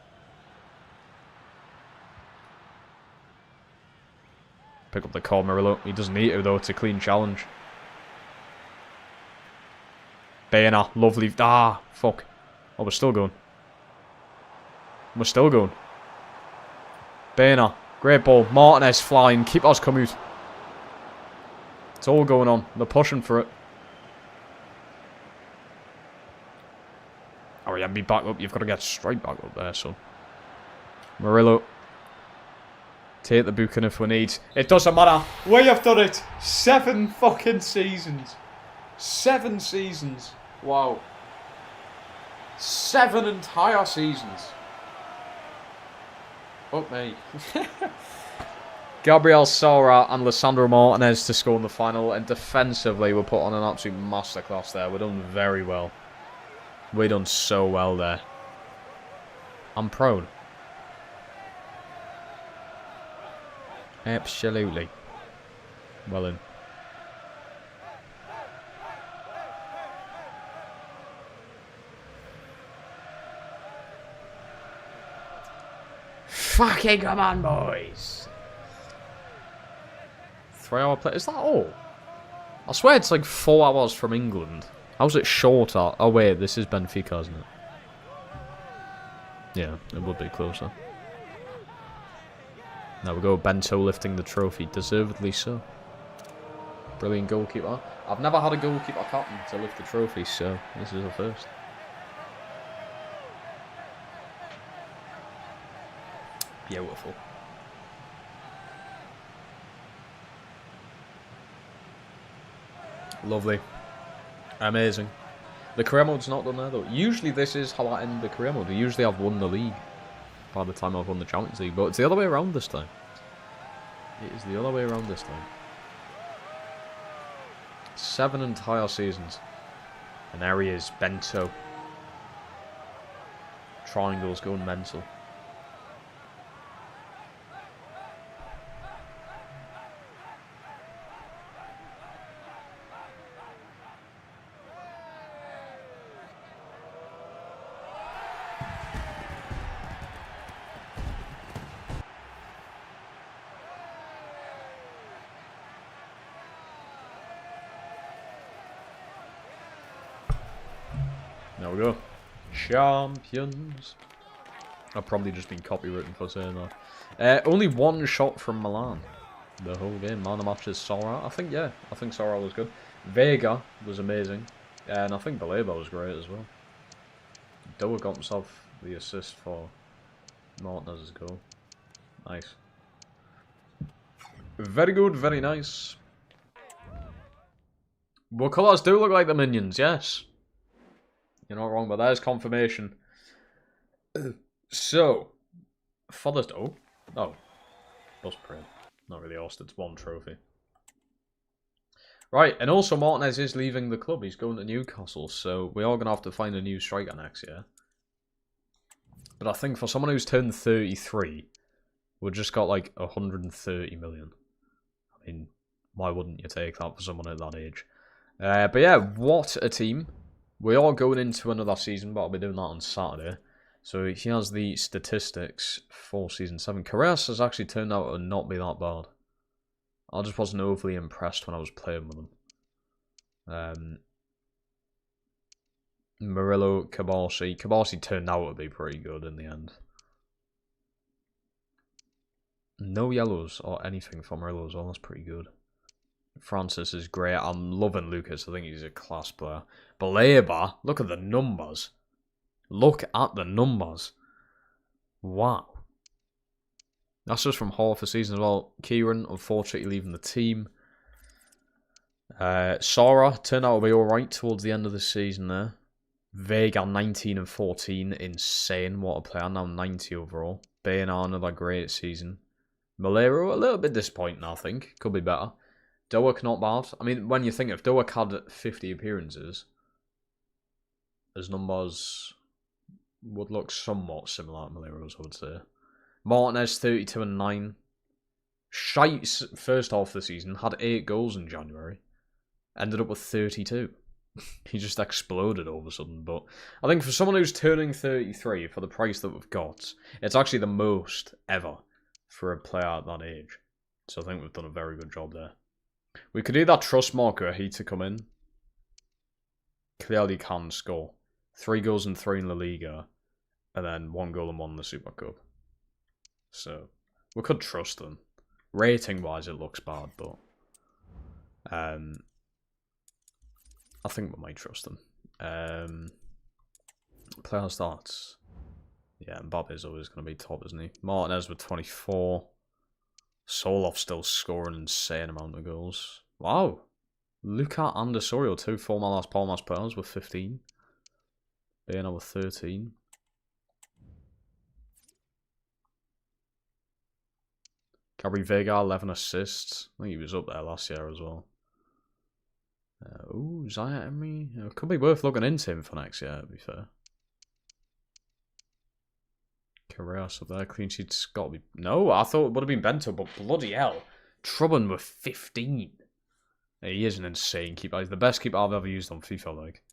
Pick up the call, Murillo. He doesn't need to, though. It's a clean challenge. Bena, lovely. Ah, fuck. Oh, we're still going. We're still going. Bena, great ball. Martinez flying. Keep us commute. It's all going on. They're pushing for it. Oh, yeah, be back up. You've got to get straight back up there, son. Murillo. Take the booking if we need. It doesn't matter. We have done it. 7 fucking seasons. 7 seasons. Wow. 7 entire seasons. Fuck me. Gabriel Sora and Lisandro Martinez to score in the final. And defensively, we're put on an absolute masterclass there. We're done very well. We're done so well there. I'm proud. Absolutely. Well in. Fucking come on, boys. 3 hour play. Is that all? I swear it's like 4 hours from England. How's it shorter? Oh wait, this is Benfica, isn't it? Yeah, it would be closer. Now we go Bento lifting the trophy. Deservedly so. Brilliant goalkeeper. I've never had a goalkeeper captain to lift the trophy, so this is a first. Beautiful. Lovely. Amazing. The career mode's not done there though. Usually this is how I end the career mode. Usually I've won the league by the time I've won the Champions League, but it's the other way around this time. It is the other way around this time. 7 entire seasons. And there he is, Bento. Triangles going mental. There we go. Champions. I've probably just been copywritten for saying that. Only 1 shot from Milan. The whole game. Man of the match is Sora. I think, yeah. I think Sora was good. Vega was amazing. And I think Baleba was great as well. Doa got himself the assist for Martinez's goal. Nice. Very good, very nice. Well, colours do look like the minions, yes. You're not wrong, but there's confirmation. So, Father's Day. Oh. Bus parade. Not really asked, it's 1 trophy. Right, and also Martinez is leaving the club. He's going to Newcastle, so we are going to have to find a new striker next year. But I think for someone who's turned 33, we've just got like 130 million. I mean, why wouldn't you take that for someone at that age? But yeah, what a team. We are going into another season, but I'll be doing that on Saturday. So he has the statistics for Season 7. Carreras has actually turned out to not be that bad. I just wasn't overly impressed when I was playing with him. Murillo, Cabarsi. Cabarsi turned out to be pretty good in the end. No yellows or anything for Murillo as well. That's pretty good. Francis is great. I'm loving Lucas. I think he's a class player. Baleba, look at the numbers. Look at the numbers. Wow. That's just from half a season as well. Kieran, unfortunately, leaving the team. Sora turned out to be alright towards the end of the season there. Vega, 19 and 14. Insane. What a player. Now 90 overall. Bayana, another great season. Malero, a little bit disappointing, I think. Could be better. Doak, not bad. I mean, when you think if Doak had 50 appearances, his numbers would look somewhat similar to Malero's, I would say. Martinez, 32 and 9. Shite first half of the season. Had 8 goals in January. Ended up with 32. He just exploded all of a sudden. But I think for someone who's turning 33, for the price that we've got, it's actually the most ever for a player at that age. So I think we've done a very good job there. We could either trust Marco Ahi to come in. Clearly can score. 3 goals and 3 in La Liga. And then 1 goal and 1 in the Super Cup. So, we could trust them. Rating-wise, it looks bad, but... I think we might trust them. Player stats. Yeah, Mbappe's always going to be top, isn't he? Martinez with 24. Solov still scoring an insane amount of goals. Wow. Luca and Osorio, 2 former Las Palmas players with 15. Bayana with 13. Gabri Vega, 11 assists. I think he was up there last year as well. Ooh, Zaya Emery. It could be worth looking into him for next year, to be fair. Carreras up there. Clean sheet's got to be... No, I thought it would have been Bento, but bloody hell. Trubban with 15. He is an insane keeper. He's the best keeper I've ever used on FIFA, like.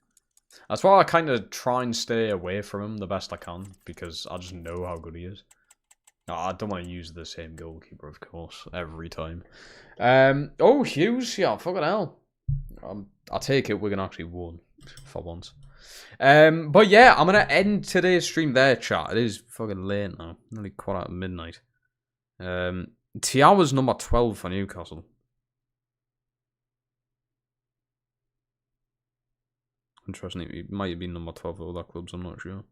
That's why I kind of try and stay away from him the best I can, because I just know how good he is. Oh, I don't want to use the same goalkeeper, of course, every time. Oh, Hughes, yeah, fucking hell. I take it Wigan actually won for once. But yeah, I'm gonna end today's stream there, chat. It is fucking late now, nearly quarter at midnight. Tiawa's number 12 for Newcastle. Interesting, it might have been number 12 at other clubs, I'm not sure.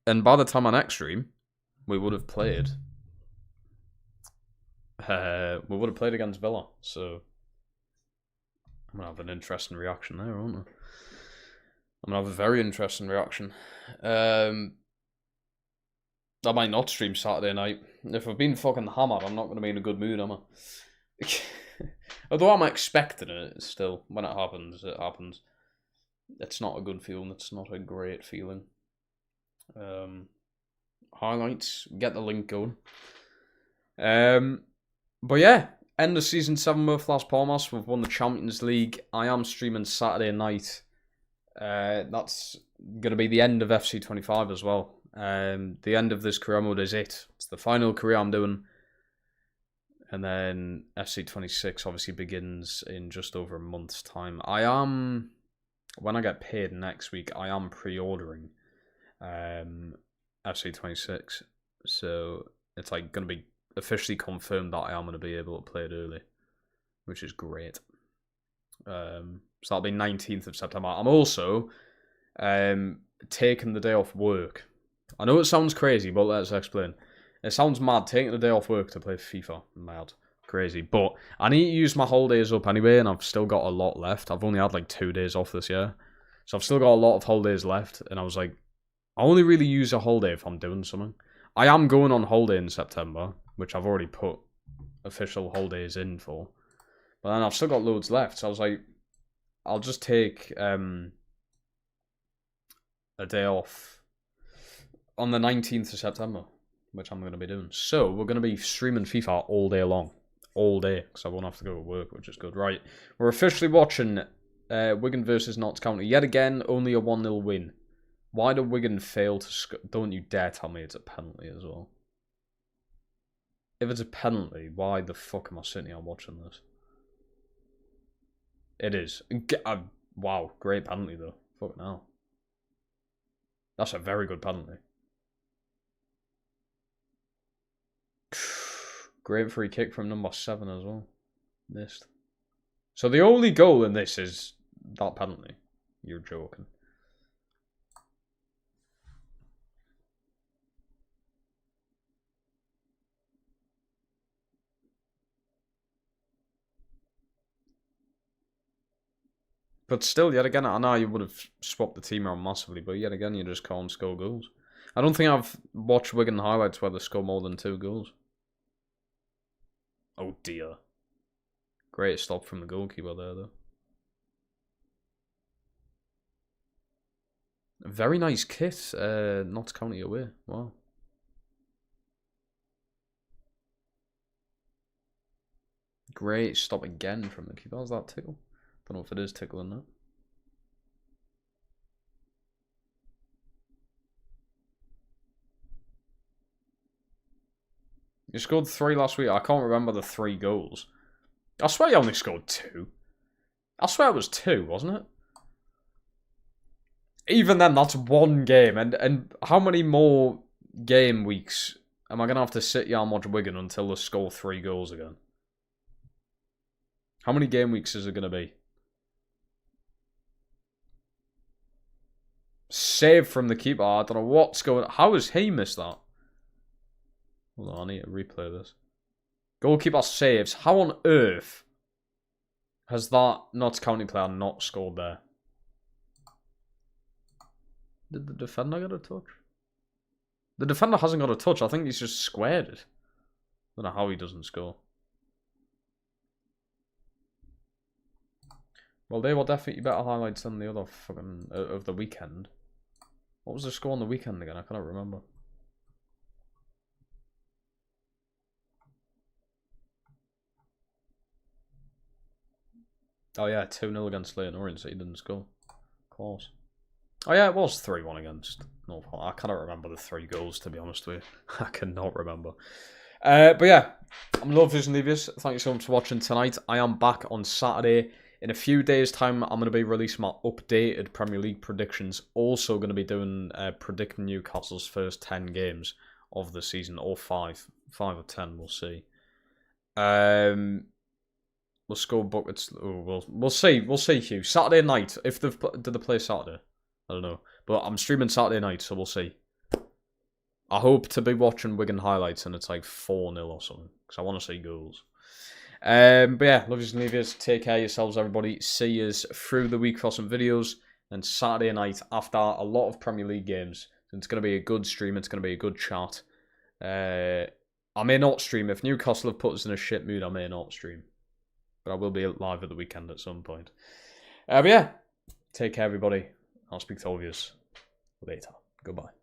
And by the time our next stream, we would have played. We would have played against Villa, so I'm gonna have an interesting reaction there, aren't I? I'm gonna have a very interesting reaction. I might not stream Saturday night. If I've been fucking hammered, I'm not gonna be in a good mood, am I? Although I'm expecting it still. When it happens, it happens. It's not a good feeling. It's not a great feeling. Highlights. Get the link going. But yeah, end of season 7 with Las Palmas. We've won the Champions League. I am streaming Saturday night. That's going to be the end of FC25 as well. The end of this career mode is it. It's the final career I'm doing. And then FC26 obviously begins in just over a month's time. When I get paid next week, I am pre-ordering FC26. So it's like going to be officially confirmed that I am going to be able to play it early, which is great. So that'll be 19th of September. I'm also taking the day off work. I know it sounds crazy, but let's explain. It sounds mad taking the day off work to play FIFA. Mad. Crazy. But I need to use my holidays up anyway, and I've still got a lot left. I've only had like 2 days off this year. So I've still got a lot of holidays left, and I was like, I only really use a holiday if I'm doing something. I am going on holiday in September, which I've already put official holidays in for. But then I've still got loads left, so I was like, I'll just take a day off on the 19th of September, which I'm going to be doing. So we're going to be streaming FIFA all day long. All day, because I won't have to go to work, which is good. Right, we're officially watching Wigan versus Notts County. Yet again, only a 1-0 win. Why did Wigan fail to score? Don't you dare tell me it's a penalty as well. If it's a penalty, why the fuck am I sitting here watching this? It is. Wow, great penalty though. Fucking hell. That's a very good penalty. Great free kick from number 7 as well. Missed. So the only goal in this is that penalty. You're joking. But still, yet again, I know you would have swapped the team around massively, but yet again, you just can't score goals. I don't think I've watched Wigan highlights where they score more than 2 goals. Oh dear. Great stop from the goalkeeper there, though. Very nice kit, Notts County away. Wow. Great stop again from the keeper. How's that tickle? Don't know if it is tickling that. You scored 3 last week. I can't remember the 3 goals. I swear you only scored 2. I swear it was 2, wasn't it? Even then, that's 1 game. And how many more game weeks am I going to have to sit here and watch Wigan until they score 3 goals again? How many game weeks is it going to be? Save from the keeper. I don't know what's going on. How has he missed that? Hold on, I need to replay this. Goalkeeper saves. How on earth has that Notts County player not scored there? Did the defender get a touch? The defender hasn't got a touch. I think he's just squared it. I don't know how he doesn't score. Well, they were definitely better highlights than the other fucking of the weekend. What was the score on the weekend again? I cannot remember. Oh yeah, 2-0 against Leighton Orient, so he didn't score. Of course. Oh yeah, it was 3-1 against North. I cannot remember the 3 goals, to be honest with you. I cannot remember. But yeah, I'm Love Vision Levius. Thank you so much for watching tonight. I am back on Saturday. In a few days' time, I'm going to be releasing my updated Premier League predictions. Also going to be doing predicting Newcastle's first 10 games of the season, or 5 or 10, we'll see. We'll score buckets. Oh, we'll see. We'll see, Hugh. Saturday night. If did they play Saturday? I don't know. But I'm streaming Saturday night, so we'll see. I hope to be watching Wigan highlights and it's like 4-0 or something, because I want to see goals. But yeah, love yous and leave yous. Take care of yourselves, everybody. See yous through the week for some videos. And Saturday night, after a lot of Premier League games, it's going to be a good stream. It's going to be a good chat. I may not stream. If Newcastle have put us in a shit mood, I may not stream. But I will be live at the weekend at some point. But yeah, take care, everybody. I'll speak to all of you later. Goodbye.